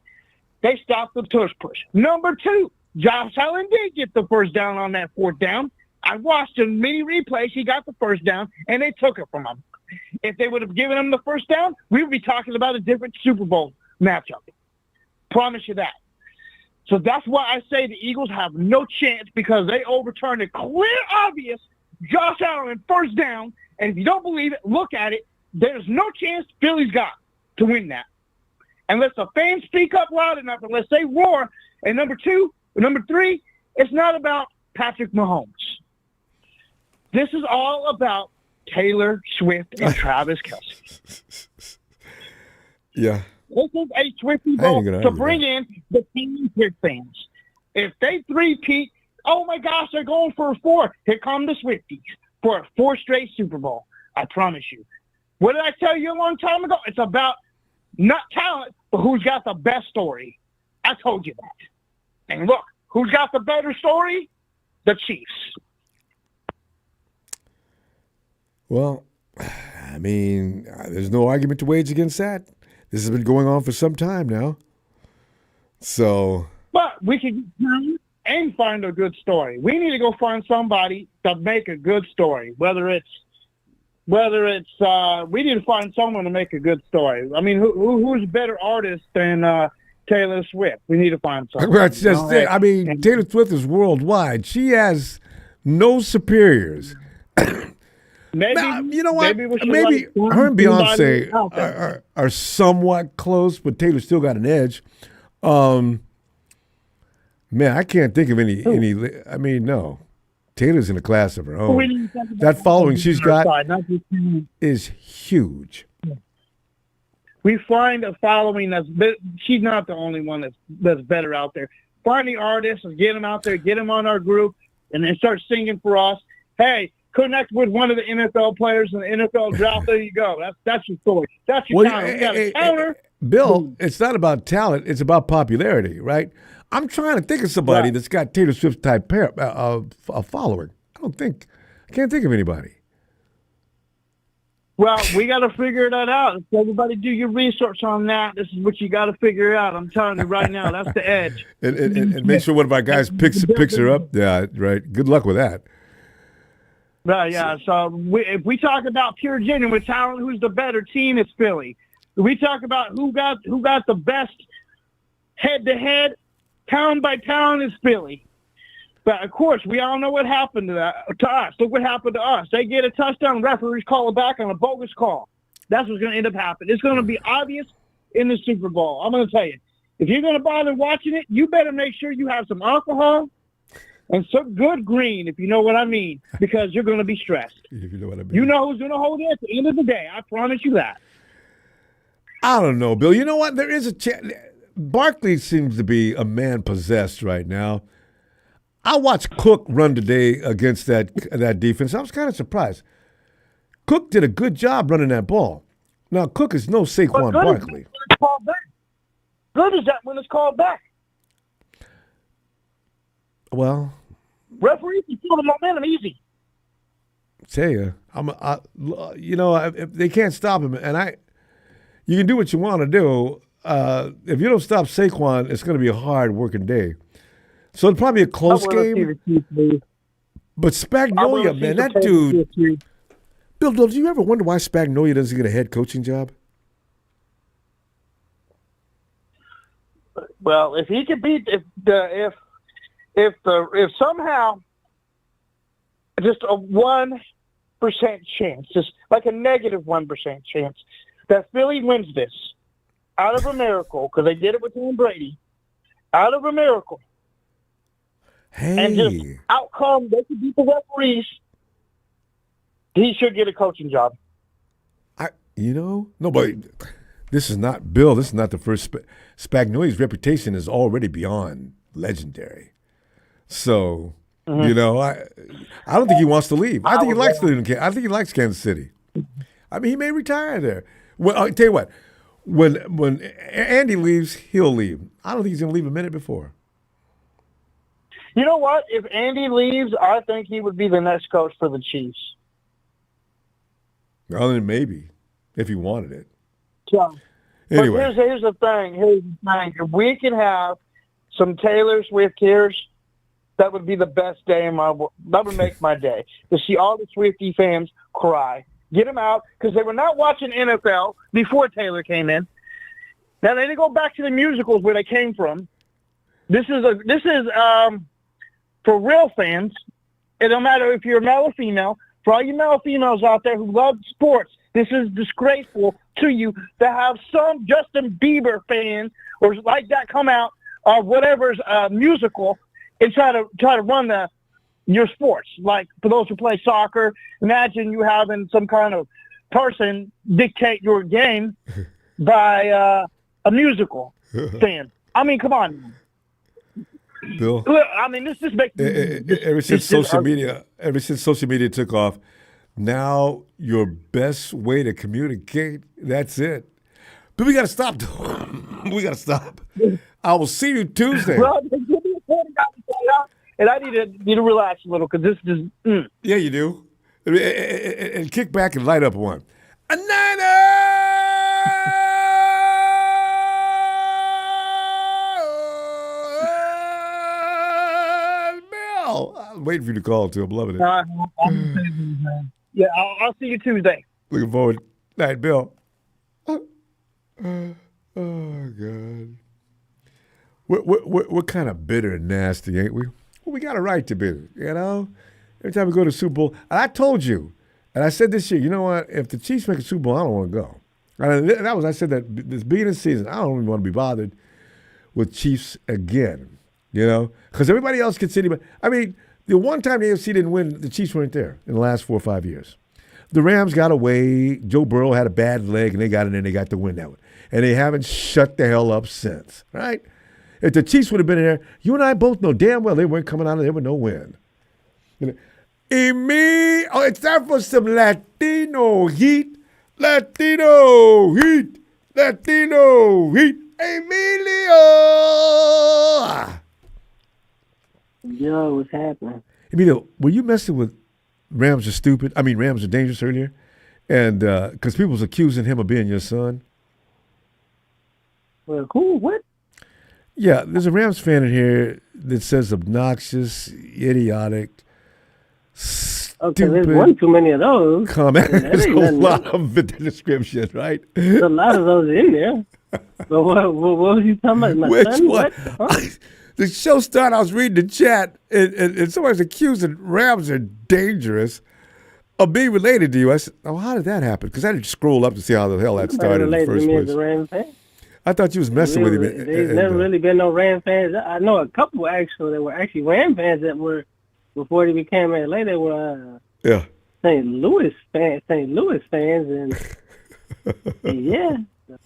They stopped the tush push. Number 2, Josh Allen did get the first down on that 4th down. I watched a mini replays. He got the first down, and they took it from him. If they would have given him the first down, we would be talking about a different Super Bowl matchup. Promise you that. So that's why I say the Eagles have no chance because they overturned a clear, obvious Josh Allen first down. And if you don't believe it, look at it. There's no chance Philly's got to win that. Unless the fans speak up loud enough, unless they roar. And number three, it's not about Patrick Mahomes. This is all about Taylor Swift and Travis Kelce. Yeah. This is a Swifty Bowl to bring in the team fans. If they three-peat, oh my gosh, they're going for a 4. Here come the Swifties for a 4th straight Super Bowl. I promise you. What did I tell you a long time ago? It's about not talent, but who's got the best story. I told you that. And look, who's got the better story? The Chiefs. Well, I mean, there's no argument to wage against that. This has been going on for some time now. So. But we can and find a good story. We need to go find somebody to make a good story. Whether it's we need to find someone to make a good story. I mean, who's a better artist than Taylor Swift? We need to find someone. That's just it. I mean, Taylor Swift is worldwide. She has no superiors. Maybe now, you know what? Maybe her and Beyonce are somewhat close, but Taylor still got an edge. Man, I can't think of any. I mean, no. Taylor's in a class of her own. That following she's got is huge. We find a following she's not the only one that's better out there. Find the artists and get them out there, get them on our group, and then start singing for us. Hey, connect with one of the NFL players in the NFL draft. There you go. That's your story. That's your talent. You got a counter. Bill, it's not about talent. It's about popularity, right? I'm trying to think of somebody that's got Taylor Swift type following. I can't think of anybody. Well, we got to figure that out. Everybody do your research on that. This is what you got to figure out. I'm telling you right now, that's the edge. and make sure one of our guys picks her up. Yeah, right. Good luck with that. Right, yeah. So if we talk about pure genuine talent, who's the better team? It's Philly. If we talk about who got the best head-to-head, pound by pound, is Philly. But, of course, we all know what happened to us. Look what happened to us. They get a touchdown, referees call it back on a bogus call. That's what's going to end up happening. It's going to be obvious in the Super Bowl. I'm going to tell you, if you're going to bother watching it, you better make sure you have some alcohol and some good green, if you know what I mean, because you're going to be stressed. If you know what I mean. You know who's going to hold it at the end of the day. I promise you that. I don't know, Bill. You know what? There is a chance. Barkley seems to be a man possessed right now. I watched Cook run today against that defense. I was kind of surprised. Cook did a good job running that ball. Now, Cook is no Saquon Barkley. Good is that when it's called back. Well, referees can feel the momentum easy. Tell you, if they can't stop him, and you can do what you want to do. If you don't stop Saquon, it's going to be a hard working day. So it'll probably be a close game. But Spagnuolo, man, that dude. Bill, do you ever wonder why Spagnuolo doesn't get a head coaching job? Well, if he could beat if somehow just a 1% chance, just like a negative 1% chance that Philly wins this out of a miracle, because they did it with Tom Brady, out of a miracle. Hey. And just outcome, they could beat the referees. He should get a coaching job. No, but this is not Bill. This is not the first. Spagnuolo's reputation is already beyond legendary. So, I don't think he wants to leave. I think he likes living. I think he likes Kansas City. I mean, he may retire there. Well, I'll tell you what. When Andy leaves, he'll leave. I don't think he's going to leave a minute before. You know what? If Andy leaves, I think he would be the next coach for the Chiefs. Well, then maybe, if he wanted it. Yeah. Anyway. But here's the thing. If we can have some Taylor Swift tears, that would be the best day that would make my day, to see all the Swiftie fans cry. Get them out, because they were not watching NFL before Taylor came in. Now, they didn't go back to the musicals where they came from. This is for real fans. It don't matter if you're male or female. For all you male females out there who love sports, this is disgraceful to you to have some Justin Bieber fans or like that come out or whatever's musical and try to run your sports. Like for those who play soccer, imagine you having some kind of person dictate your game by a musical fan. I mean, come on. Bill, I mean, this makes ever since social media took off, now your best way to communicate, that's it. But we got to stop. We got to stop. I will see you Tuesday. Well, give me a phone, and I need to relax a little because this is. Yeah, you do. And kick back and light up one. A Niner! I'm waiting for you to call, too. I'm loving it. Yeah, I'll see you Tuesday. Looking forward. Night, Bill. Oh, God. We're kind of bitter and nasty, ain't we? Well, we got a right to be, you know? Every time we go to Super Bowl, and I told you, and I said this year, you know what? If the Chiefs make a Super Bowl, I don't want to go. I said that this beginning of the season, I don't even want to be bothered with Chiefs again, you know? Because everybody else gets anybody. I mean, the one time the AFC didn't win, the Chiefs weren't there in the last 4 or 5 years. The Rams got away. Joe Burrow had a bad leg, and they got in there and they got to win that one. And they haven't shut the hell up since, right? If the Chiefs would have been in there, you and I both know damn well they weren't coming out of there with no win. It's time for some Latino heat. Latino heat. Latino heat. Emilio! Yo, what's happening? Emilio, were you messing with Rams are stupid? I mean, Rams are dangerous earlier? And because people was accusing him of being your son. Well, cool. What? Yeah, there's a Rams fan in here that says obnoxious, idiotic, stupid. Okay, there's one too many of those. Comment. There's a lot of the description, right? There's a lot of those in there. But what was you talking about? My Which son? one? The show started, I was reading the chat, and somebody's accusing Rams are dangerous of being related to you. I said, oh, how did that happen? Because I didn't scroll up to see how the hell that started in the first place. As a Rams fan? I thought you was messing with him. There's never really been no Ram fans. I know a couple actually that were actually Ram fans that were before they became LA. They were St. Louis fans, and yeah,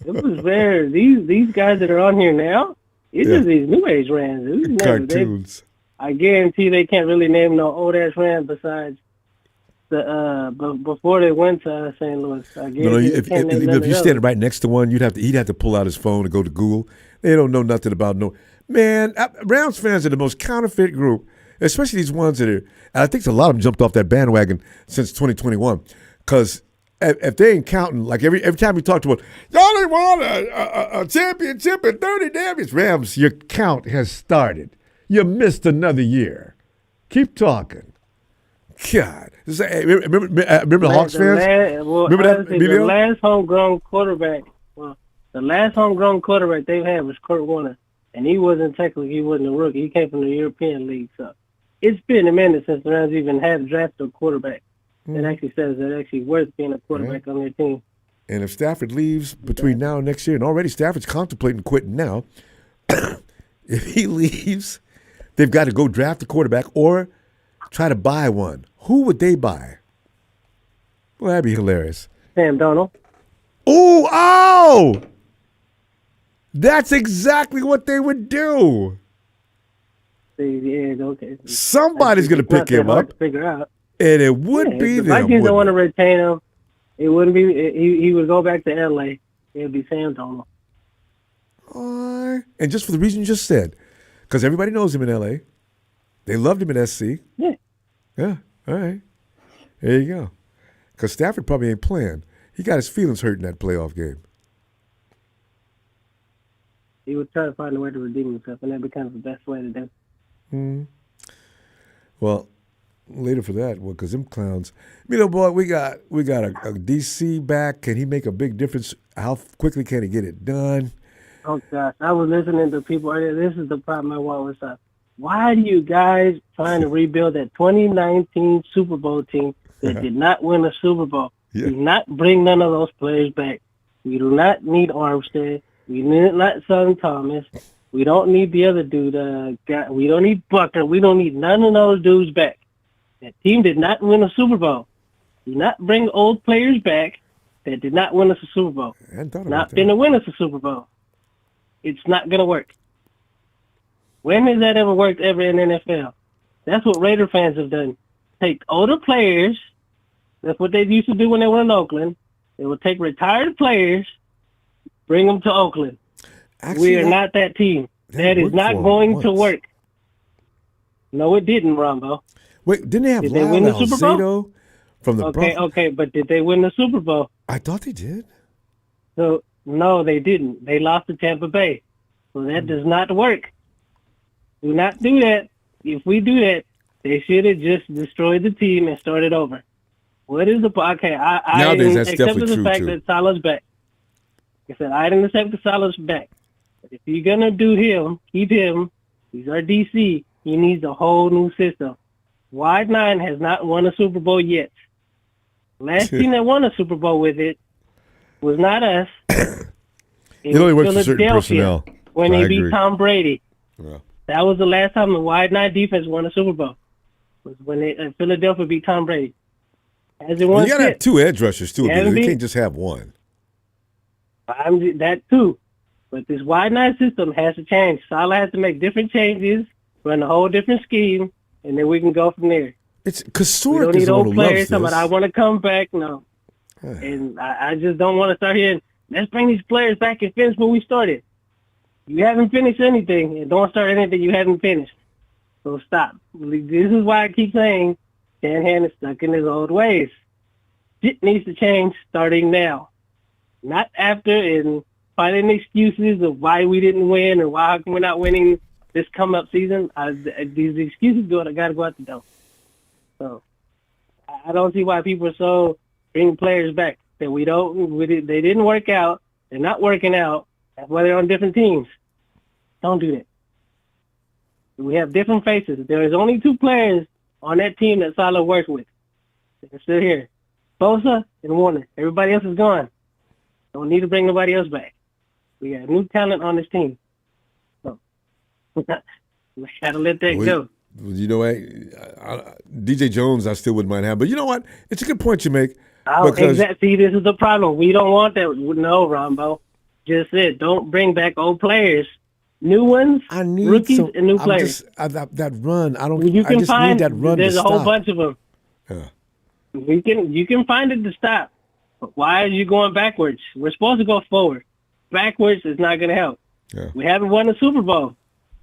it was rare. These guys that are on here now, it's just these new age Rams. Cartoons. I guarantee they can't really name no old ass Rams besides the before they went to St. Louis. If you're standing right next to one, he'd have to pull out his phone and go to Google. They don't know nothing about man. Rams fans are the most counterfeit group, especially these ones that are. And I think a lot of them jumped off that bandwagon since 2021. Because if they ain't counting, like every time we talk to one, y'all ain't won a championship in 30 damn years. Rams, your count has started. You missed another year. Keep talking. God. Remember the Hawks fans? Remember that? The last homegrown quarterback. Well, the last homegrown quarterback they've had was Kurt Warner, and he wasn't a rookie. He came from the European League. So it's been a minute since the Rams even had drafted a quarterback that actually says that actually worth being a quarterback on their team. And if Stafford leaves between now and next year, and already Stafford's contemplating quitting now, if he leaves, they've got to go draft a quarterback or try to buy one. Who would they buy? Well, that'd be hilarious. Sam Darnold. Oh! That's exactly what they would do. Yeah, okay. Somebody's going to pick him up. To figure out. And it would be them. The Vikings don't want to retain him. It wouldn't be. He would go back to L.A. It would be Sam Darnold. And just for the reason you just said, because everybody knows him in L.A. They loved him in SC. Yeah. Yeah. All right. There you go. Because Stafford probably ain't playing. He got his feelings hurt in that playoff game. He would try to find a way to redeem himself, and that becomes the best way to do. Well, later for that, because them clowns. Boy, we got a DC back. Can he make a big difference? How quickly can he get it done? Oh gosh, I was listening to people earlier. This is the problem I want with stuff. Why do you guys trying to rebuild that 2019 Super Bowl team that did not win a Super Bowl? Yeah. Do not bring none of those players back. We do not need Armstead. We need not Son Thomas. We don't need the other dude. We don't need Bucker. We don't need none of those dudes back. That team did not win a Super Bowl. Do not bring old players back that did not win us a Super Bowl. Not going to win us a Super Bowl. It's not going to work. When has that ever worked ever in NFL? That's what Raider fans have done. Take older players. That's what they used to do when they were in Oakland. They would take retired players, bring them to Oakland. Actually, we are not that team. That is not going to work. No, it didn't, Ronbo. Wait, didn't they have Did they win the Super Bowl? Alzado from the Broncos? Okay, but did they win the Super Bowl? I thought they did. So, no, they didn't. They lost to Tampa Bay. So that does not work. Do not do that. If we do that, they should have just destroyed the team and started over. What is the okay? I didn't accept the fact that Saleh's back. Like I said, I didn't accept the Saleh's back. But if you're gonna do him, keep him. He's our DC. He needs a whole new system. Wide 9 has not won a Super Bowl yet. Last team that won a Super Bowl with it was not us. It only works for certain personnel. When they beat Tom Brady. Yeah. That was the last time the wide 9 defense won a Super Bowl. Was when Philadelphia beat Tom Brady. As it you got to have 2 edge rushers, too. You can't just have one. That, too. But this wide 9 system has to change. Saleh has to make different changes, run a whole different scheme, and then we can go from there. It's because we don't need old players talking about, I want to come back. No. And I just don't want to start hearing, let's bring these players back and finish what we started. You haven't finished anything, and don't start anything you haven't finished. So stop. This is why I keep saying Shanahan is stuck in his old ways. Shit needs to change starting now. Not after and finding excuses of why we didn't win or why we're not winning this come-up season. These excuses got to go out the door. So I don't see why people are so bringing players back that they didn't work out. They're not working out. That's why they're on different teams. Don't do that. We have different faces. There is only 2 players on that team that Saleh works with. They're still here. Bosa and Warner. Everybody else is gone. Don't need to bring nobody else back. We got new talent on this team. So we got to let that go. You know what? DJ Jones, I still wouldn't mind having. But you know what? It's a good point you make. See, this is the problem. We don't want that. No, Ronbo. Just said, don't bring back old players. New ones, rookies, and new players. That run, I don't. You can I just need that run. There's to a whole stop. bunch of them. Yeah. You can find it to stop. But why are you going backwards? We're supposed to go forward. Backwards is not going to help. Yeah. We haven't won a Super Bowl.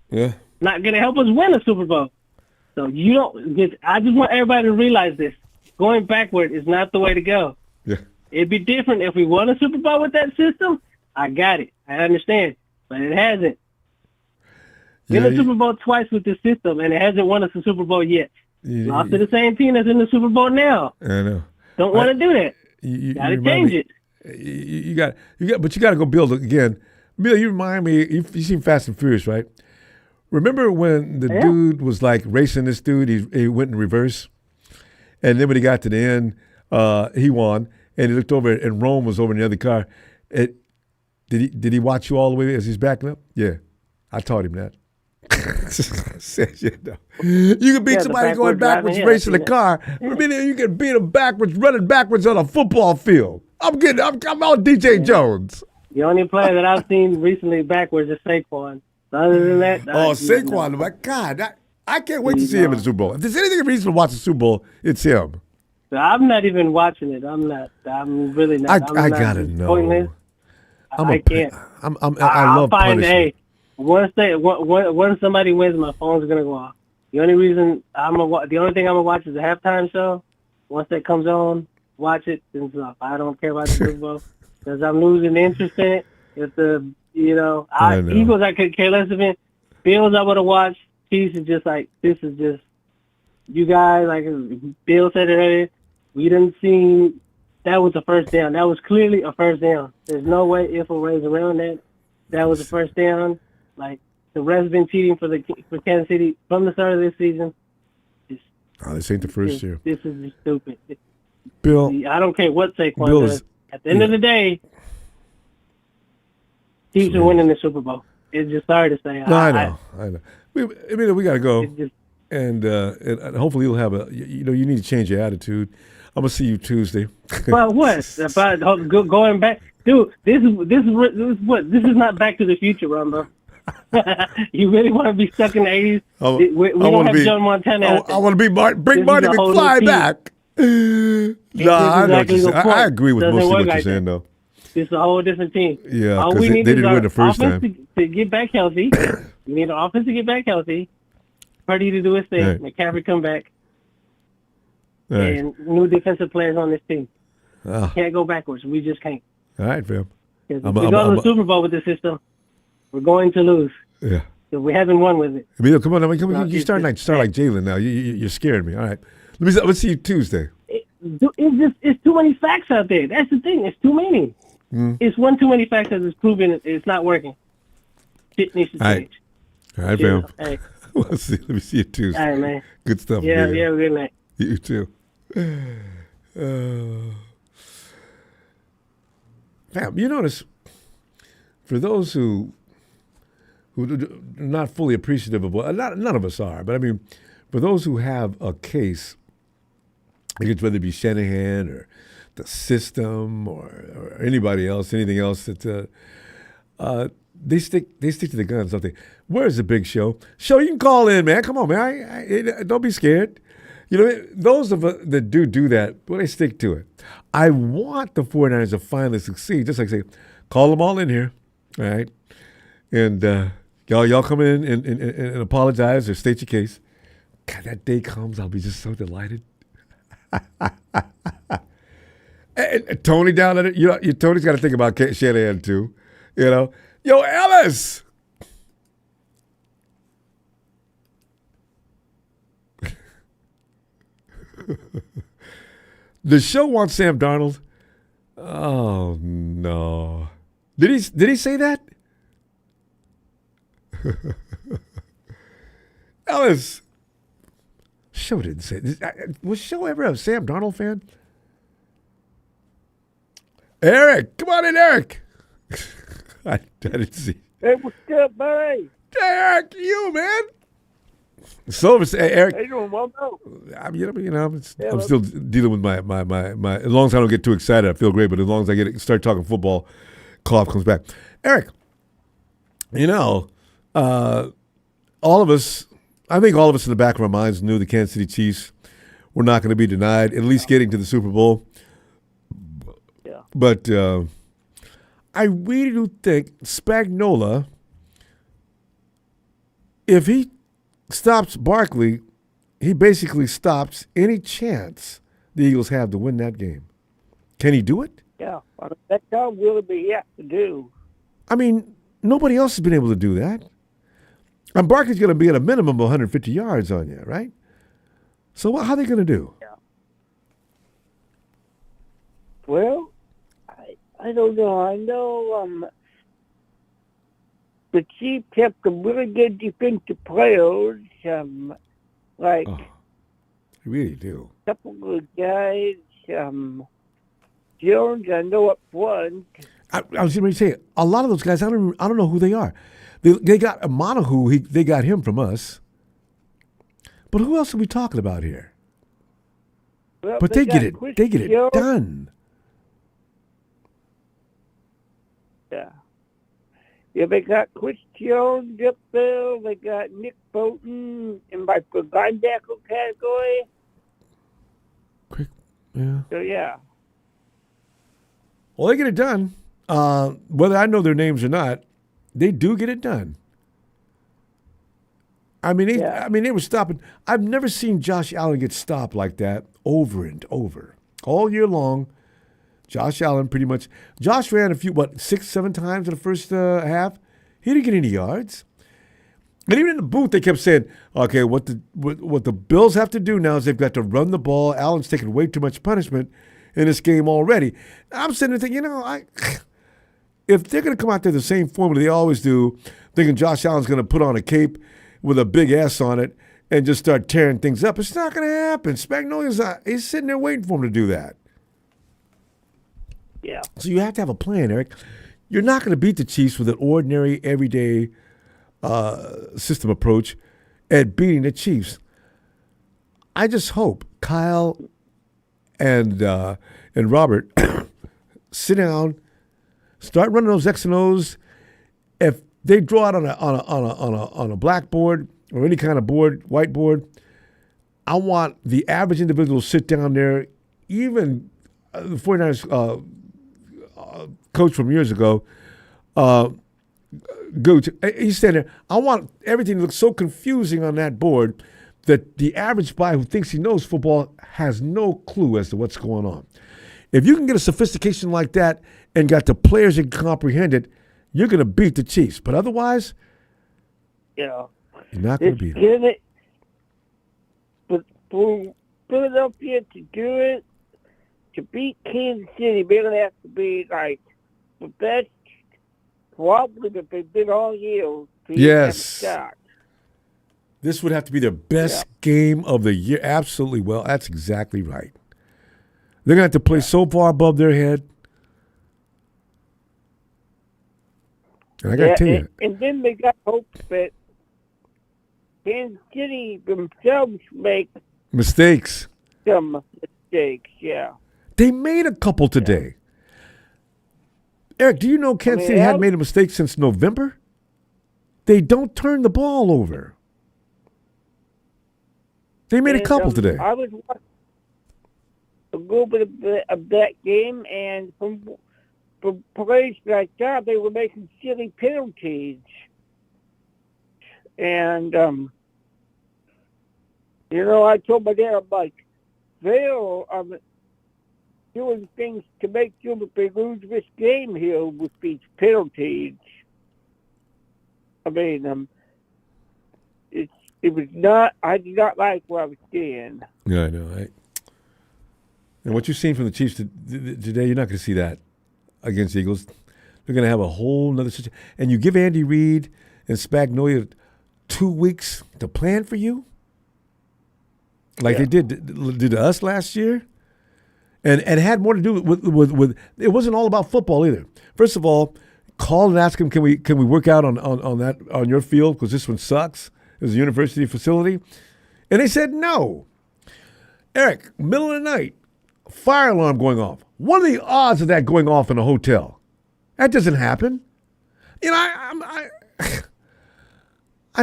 Yeah. Not going to help us win a Super Bowl. So you don't. I just want everybody to realize this. Going backward is not the way to go. Yeah. It'd be different if we won a Super Bowl with that system. I got it. I understand. But it hasn't. Been a Super Bowl twice with this system, and it hasn't won us a Super Bowl yet. Lost to the same team that's in the Super Bowl now. I know. Don't want to do that. You got to change it. But you got to go build it again. Bill, you remind me. You seen Fast and Furious, right? Remember when the dude was like racing this dude? He went in reverse, and then when he got to the end, he won. And he looked over, and Rome was over in the other car. Did he watch you all the way as he's backing up? Yeah, I taught him that. You can beat somebody going backwards racing a car. I mean, you can beat them backwards, running backwards on a football field. I'm on DJ Jones. The only player that I've seen recently backwards is Saquon. Other than that, Saquon, my God, I can't wait to see him in the Super Bowl. If there's anything reason to watch the Super Bowl, it's him. So I'm not even watching it. I'm really not. I gotta know. Pointless. I can't. I love punishment. Once somebody wins, my phone's gonna go off. The only thing I'm gonna watch is the halftime show. Once that comes on, watch it. Then it's off. I don't care about the Super Bowl because I'm losing interest in it. If Eagles, I could care less of it. Bills, I would have watched. Chiefs is just like this is just you guys. Like Bill said it earlier, we didn't see that was a first down. That was clearly a first down. There's no way if or ways around that. That was the first down. Like, the refs been cheating for Kansas City from the start of this season. This ain't the first year. This is just stupid. Bill, I don't care what Saquon does. At the end of the day, Chiefs are winning the Super Bowl. It's just sorry to say. No, I know. We got to go. And hopefully you'll have you need to change your attitude. I'm going to see you Tuesday. About what? About going back? Dude, this is what? This is not Back to the Future, Ronbo. You really want to be stuck in the 80s? We don't have John Montana. I want to be bring Marty McFly back. I agree with most of what you're saying, though. It's a whole different team. Yeah, all we need they didn't win the first time. To get back healthy. We need an offense to get back healthy. Party to do his thing. Right. McCaffrey come back. Right. And new defensive players on this team. Can't go backwards. We just can't. All right, fam. If we go to the Super Bowl with this system, we're going to lose. Yeah. So we haven't won with it. Emilio, come on. You start like Jalen now. You're scaring me. All right. Let's see you Tuesday. It's too many facts out there. That's the thing. It's too many. It's one too many facts that is proven it's not working. Shit needs to change. All right, fam. Hey. Let me see you Tuesday. All right, man. Good stuff. Yeah, good night. You too. Fam, you notice, for those who are not fully appreciative of none of us are, but I mean, for those who have a case, whether it be Shanahan or the system or anybody else, anything else that they stick to the guns, don't they? Where's the big show? Show, you can call in, man. Come on, man. Don't be scared. Those of us that do that, well, they stick to it. I want the 49ers to finally succeed. Just like say, call them all in here, all right? And y'all come in and apologize or state your case. God, that day comes, I'll be just so delighted. and Tony down at it, Tony's got to think about Shanahan too. Yo, Ellis! The show wants Sam Darnold. Oh no! Did he say that? Ellis, show didn't say this. Was show ever a Sam Darnold fan? Eric, come on in, Eric. I didn't see. Hey, what's up, buddy? Hey, Eric, you man. So, Eric. How you doing? Well, no. I'm still dealing with my. As long as I don't get too excited, I feel great. But as long as I start talking football, cough comes back. Eric, all of us. I think all of us in the back of our minds knew the Kansas City Chiefs were not going to be denied at least getting to the Super Bowl. Yeah. But I really do think Spagnuolo, if he stops Barkley, he basically stops any chance the Eagles have to win that game. Can he do it? Yeah, that's how Willoughby has to do. I mean, nobody else has been able to do that. And Barkley's going to be at a minimum of 150 yards on you, right? So how are they going to do? Yeah. Well, I don't know. I know the Chiefs have some really good defensive players. Like they really do. A couple of guys. Jones, I know up front. I was going to say a lot of those guys. I don't know who they are. They got a Monahu. They got him from us. But who else are we talking about here? Well, but they get it done. Yeah. Yeah, they got Chris Jones up there. They got Nick Bolton in my linebacker category. Quick, yeah. So, yeah. Well, they get it done. Whether I know their names or not, they do get it done. I mean, they were stopping. I've never seen Josh Allen get stopped like that over and over. All year long, Josh Allen pretty much. Josh ran a few, 6, 7 times in the first half. He didn't get any yards. And even in the booth, they kept saying, okay, what the Bills have to do now is they've got to run the ball. Allen's taking way too much punishment in this game already. I'm sitting there thinking, if they're going to come out there the same formula they always do, thinking Josh Allen's going to put on a cape with a big S on it and just start tearing things up, it's not going to happen. He's sitting there waiting for him to do that. Yeah. So you have to have a plan, Eric. You're not going to beat the Chiefs with an ordinary, everyday system approach at beating the Chiefs. I just hope Kyle and Robert sit down, start running those X and O's. If they draw it on a blackboard or any kind of board, whiteboard, I want the average individual to sit down there. Even the 49ers coach from years ago, he's standing there. I want everything to look so confusing on that board that the average guy who thinks he knows football has no clue as to what's going on. If you can get a sophistication like that and got the players that can comprehend it, you're going to beat the Chiefs. But otherwise, yeah, you're not going to beat them. But for Philadelphia to do it, to beat Kansas City, they're going to have to be like the best, probably that they've been all year. Yes. This would have to be their best game of the year. Absolutely. Well, that's exactly right. They're going to have to play so far above their head. And I got to tell you. And then they got hope that Kansas City themselves make mistakes. Some mistakes, yeah. They made a couple today. Eric, do you know Kansas City hadn't made a mistake since November? They don't turn the ball over. They made a couple today. I was watching a little bit of that game, and from plays like that, they were making silly penalties. And, I told my dad, I'm like, they're doing things to make sure that they lose this game here with these penalties. I mean, it was not. I did not like what I was seeing. Yeah, I know. Right? And what you've seen from the Chiefs today, you're not going to see that against the Eagles. They're going to have a whole nother situation. And you give Andy Reid and Spagnuolo 2 weeks to plan for you, like they did to us last year, and it had more to do with. It wasn't all about football either. First of all, call and ask them, can we work out on your field because this one sucks. It was a university facility. And they said no. Eric, middle of the night, fire alarm going off. What are the odds of that going off in a hotel? That doesn't happen. I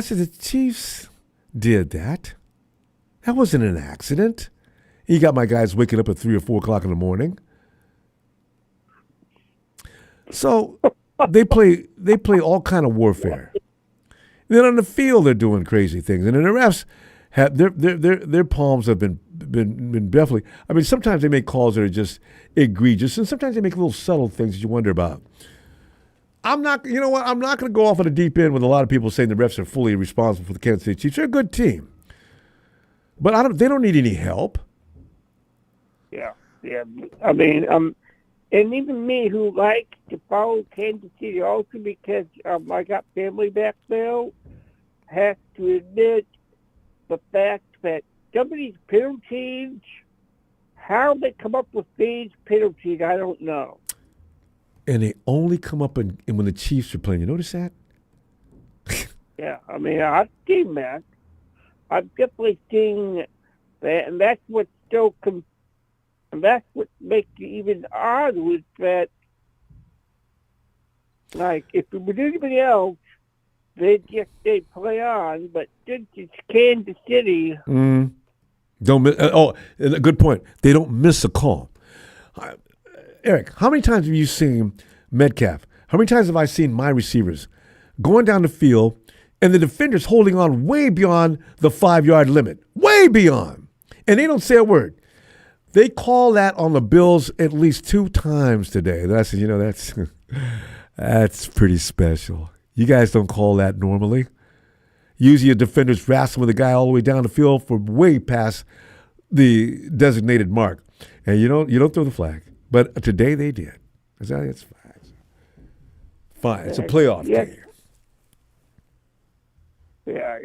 said the Chiefs did that. That wasn't an accident. You got my guys waking up at 3 or 4 o'clock in the morning. So they play all kind of warfare. And then on the field, they're doing crazy things, and then the refs have their palms have been definitely. I mean, sometimes they make calls that are just egregious, and sometimes they make little subtle things that you wonder about. I'm not. You know what? I'm not going to go off on a deep end with a lot of people saying the refs are fully responsible for the Kansas City Chiefs. They're a good team, but they don't need any help. Yeah. I mean, and even me, who like to follow Kansas City also because I got family back there, have to admit the fact that some of these penalties, how they come up with these penalties, I don't know. And they only come up when the Chiefs are playing. You notice that? Yeah, I mean, I've seen that. I've definitely seen that, and that's what's so and that's what makes it even odd with that. Like, if it was anybody else, they'd play on. But since it's Kansas City, don't miss. A good point. They don't miss a call. Eric, how many times have you seen Metcalf? How many times have I seen my receivers going down the field and the defenders holding on way beyond the 5-yard limit, way beyond, and they don't say a word? They call that on the Bills at least 2 times today. That's that's pretty special. You guys don't call that normally. Usually a defender's wrestling with a guy all the way down the field for way past the designated mark, and you don't throw the flag. But today they did. That's facts. Fine. It's a playoff game. Yeah,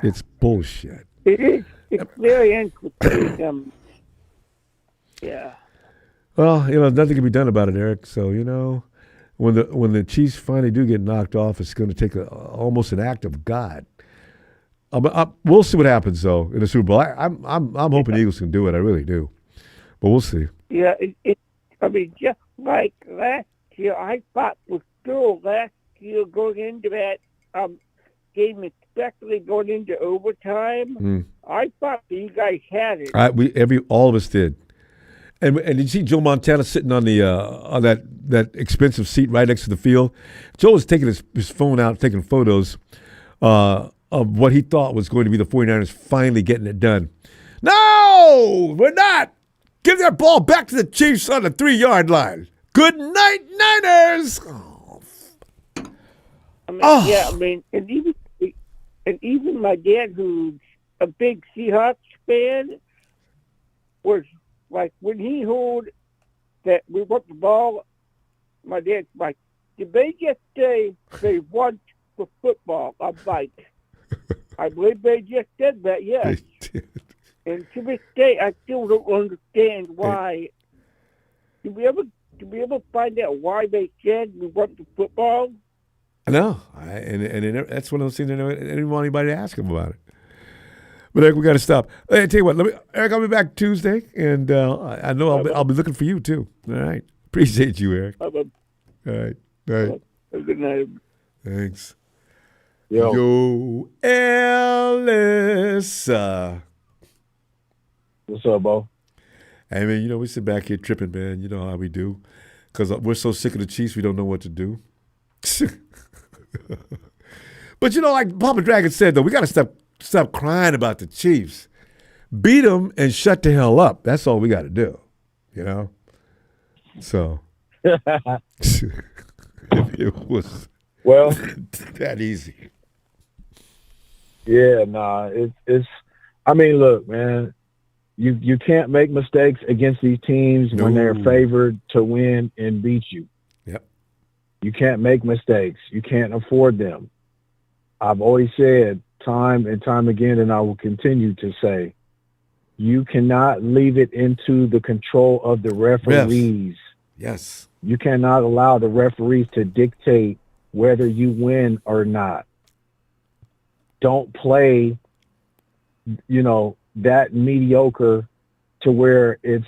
It's bullshit. it is. It's very interesting. Yeah. Well, nothing can be done about it, Eric. So, when the Chiefs finally do get knocked off, it's going to take almost an act of God. We'll see what happens though in the Super Bowl. I'm hoping the Eagles can do it. I really do, but we'll see. Yeah, I mean, just like last year, I thought for sure last year going into that game, especially going into overtime, I thought you guys had it. All of us did. And did you see Joe Montana sitting on the on that expensive seat right next to the field? Joe was taking his phone out, taking photos of what he thought was going to be the 49ers finally getting it done. No, we're not. Give that ball back to the Chiefs on the 3-yard line. Good night, Niners. Yeah, I mean, and even my dad, who's a big Seahawks fan, was like, when he heard that we want the ball, my dad's like, did they just say they want the football? I'm like, I believe they just said that, yes. And to this day, I still don't understand why. Do we ever find out why they said we want the football? No, and that's one of those things I didn't want anybody to ask him about it. But Eric, we got to stop. Hey, I tell you what, Eric, I'll be back Tuesday, and I know I'll be looking for you too. All right, appreciate you, Eric. All right. Good night. Thanks. Yo, Ellis. What's up, Bo? Hey, man, we sit back here tripping, man. You know how we do. Because we're so sick of the Chiefs, we don't know what to do. But, like Papa Dragon said, though, we got to stop crying about the Chiefs. Beat them and shut the hell up. That's all we got to do, So, it was that easy. Yeah, it's. I mean, look, man, you can't make mistakes against these teams when they're favored to win and beat you. Yep. You can't make mistakes. You can't afford them. I've always said time and time again, and I will continue to say, you cannot leave it into the control of the referees. Yes. You cannot allow the referees to dictate whether you win or not. Don't play, that mediocre to where it's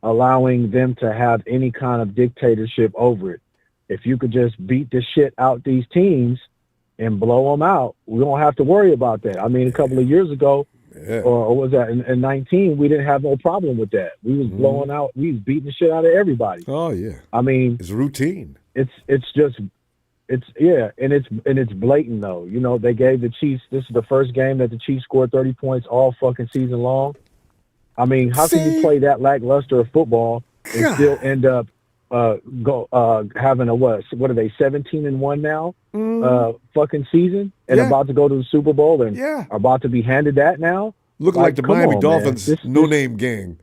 allowing them to have any kind of dictatorship over it. If you could just beat the shit out these teams and blow them out, we don't have to worry about that. I mean, a couple of years ago, or was that in 19, we didn't have no problem with that. We was blowing out, we was beating the shit out of everybody. Oh yeah. I mean, it's routine. It's blatant though. They gave the Chiefs, this is the first game that the Chiefs scored 30 points all fucking season long. I mean, how can you play that lackluster of football and still end up having a what are they, 17-1 now? Fucking season and about to go to the Super Bowl and are about to be handed that now. Looking like the Miami Dolphins no-name gang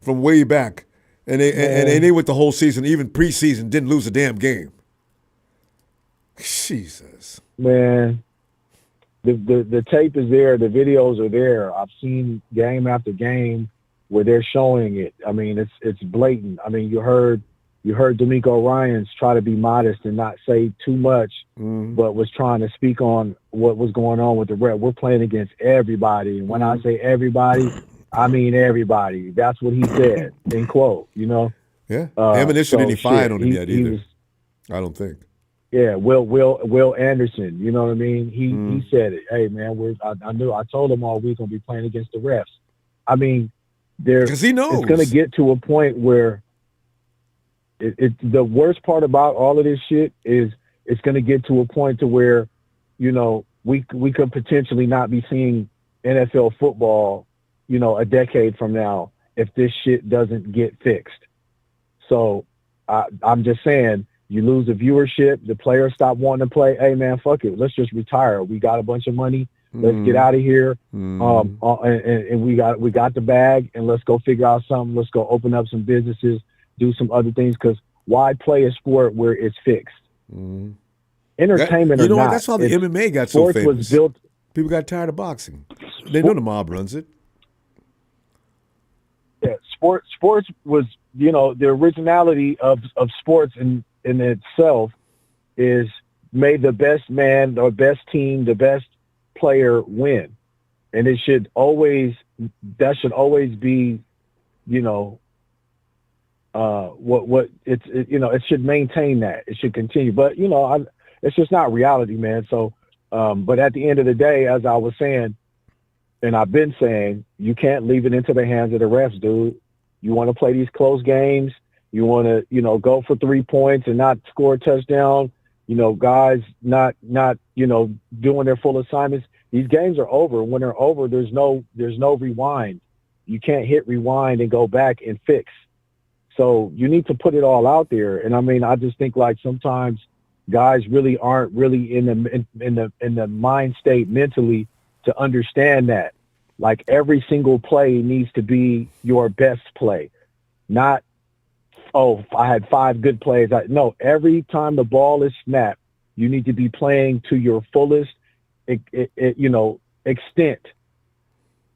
from way back. And they went the whole season, even preseason, didn't lose a damn game. Jesus. Man, the tape is there, the videos are there. I've seen game after game where they're showing it. I mean, it's blatant. I mean, you heard D'Amico Ryans try to be modest and not say too much, but was trying to speak on what was going on with the rep. We're playing against everybody. And when I say everybody, I mean everybody. That's what he said, in quote, Yeah. They haven't issued any fine on him yet either. I don't think. Yeah, Will Anderson, you know what I mean? He said it. Hey man, I told him all week gonna be playing against the refs. I mean, because he knows it's gonna get to a point where the worst part about all of this shit is it's gonna get to a point to where, we could potentially not be seeing NFL football, a decade from now if this shit doesn't get fixed. So I'm just saying, you lose the viewership, the players stop wanting to play. Hey man, fuck it. Let's just retire. We got a bunch of money. Let's get out of here. And we got the bag and let's go figure out something. Let's go open up some businesses, do some other things. Cause why play a sport where it's fixed? Entertainment you or know not. what? That's why the MMA got so sports famous. Was built. People got tired of boxing. They know the mob runs it. Yeah, sports was, the originality of sports in itself is made the best man or best team, the best player win. And that should always be, it should maintain that. It should continue. But, it's just not reality, man. So, but at the end of the day, as I was saying, and I've been saying, you can't leave it into the hands of the refs, dude. You want to play these close games. You want to, go for 3 points and not score a touchdown. Guys not doing their full assignments. These games are over. When they're over, there's no rewind. You can't hit rewind and go back and fix. So you need to put it all out there. And I mean, I just think like sometimes guys really aren't really in the mind state mentally to understand that. Like every single play needs to be your best play, not, oh, I had 5 good plays. No, every time the ball is snapped, you need to be playing to your fullest, extent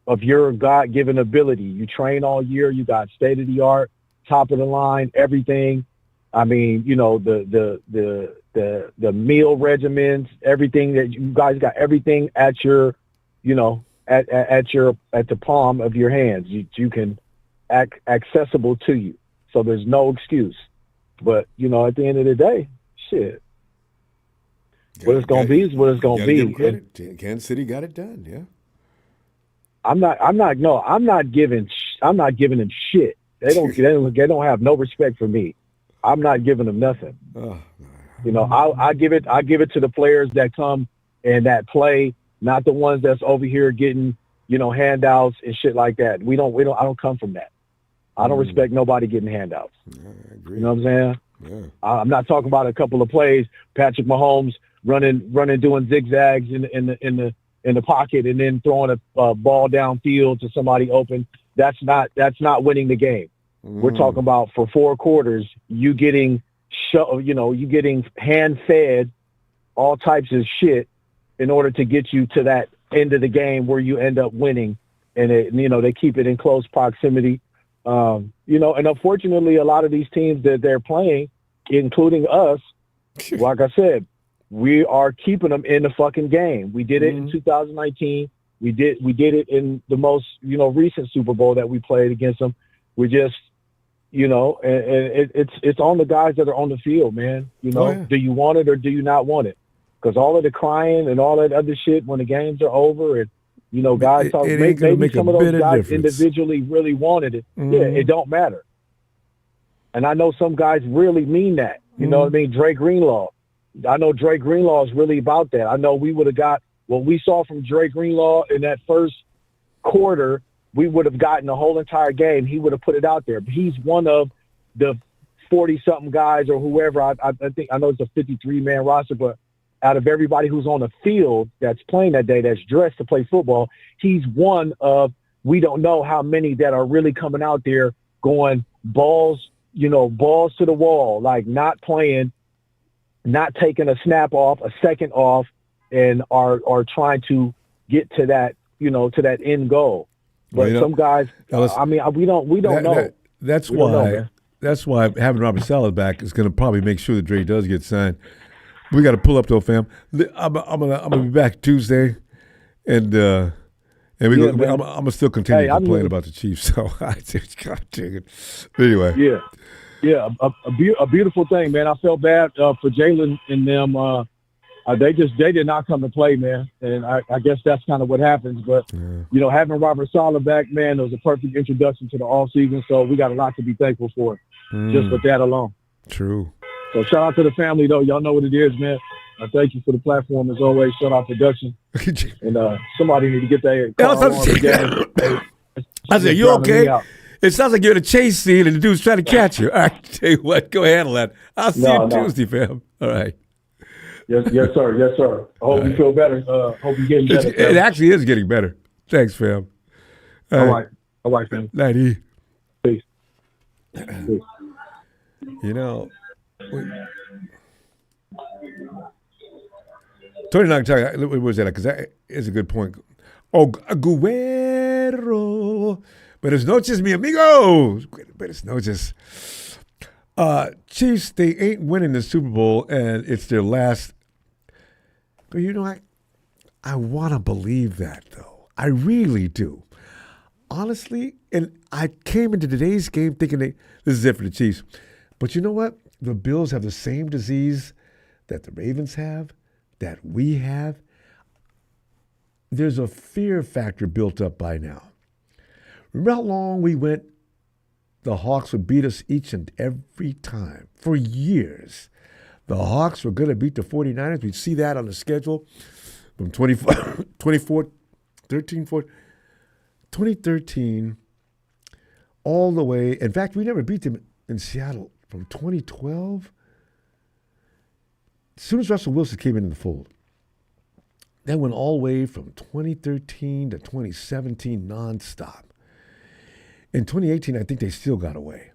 of your God-given ability. You train all year. You got state-of-the-art, top of the line, everything. I mean, the meal regimens, everything that you guys got, everything at your, at the palm of your hands. You can accessible to you. So there's no excuse. But, at the end of the day, shit. What it's going to be is what it's going to be. Kansas City got it done, yeah. I'm not giving them shit. They don't have no respect for me. I'm not giving them nothing. I give it to the players that come and that play, not the ones that's over here getting, handouts and shit like that. I don't come from that. I don't respect nobody getting handouts. I agree. You know what I'm saying? Yeah. I'm not talking about a couple of plays, Patrick Mahomes running, doing zigzags in the pocket and then throwing a ball downfield to somebody open. That's not winning the game. We're talking about for 4 quarters, you getting hand fed all types of shit in order to get you to that end of the game where you end up winning. And they keep it in close proximity. And unfortunately, a lot of these teams that they're playing, including us, like I said, we are keeping them in the fucking game. We did it in 2019. We did it in the most, recent Super Bowl that we played against them. We just, and it's on the guys that are on the field, man. Do you want it or do you not want it? Because all of the crying and all that other shit when the games are over and, guys talk, maybe some of those guys individually really wanted it. Yeah, it don't matter. And I know some guys really mean that. You know what I mean? Dre Greenlaw. I know Dre Greenlaw is really about that. I know we would have got what we saw from Dre Greenlaw in that first quarter. We would have gotten the whole entire game. He would have put it out there. But he's one of the 40-something guys or whoever. I think I know it's a 53-man roster, but out of everybody who's on the field that's playing that day, that's dressed to play football, he's one of, we don't know how many that are really coming out there going balls to the wall, like not playing, not taking a snap off, a second off, and are trying to get to that, to that end goal. But some guys, we don't know. That's why having Robert Saleh back is going to probably make sure that Dre does get signed. We got to pull up though, fam. I'm gonna be back Tuesday, and I'm gonna still continue to complain about the Chiefs. So I just got it. Anyway, a beautiful thing, man. I felt bad for Jalen and them. They did not come to play, man, and I guess that's kind of what happens. But having Robert Saleh back, man, it was a perfect introduction to the offseason. So we got a lot to be thankful for, just with that alone. True. So shout out to the family, though. Y'all know what it is, man. Thank you for the platform as always. Shout out production. And somebody need to get that car on again. I said, you okay? It sounds like you're in a chase scene and the dude's trying to catch you. All right, tell you what, go handle that. I'll see you Tuesday, fam. All right. Yes, sir. I hope you feel better. Hope you're getting better. It actually is getting better. Thanks, fam. All right, fam. Nighty. Peace. Wait. 29 times. What was that? Because that is a good point. Oh, Guerrero. Buenas noches, mi amigo. Buenas noches. Chiefs, they ain't winning the Super Bowl, and it's their last. But you know, I want to believe that, though. I really do. Honestly, and I came into today's game thinking this is it for the Chiefs. But you know what? The Bills have the same disease that the Ravens have, that we have. There's a fear factor built up by now. Remember how long we went, the Hawks would beat us each and every time for years. The Hawks were going to beat the 49ers. We'd see that on the schedule from 2013 all the way. In fact, we never beat them in Seattle from 2012. As soon as Russell Wilson came into the fold, that went all the way from 2013 to 2017 nonstop. In 2018, I think they still got away.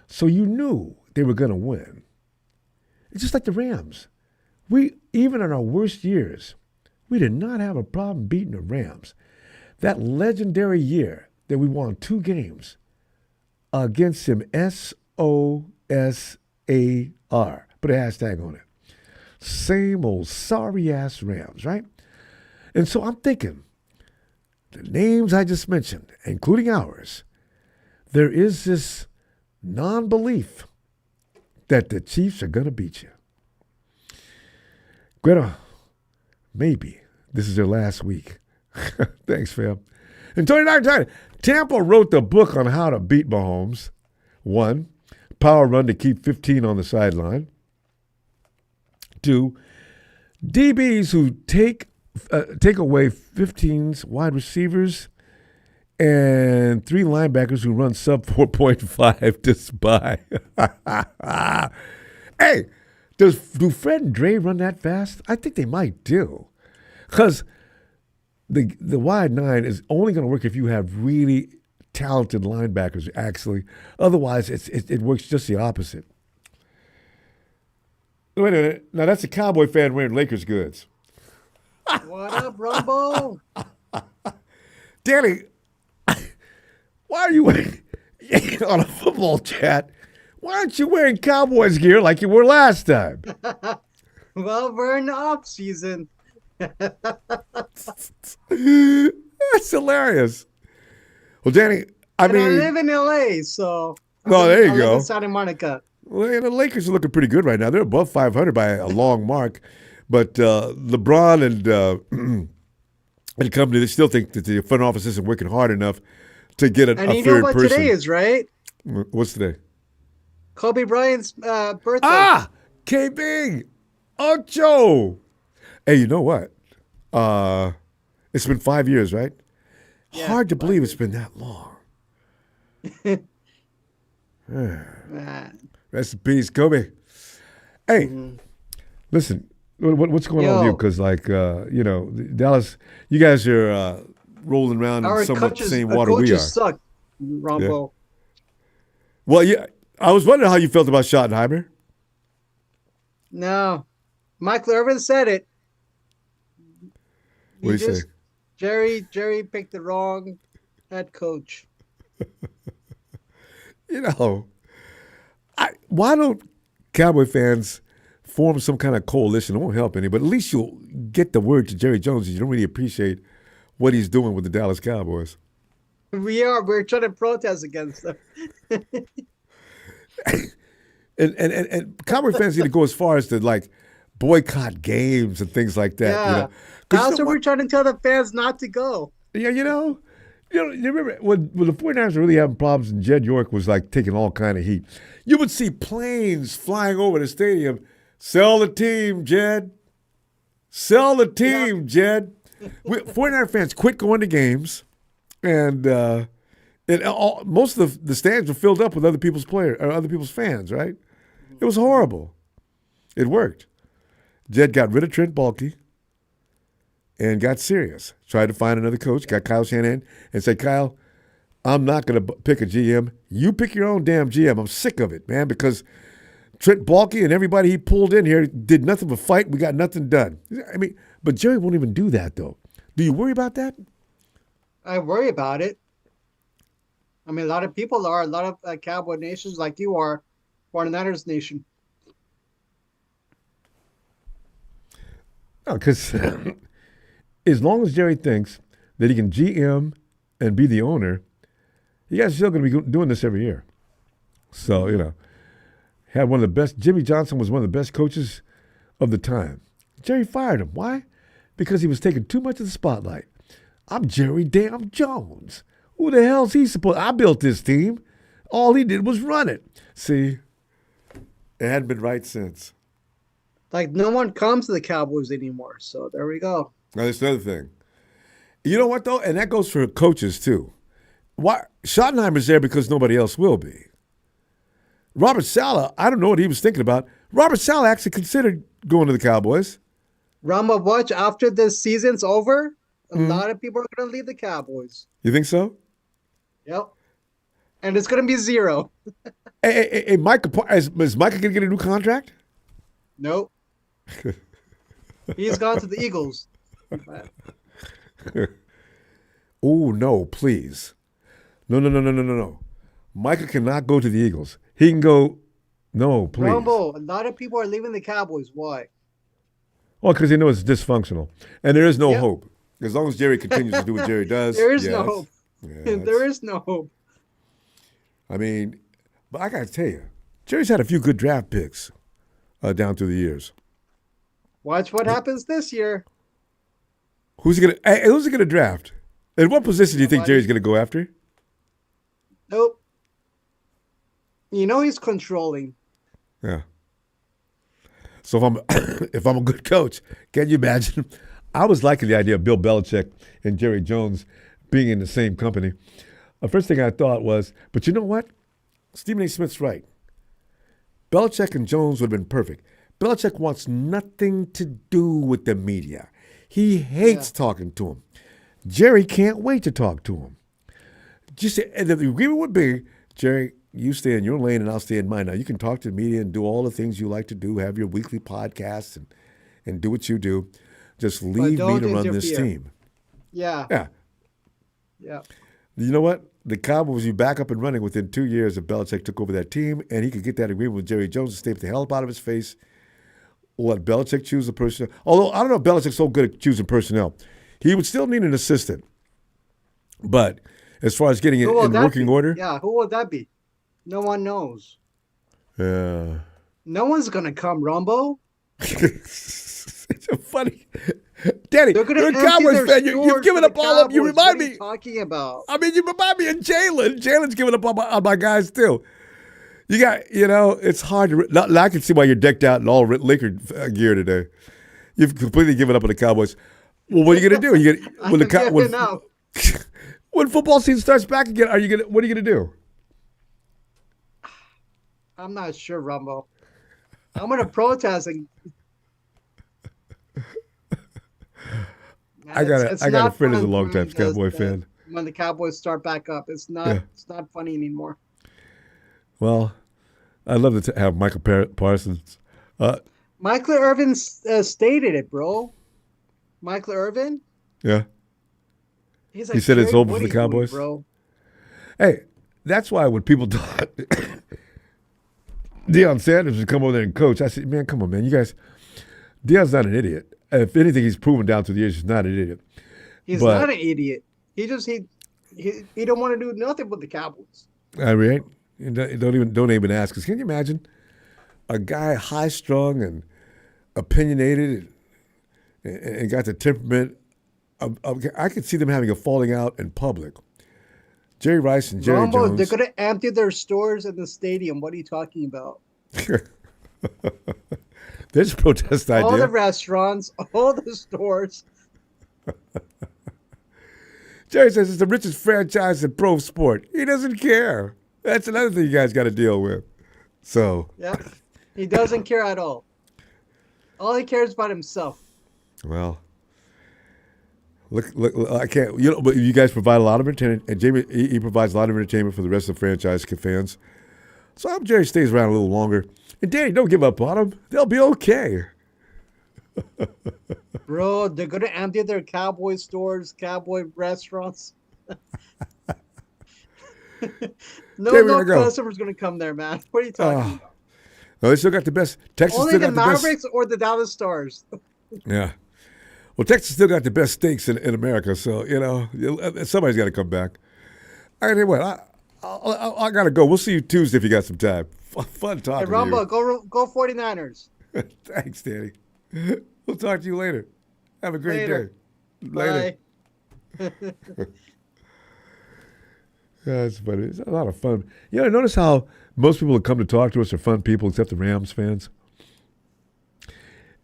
So you knew they were going to win. It's just like the Rams. Even in our worst years, we did not have a problem beating the Rams. That legendary year that we won 2 games against them, SOSAR. Put a hashtag on it. Same old sorry-ass Rams, right? And so I'm thinking, the names I just mentioned, including ours, there is this non-belief that the Chiefs are going to beat you. Greta, maybe this is their last week. Thanks, fam. And Tony, Tampa wrote the book on how to beat Mahomes. 1, power run to keep 15 on the sideline. 2, DBs who take away 15's wide receivers, and 3 linebackers who run sub 4.5 to spy. Hey, do Fred and Dre run that fast? I think they might do. Because the wide 9 is only going to work if you have really talented linebackers, actually. Otherwise, it works just the opposite. Wait a minute. Now, that's a Cowboy fan wearing Lakers goods. What up, Ronbo? Danny, why are you wearing, on a football chat, why aren't you wearing Cowboys gear like you were last time? Well, we're in the offseason. That's hilarious. Well, Danny, I live in LA, so. Well, there you go. I live in Santa Monica. Well, the Lakers are looking pretty good right now. They're above 500 by a long mark. But LeBron and the company, they still think that the front office isn't working hard enough to get a third person. And you know what today is, right? What's today? Kobe Bryant's birthday. Ah! KB! Ocho! Hey, you know what? It's been 5 years, right? Yeah, hard to believe it's been that long. Rest in peace, Kobe. Hey, listen, what's going on with you? Because, Dallas, you guys are rolling around in somewhat the same water we are. Suck, Ronbo. Yeah. Well, yeah, I was wondering how you felt about Schottenheimer. No. Michael Irvin said it. What did he say? Jerry picked the wrong head coach. Why don't Cowboy fans form some kind of coalition? It won't help any, but at least you'll get the word to Jerry Jones. You don't really appreciate what he's doing with the Dallas Cowboys. We're trying to protest against them. and Cowboy fans need to go as far as to boycott games and things like that. Yeah. That's what we're trying to tell the fans not to go. Yeah, you remember when the 49ers were really having problems and Jed York was taking all kind of heat. You would see planes flying over the stadium. Sell the team, Jed. Sell the team, Jed. 49er fans quit going to games, and most of the stands were filled up with other people's fans. Right? It was horrible. It worked. Jed got rid of Trent Baalke and got serious. Tried to find another coach. Got Kyle Shanahan and said, Kyle, I'm not going to pick a GM. You pick your own damn GM. I'm sick of it, man, because Trent Baalke and everybody he pulled in here did nothing but fight. We got nothing done. I mean, but Jerry won't even do that, though. Do you worry about that? I worry about it. I mean, a lot of people are. A lot of Cowboy nations like you are, 49ers nation. No, because as long as Jerry thinks that he can GM and be the owner, you guys are still going to be doing this every year. So, had one of the best. Jimmy Johnson was one of the best coaches of the time. Jerry fired him. Why? Because he was taking too much of the spotlight. I'm Jerry damn Jones. Who the hell's he supposed? I built this team. All he did was run it. See, it hadn't been right since. Like, no one comes to the Cowboys anymore. So there we go. Now, that's another thing. You know what, though? And that goes for coaches, too. Why Schottenheimer's there because nobody else will be. Robert Saleh, I don't know what he was thinking about. Robert Saleh actually considered going to the Cowboys. Ramba, watch, after this season's over, a lot of people are going to leave the Cowboys. You think so? Yep. And it's going to be 0. Hey, Micah, is Micah going to get a new contract? Nope. He's gone to the Eagles. Oh, no, please. No. Micah cannot go to the Eagles. He can go, no, please. Rumble, a lot of people are leaving the Cowboys. Why? Well, because they know it's dysfunctional. And there is no hope. As long as Jerry continues to do what Jerry does. There is no hope. Yeah, there is no hope. I mean, but I got to tell you, Jerry's had a few good draft picks down through the years. Watch what happens this year. Who's he gonna draft? And what position do you think Jerry's gonna go after? Nope. You know he's controlling. Yeah. So if I'm a good coach, can you imagine? I was liking the idea of Bill Belichick and Jerry Jones being in the same company. The first thing I thought was, but you know what? Stephen A. Smith's right. Belichick and Jones would have been perfect. Belichick wants nothing to do with the media. He hates talking to him. Jerry can't wait to talk to him. And the agreement would be, Jerry, you stay in your lane and I'll stay in mine. Now, you can talk to the media and do all the things you like to do, have your weekly podcasts and do what you do. Just leave me to run this team. Yeah. You know what? The Cowboys will be back up and running within 2 years if Belichick took over that team, and he could get that agreement with Jerry Jones to stay the hell up out of his face. Let Belichick choose the personnel. Although, I don't know if Belichick's so good at choosing personnel. He would still need an assistant. But as far as getting it in working order. Yeah, who would that be? No one knows. Yeah. No one's going to come, Ronbo. It's so funny. Danny, you're a Cowboys fan. You've given up all of them. You remind me. What are you talking about? I mean, you remind me of Jalen. Jalen's giving up on my guys, too. You got, it's hard to. I can see why you're decked out in all Laker gear today. You've completely given up on the Cowboys. Well, what are you going to do? You gonna, when football season starts back again, what are you going to do? I'm not sure, Rumbo. I'm going to protest. I got a friend who's a long-time Cowboy fan. When the Cowboys start back up, it's not funny anymore. Well, I'd love to have Michael Parsons. Michael Irvin stated it, bro. Michael Irvin? Yeah. He said it's over for the Cowboys? Bro. Hey, that's why when people thought Deion Sanders would come over there and coach, I said, man, come on, man. You guys, Deion's not an idiot. If anything, he's proven down through the years he's not an idiot. He's not an idiot. He don't want to do nothing with the Cowboys. All right. Don't even ask us. Can you imagine a guy high-strung and opinionated and got the temperament? I could see them having a falling out in public. Jerry Rice and Jerry Jones. They're going to empty their stores in the stadium. What are you talking about? There's a protest idea. All the restaurants, all the stores. Jerry says it's the richest franchise in pro sport. He doesn't care. That's another thing you guys got to deal with. So. Yeah, he doesn't care at all. All he cares about himself. Well, look, I can't. But you guys provide a lot of entertainment, and Jamie he provides a lot of entertainment for the rest of the franchise fans. So I hope Jerry stays around a little longer. And Danny, don't give up on them. They'll be okay. Bro, they're going to empty their cowboy stores, cowboy restaurants. No customer's going to come there, man. What are you talking about? No, they still got the best. Texas Only still the got the best. Mavericks or the Dallas Stars. Yeah. Well, Texas still got the best steaks in America, so, somebody's got to come back. I tell you what, I got to go. We'll see you Tuesday if you got some time. Fun talking Hey, Ronbo, to you. go 49ers. Thanks, Danny. We'll talk to you later. Have a great day. Later. That's funny. It's a lot of fun. Notice how most people that come to talk to us are fun people except the Rams fans.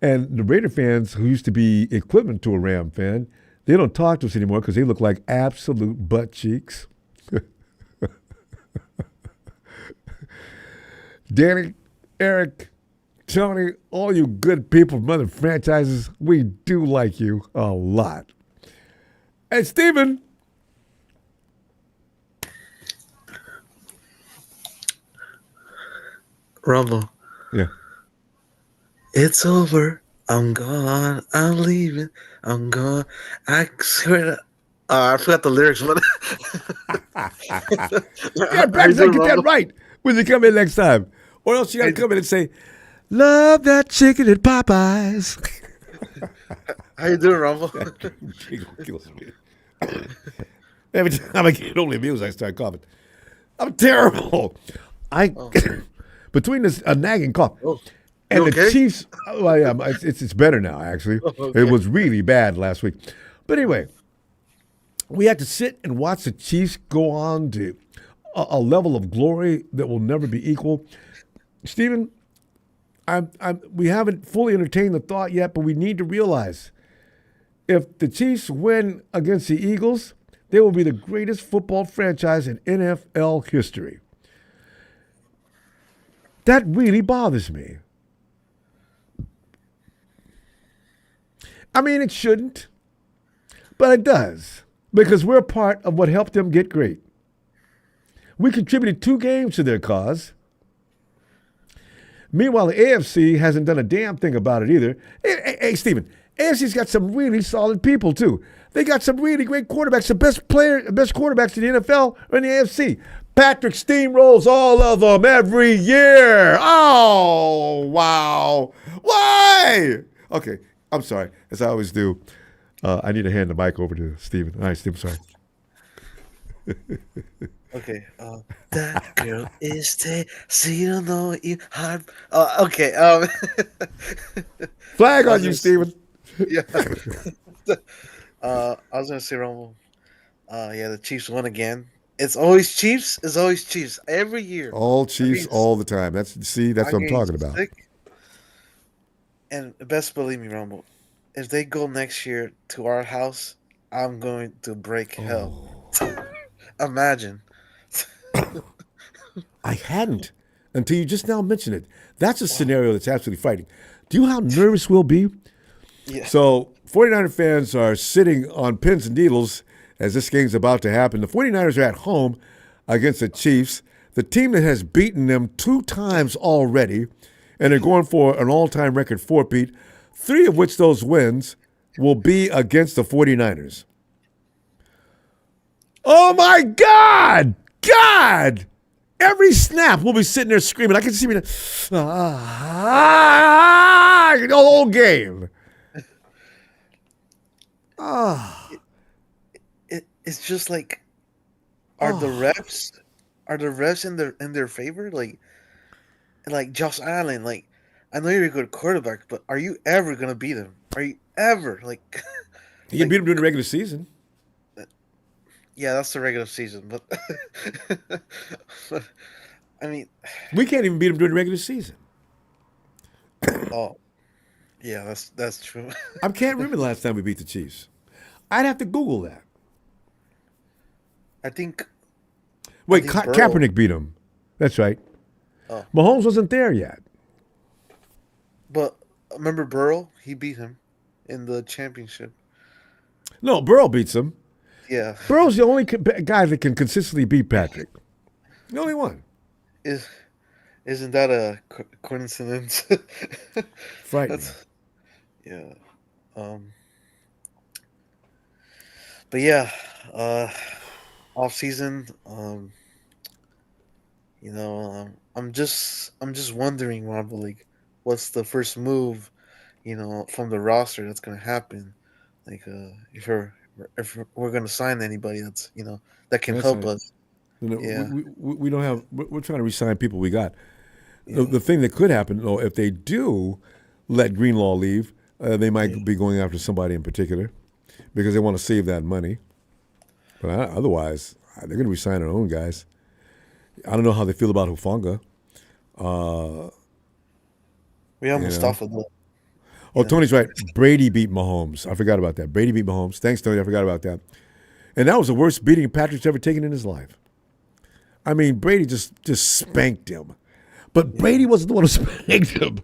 And the Raider fans who used to be equivalent to a Ram fan, they don't talk to us anymore because they look like absolute butt cheeks. Danny, Eric, Tony, all you good people from other franchises, we do like you a lot. Hey, Steven. Rumble. Yeah. It's over. I'm gone. I'm leaving. I'm gone. I swear to... I forgot the lyrics. Yeah, practice that, get that right when you come in next time. Or else you got to come in and say, love that chicken at Popeyes. How you doing, Rumble? Every time I get only amused, I start coughing. I'm terrible. Between this nagging cough and the Chiefs, well, yeah, it's better now, actually. Okay. It was really bad last week. But anyway, we had to sit and watch the Chiefs go on to a level of glory that will never be equal. Stephen, we haven't fully entertained the thought yet, but we need to realize if the Chiefs win against the Eagles, they will be the greatest football franchise in NFL history. That really bothers me. I mean, it shouldn't, but it does, because we're part of what helped them get great. We contributed 2 games to their cause. Meanwhile, the AFC hasn't done a damn thing about it either. Hey, Stephen, AFC's got some really solid people, too. They got some really great quarterbacks. The best quarterbacks in the NFL are in the AFC. Patrick steamrolls all of them every year. Oh, wow. Why? Okay, I'm sorry. As I always do, I need to hand the mic over to Stephen. All right, Stephen, sorry. Okay. That girl is see you know you hard. Okay. Flag on you, Stephen. Yeah. I was gonna say, Rumble. Yeah, the Chiefs won again. It's always Chiefs. It's always Chiefs every year. All Chiefs all the time. That's what I'm talking about. And best believe me, Rumble, if they go next year to our house, I'm going to break hell. Imagine. I hadn't until you just now mentioned it. That's a scenario that's absolutely frightening. Do you know how nervous we'll be? Yeah. So 49er fans are sitting on pins and needles as this game's about to happen. The 49ers are at home against the Chiefs, the team that has beaten them 2 times already, and they're going for an all-time record 4-peat, 3 of which those wins will be against the 49ers. Oh, my God! God! Every snap, we'll be sitting there screaming. I can see me the whole game. It's just like, are the refs in their favor? Like Josh Allen, like, I know you're a good quarterback, but are you ever gonna beat him? Are you ever like? You can beat him during the regular season. Yeah, that's the regular season, but I mean, we can't even beat him during the regular season. Oh, yeah, that's true. I can't remember the last time we beat the Chiefs. I'd have to Google that. I think. Wait, Kaepernick beat him. That's right. Oh. Mahomes wasn't there yet. But remember Burrow? He beat him in the championship. No, Burrow beats him. Yeah. Burrow's the only guy that can consistently beat Patrick. The only one. Isn't that a coincidence? Frightening. Yeah. But yeah, off season. I'm just wondering, Rob, like, what's the first move, from the roster that's gonna happen? Like, if we're gonna sign anybody that's that can That's help right. us. Yeah. We don't have. We're trying to re-sign people we got. Yeah. The thing that could happen, though, if they do let Greenlaw leave, they might be going after somebody in particular because they want to save that money. But otherwise, they're going to re-sign their own guys. I don't know how they feel about Hufanga. We have Mustafa though. Oh, Tony's right. Brady beat Mahomes. I forgot about that. Brady beat Mahomes. Thanks, Tony. I forgot about that. And that was the worst beating Patrick's ever taken in his life. I mean, Brady just spanked him. But Brady wasn't the one who spanked him.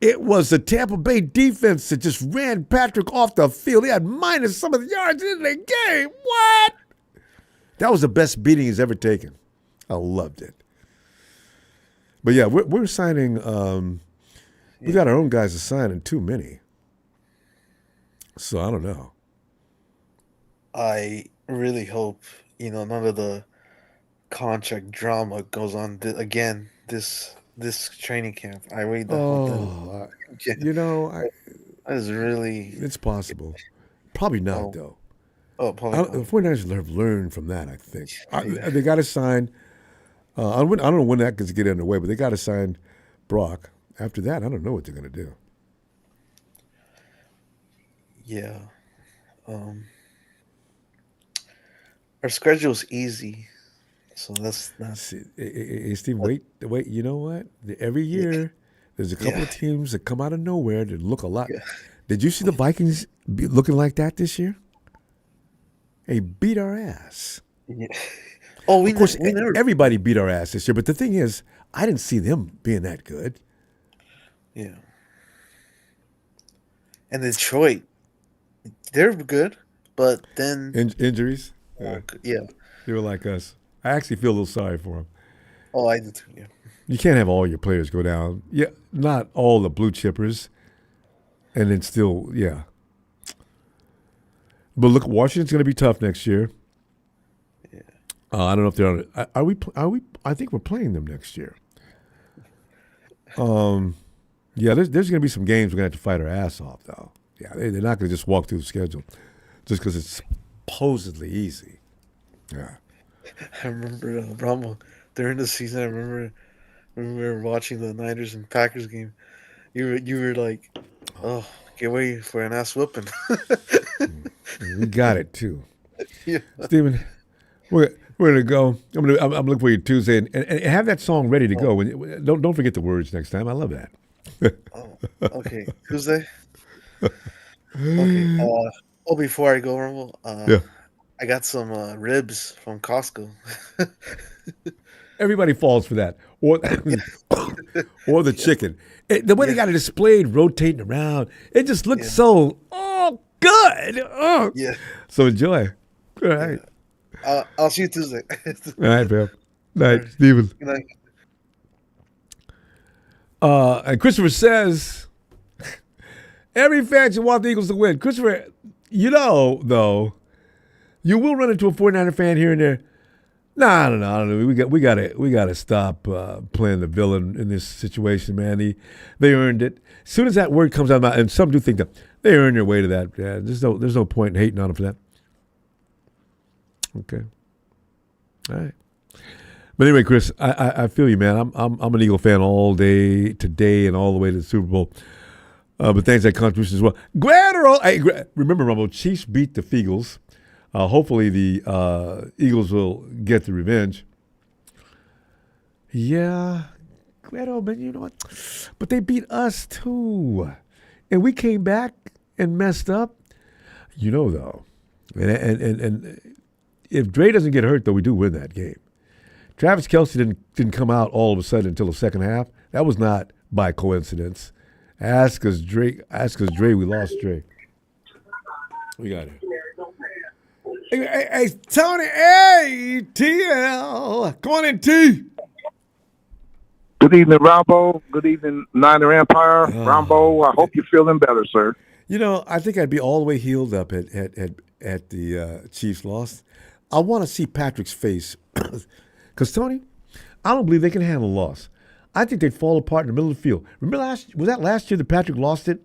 It was the Tampa Bay defense that just ran Patrick off the field. He had minus some of the yards in the game. What? That was the best beating he's ever taken. I loved it. But yeah, we're signing. We got our own guys to sign, and too many. So I don't know. I really hope none of the contract drama goes on again this training camp. I really hope that. That is really. It's possible. Probably not though. Oh, probably not. The 49ers have learned from that. I think they got to sign. I don't know when that gets get underway, but they got to sign Brock. After that, I don't know what they're going to do. Yeah. Our schedule's easy, so that's not. Hey, Steve, wait. You know what? Every year, there's a couple of teams that come out of nowhere that look a lot. Yeah. Did you see the Vikings looking like that this year? They beat our ass. Yeah. Oh, of course, everybody beat our ass this year. But the thing is, I didn't see them being that good. Yeah. And Detroit, they're good, but then injuries. Yeah. They were like us. I actually feel a little sorry for them. Oh, I do too. Yeah. You can't have all your players go down. Yeah, not all the blue chippers, and then still, yeah. But look, Washington's going to be tough next year. Yeah. I don't know if they're on it. Are we? I think we're playing them next year. Yeah, there's going to be some games we're going to have to fight our ass off, though. Yeah, they're not going to just walk through the schedule just because it's supposedly easy. Yeah. I remember Ronbo during the season. I remember when we were watching the Niners and Packers game. You were like, "Oh, get ready for an ass whooping." We got it too. Yeah. Steven, we're gonna go. I'm looking for you Tuesday and have that song ready to go. Don't forget the words next time. I love that. Okay, Tuesday. Okay. Before I go, Rumble, I got some ribs from Costco. Everybody falls for that, or the chicken. The way they got it displayed, rotating around, it just looks so good. Oh. Yeah. So enjoy. All right. I'll see you Tuesday. All right, Bill. Night, Steven. Good night. And Christopher says, every fan should want the Eagles to win. Christopher, though, you will run into a 49er fan here and there. No, I don't know. We gotta stop playing the villain in this situation, man. They earned it. As soon as that word comes out of my mouth, and some do think that they earned their way to that. Yeah, there's no point in hating on them for that. Okay. All right. But anyway, Chris, I feel you, man. I'm an Eagle fan all day today and all the way to the Super Bowl. But thanks for that contribution as well. Remember, Rumble, Chiefs beat the Feagles. Hopefully the Eagles will get the revenge. Yeah, Guerrero, man, you know what? But they beat us too. And we came back and messed up. Though. And if Dre doesn't get hurt, though, we do win that game. Travis Kelce didn't come out all of a sudden until the second half. That was not by coincidence. Ask us Dre, we lost Dre. We got it. Hey, Tony, hey, TL. Come on in, T. Good evening, Ronbo. Good evening, Niner Empire. Ronbo, I hope you're feeling better, sir. You know, I think I'd be all the way healed up at the Chiefs loss. I want to see Patrick's face. Because, Tony, I don't believe they can handle a loss. I think they'd fall apart in the middle of the field. Remember was that last year that Patrick lost it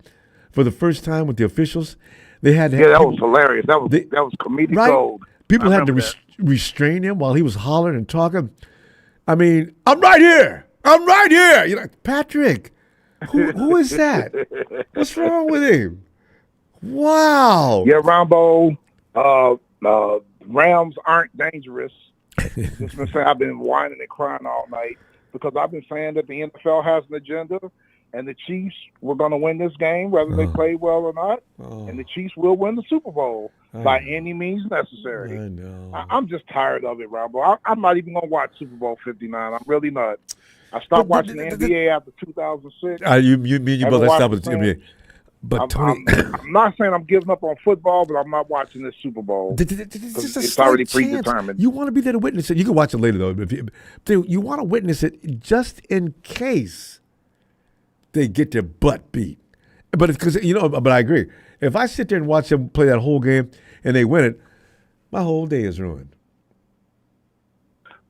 for the first time with the officials? They had that was hilarious. That was comedic gold. People had to restrain him while he was hollering and talking. I mean, I'm right here. I'm right here. You're like, Patrick, who is that? What's wrong with him? Wow. Yeah, Ronbo, Rams aren't dangerous. Just been saying, I've been whining and crying all night because I've been saying that the NFL has an agenda and the Chiefs were going to win this game whether they play well or not, and the Chiefs will win the Super Bowl by any means necessary. I know. I'm just tired of it, Ronbo. I'm not even going to watch Super Bowl 59. I'm really not. I stopped watching the NBA after 2006. You both stopped with the NBA. But Tony, I'm not saying I'm giving up on football, but I'm not watching this Super Bowl. It's already predetermined. You want to be there to witness it. You can watch it later, though. You want to witness it just in case they get their butt beat. But it's because But I agree. If I sit there and watch them play that whole game and they win it, my whole day is ruined.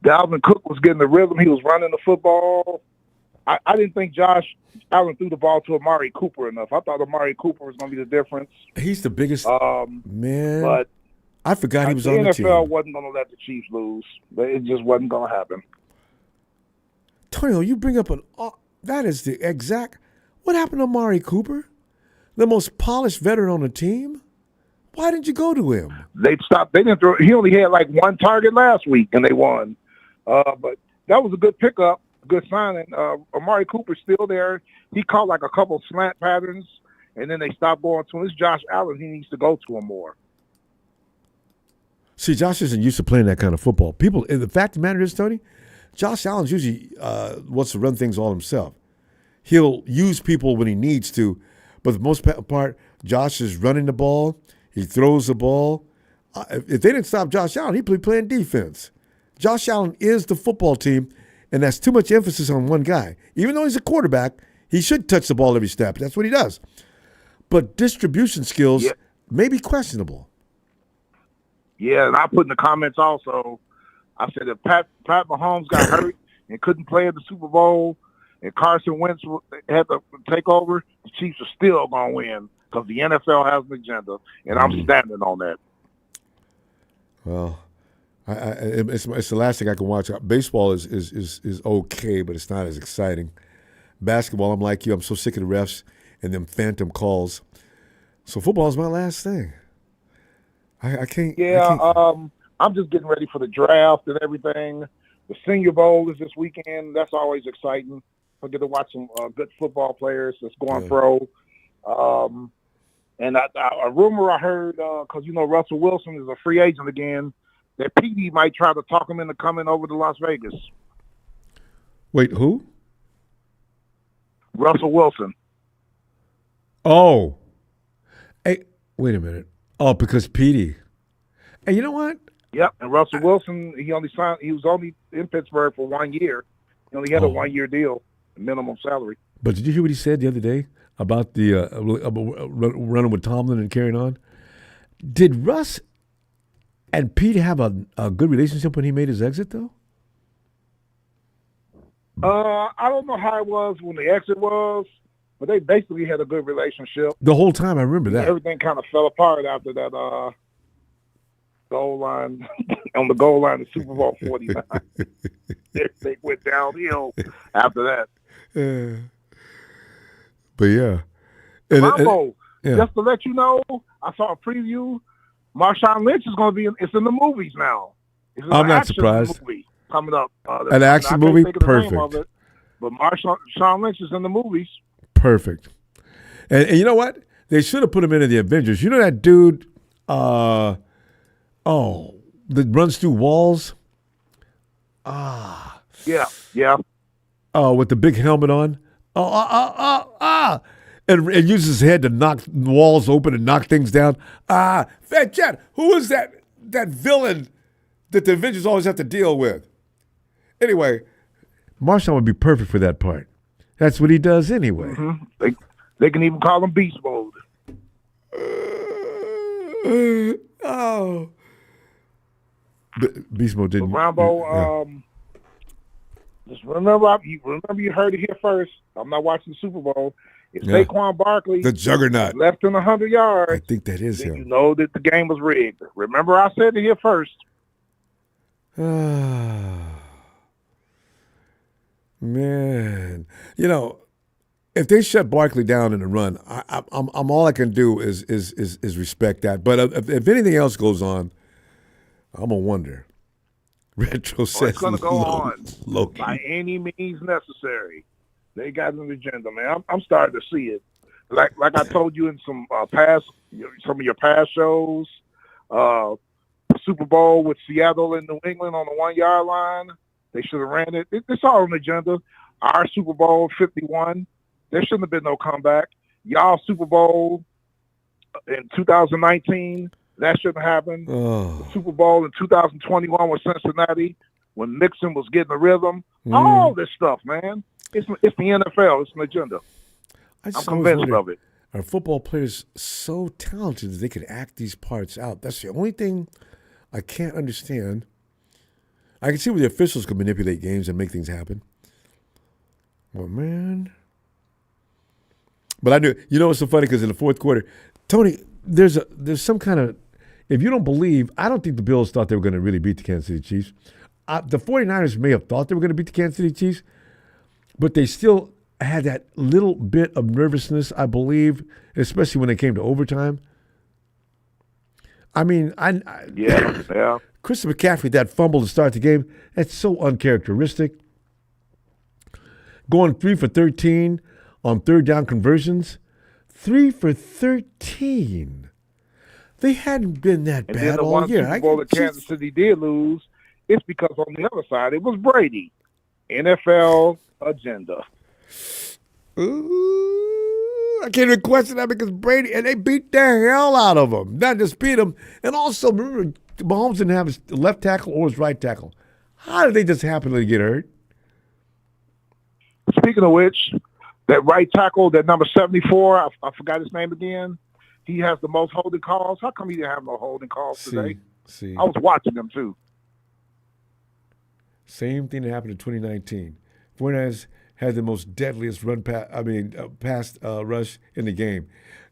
Dalvin Cook was getting the rhythm. He was running the football. I didn't think Josh Allen threw the ball to Amari Cooper enough. I thought Amari Cooper was going to be the difference. He's the biggest man. But I forgot he was on the team. The NFL wasn't going to let the Chiefs lose. It just wasn't going to happen. Tonio, you bring up that is the exact. What happened to Amari Cooper? The most polished veteran on the team? Why didn't you go to him? They stopped. They didn't throw. He only had like one target last week, and they won. But that was a good pickup. Good signing. Amari Cooper's still there. He caught like a couple slant patterns, and then they stopped going to him. It's Josh Allen. He needs to go to him more. See, Josh isn't used to playing that kind of football. The fact of the matter is, Tony, Josh Allen's usually wants to run things all himself. He'll use people when he needs to, but for the most part, Josh is running the ball. He throws the ball. If they didn't stop Josh Allen, he'd be playing defense. Josh Allen is the football team. And that's too much emphasis on one guy. Even though he's a quarterback, he should touch the ball every step. That's what he does. But distribution skills may be questionable. Yeah, and I put in the comments also, I said if Pat Mahomes got hurt and couldn't play at the Super Bowl and Carson Wentz had to take over, the Chiefs are still going to win because the NFL has an agenda, and I'm standing on that. Well, it's the last thing I can watch. Baseball is okay, but it's not as exciting. Basketball, I'm like you. I'm so sick of the refs and them phantom calls. So football is my last thing. I can't. Yeah, I'm just getting ready for the draft and everything. The Senior Bowl is this weekend. That's always exciting. I get to watch some good football players that's going pro. And a rumor I heard, because Russell Wilson is a free agent again, that PD might try to talk him into coming over to Las Vegas. Wait, who? Russell Wilson. Oh. Hey, wait a minute. Oh, because PD. Hey, you know what? Yep, and Russell Wilson, he was only in Pittsburgh for 1 year. He only had a 1 year deal, minimum salary. But did you hear what he said the other day about the running with Tomlin and carrying on? Did Russ and Pete have a good relationship when he made his exit, though? I don't know how it was when the exit was, but they basically had a good relationship. The whole time, I remember that. Everything kind of fell apart after that goal line, on the goal line of Super Bowl 49. Everything went downhill after that. But yeah. Ronbo, just to let you know, I saw a preview. Marshawn Lynch is going to be it's in the movies now. I'm not surprised. Movie coming up. An action movie? Perfect. But Marshawn Lynch is in the movies. Perfect. And you know what? They should have put him into the Avengers. You know that dude that runs through walls? Yeah. With the big helmet on? And uses his head to knock walls open and knock things down. Fat Cat, who is that villain that the Avengers always have to deal with? Anyway, Marshawn would be perfect for that part. That's what he does anyway. Mm-hmm. They can even call him Beast Mode. Oh. Beast Mode didn't. But Ronbo, just remember you heard it here first. I'm not watching the Super Bowl. If Saquon Barkley, the juggernaut, less than 100 yards, I think that is then him. you know that the game was rigged. Remember, I said it here first. Man, if they shut Barkley down in the run, I'm all I can do is respect that. But if anything else goes on, I'm gonna wonder. Retro says it's going to go on Loki. by any means necessary. They got an agenda, man. I'm starting to see it. Like I told you in some of your past shows, Super Bowl with Seattle and New England on the 1 yard line. They should have ran it. It's all on the agenda. Our Super Bowl 51, there shouldn't have been no comeback. Y'all Super Bowl in 2019, that shouldn't happen. The Super Bowl in 2021 with Cincinnati, when Mixon was getting the rhythm. All this stuff, man. It's the NFL. It's an agenda. I'm convinced of it. Are football players so talented that they can act these parts out? That's the only thing I can't understand. I can see where the officials can manipulate games and make things happen. Well, man. But I knew, it's so funny because in the fourth quarter, Tony, there's some kind of, if you don't believe, I don't think the Bills thought they were going to really beat the Kansas City Chiefs. The 49ers may have thought they were going to beat the Kansas City Chiefs, but they still had that little bit of nervousness, I believe, especially when they came to overtime. I mean, yeah. Christian McCaffrey, that fumble to start the game, that's so uncharacteristic. Going 3 for 13 on third down conversions. 3 for 13. They hadn't been that and bad then the all one year. Super Bowl that Kansas City did lose, it's because on the other side, it was Brady. NFL agenda. Ooh, I can't even question that because Brady, and they beat the hell out of him. Not just beat him. And also, remember, Mahomes didn't have his left tackle or his right tackle. How did they just happen to get hurt? Speaking of which, that right tackle, that number 74, I forgot his name again. He has the most holding calls. How come he didn't have no holding calls today? I was watching them too. Same thing that happened in 2019. 49ers had the most deadliest pass rush in the game.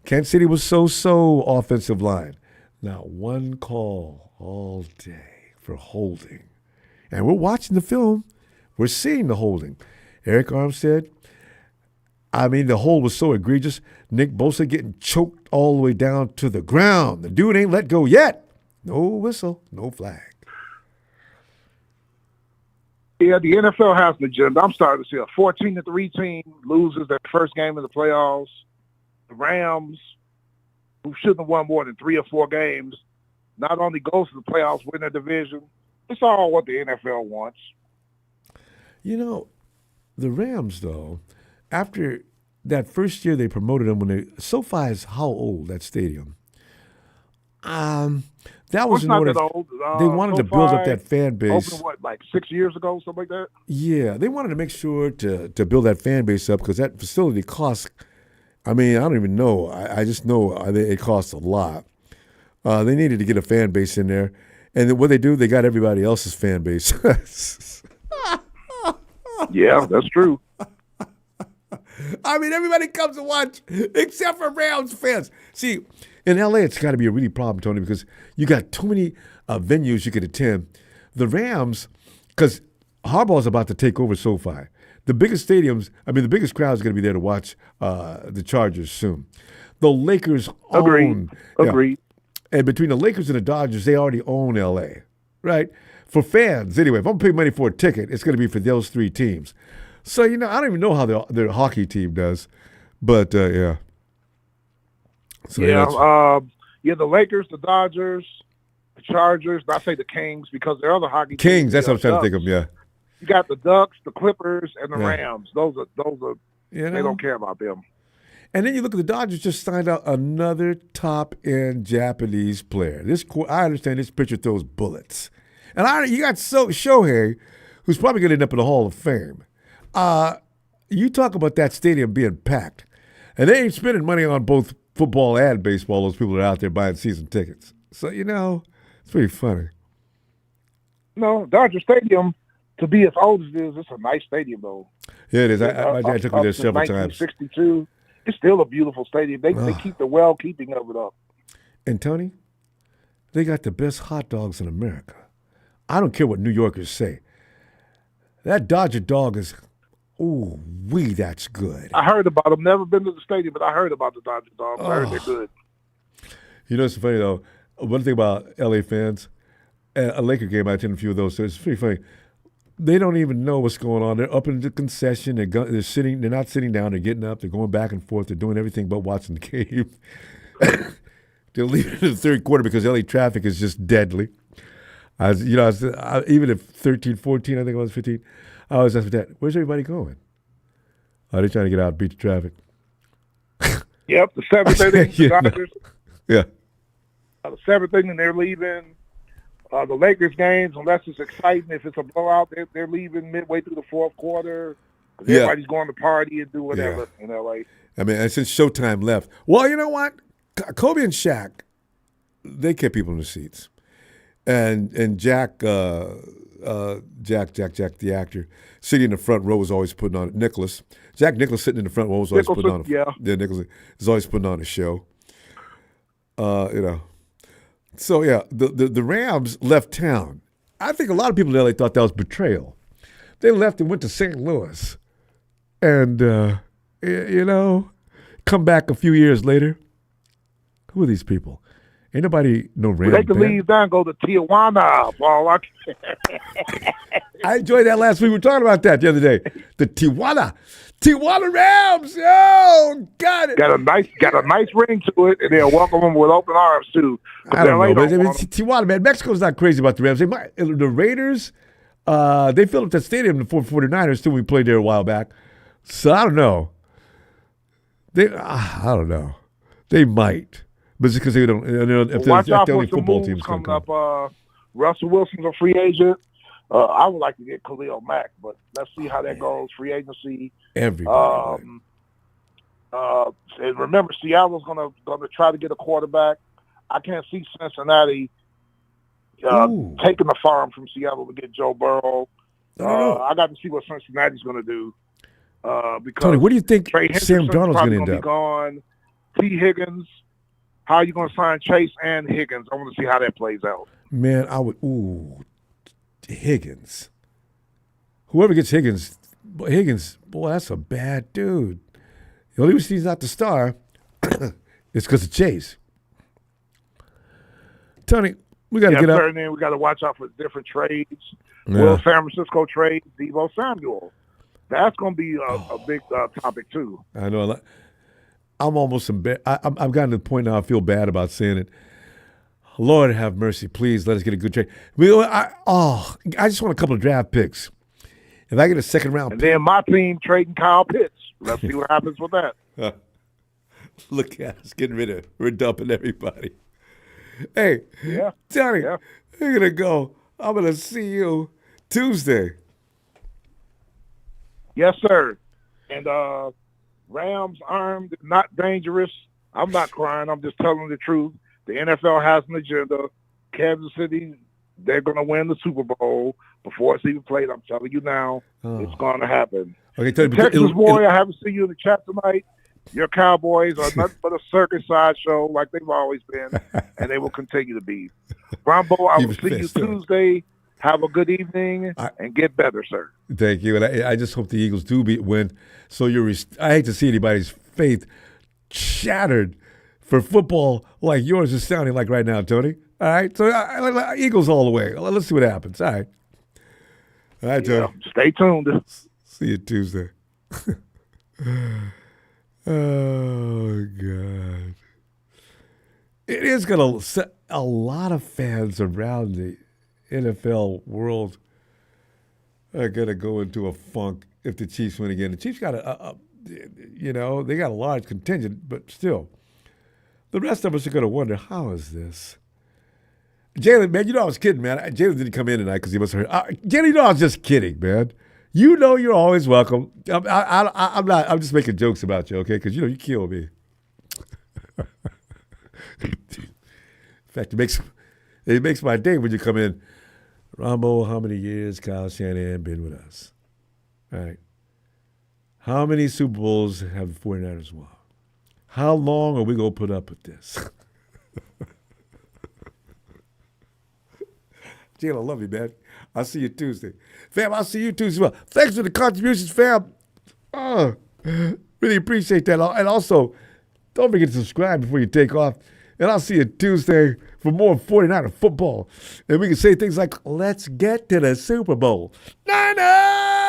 Kansas City was so offensive line. Not one call all day for holding. And we're watching the film. We're seeing the holding. Eric Armstead, the hold was so egregious. Nick Bosa getting choked all the way down to the ground. The dude ain't let go yet. No whistle, no flag. Yeah, the NFL has an agenda. I'm starting to see a 14-3 team loses their first game in the playoffs. The Rams, who shouldn't have won more than 3 or 4 games, not only goes to the playoffs, win their division. It's all what the NFL wants. The Rams, though, after that first year they promoted them, SoFi is how old, that stadium? That was in order. They wanted to build up that fan base. Opened, like 6 years ago, something like that? Yeah, they wanted to make sure to build that fan base up because that facility costs, I don't even know. I just know it costs a lot. They needed to get a fan base in there. And then what they do, they got everybody else's fan base. Yeah, that's true. Everybody comes to watch except for Rams fans. See, in L.A., it's got to be a really problem, Tony, because you got too many venues you could attend. The Rams, because Harbaugh's about to take over SoFi. The biggest stadiums, the biggest crowd is going to be there to watch the Chargers soon. The Lakers own. Agreed. And between the Lakers and the Dodgers, they already own L.A., right? For fans, anyway, if I'm paying money for a ticket, it's going to be for those 3 teams. So, I don't even know how their hockey team does, but, yeah. So, the Lakers, the Dodgers, the Chargers, I say the Kings because they're other hockey teams. Kings, that's what I'm trying to think of, yeah. You got the Ducks, the Clippers, and the Rams. Those are they don't care about them. And then you look at the Dodgers just signed out another top-end Japanese player. I understand this pitcher throws bullets. And you got Shohei, who's probably going to end up in the Hall of Fame. You talk about that stadium being packed, and they ain't spending money on both football and baseball, those people that are out there buying season tickets. So, it's pretty funny. No, Dodger Stadium, to be as old as it is, it's a nice stadium, though. Yeah, it is. My dad took me there several times. 1962, it's still a beautiful stadium. They keep the well-keeping of it up. And, Tony, they got the best hot dogs in America. I don't care what New Yorkers say. That Dodger dog is, that's good. I heard about them. Never been to the stadium, but I heard about the Dodger dogs. I heard they're good. It's funny, though. One thing about L.A. fans, a Laker game, I attended a few of those, so it's pretty funny. They don't even know what's going on. They're up in the concession. They're sitting. They're not sitting down. They're getting up. They're going back and forth. They're doing everything but watching the game. They're leaving in the third quarter because LA traffic is just deadly. Even if 13, 14, I think I was 15, I always ask my dad, "Where's everybody going?" Oh, they're trying to get out and beat the traffic. Yep, the 7:30 Dodgers. Yeah. The 7:30 and they're leaving. The Lakers games, unless it's exciting, if it's a blowout, they're leaving midway through the fourth quarter. Everybody's going to party and do whatever in LA. I mean, and since Showtime left, well, you know what? Kobe and Shaq, they kept people in the seats, and Jack, the actor, sitting in the front row was always putting on Jack Nicklaus sitting in the front row was always putting on. Nicklaus is always putting on a show. So, the Rams left town. I think a lot of people in LA thought that was betrayal. They left and went to St. Louis. And, come back a few years later. Who are these people? Ain't nobody no Rams. They can leave there and go to Tijuana. I enjoyed that last week. We were talking about that the other day. The Tijuana Rams. Oh, got it. Got a nice ring to it, and they'll welcome them with open arms too. I don't know, but Tijuana, man. Mexico's not crazy about the Rams. The Raiders, they filled up that stadium for 49ers too. We played there a while back, so I don't know. I don't know. They might, but it's because they don't. If watch out the for only some football moves teams coming up. Russell Wilson's a free agent. I would like to get Khalil Mack, but let's see how that goes. Free agency. Everybody. And remember, Seattle's gonna try to get a quarterback. I can't see Cincinnati taking the farm from Seattle to get Joe Burrow. I got to see what Cincinnati's going to do. Because Tony, what do you think Sam Darnold's going to end be up? Gone. T. Higgins. How are you going to sign Chase and Higgins? I want to see how that plays out. Man, I would. Higgins. Whoever gets Higgins, boy, that's a bad dude. The only reason he's not the star is because of Chase. Tony, we got to get up. And then we got to watch out for different trades. Will San Francisco trade Deebo Samuel? That's going to be a big topic too. I know. I'm almost embarrassed. I've gotten to the point now I feel bad about saying it. Lord have mercy, please let us get a good trade. I just want a couple of draft picks. If I get a second round and then my team trading Kyle Pitts. Let's see what happens with that. Look at us we're dumping everybody. Hey, Tony, we're going to go. I'm going to see you Tuesday. Yes, sir. And Rams armed, not dangerous. I'm not crying. I'm just telling the truth. The NFL has an agenda. Kansas City, they're going to win the Super Bowl before it's even played. I'm telling you now, it's going to happen. Okay, Texas boy, I haven't seen you in the chat tonight. Your Cowboys are nothing but a circus sideshow like they've always been, and they will continue to be. Ronbo, I will see you Tuesday. Have a good evening and get better, sir. Thank you. And I just hope the Eagles do win. So I hate to see anybody's faith shattered for football like yours is sounding like right now, Tony. All right? So Eagles all the way. Let's see what happens. All right. All right, Tony. Stay tuned. See you Tuesday. Oh, God. It is going to set a lot of fans around the NFL world are going to go into a funk if the Chiefs win again. The Chiefs got they got a large contingent, but still, the rest of us are going to wonder, how is this? Jalen, man, I was kidding, man. Jalen didn't come in tonight because he must have heard. Jalen, I was just kidding, man. You know you're always welcome. I'm not. I'm just making jokes about you, okay? Because you know you kill me. In fact, it makes my day when you come in. Ronbo, how many years Kyle Shanahan been with us? All right. How many Super Bowls have the 49ers won? How long are we going to put up with this? Jalen, I love you, man. I'll see you Tuesday. Fam, I'll see you Tuesday. Well, thanks for the contributions, fam. Really appreciate that. And also, don't forget to subscribe before you take off. And I'll see you Tuesday for more 49er football. And we can say things like, let's get to the Super Bowl. Niners!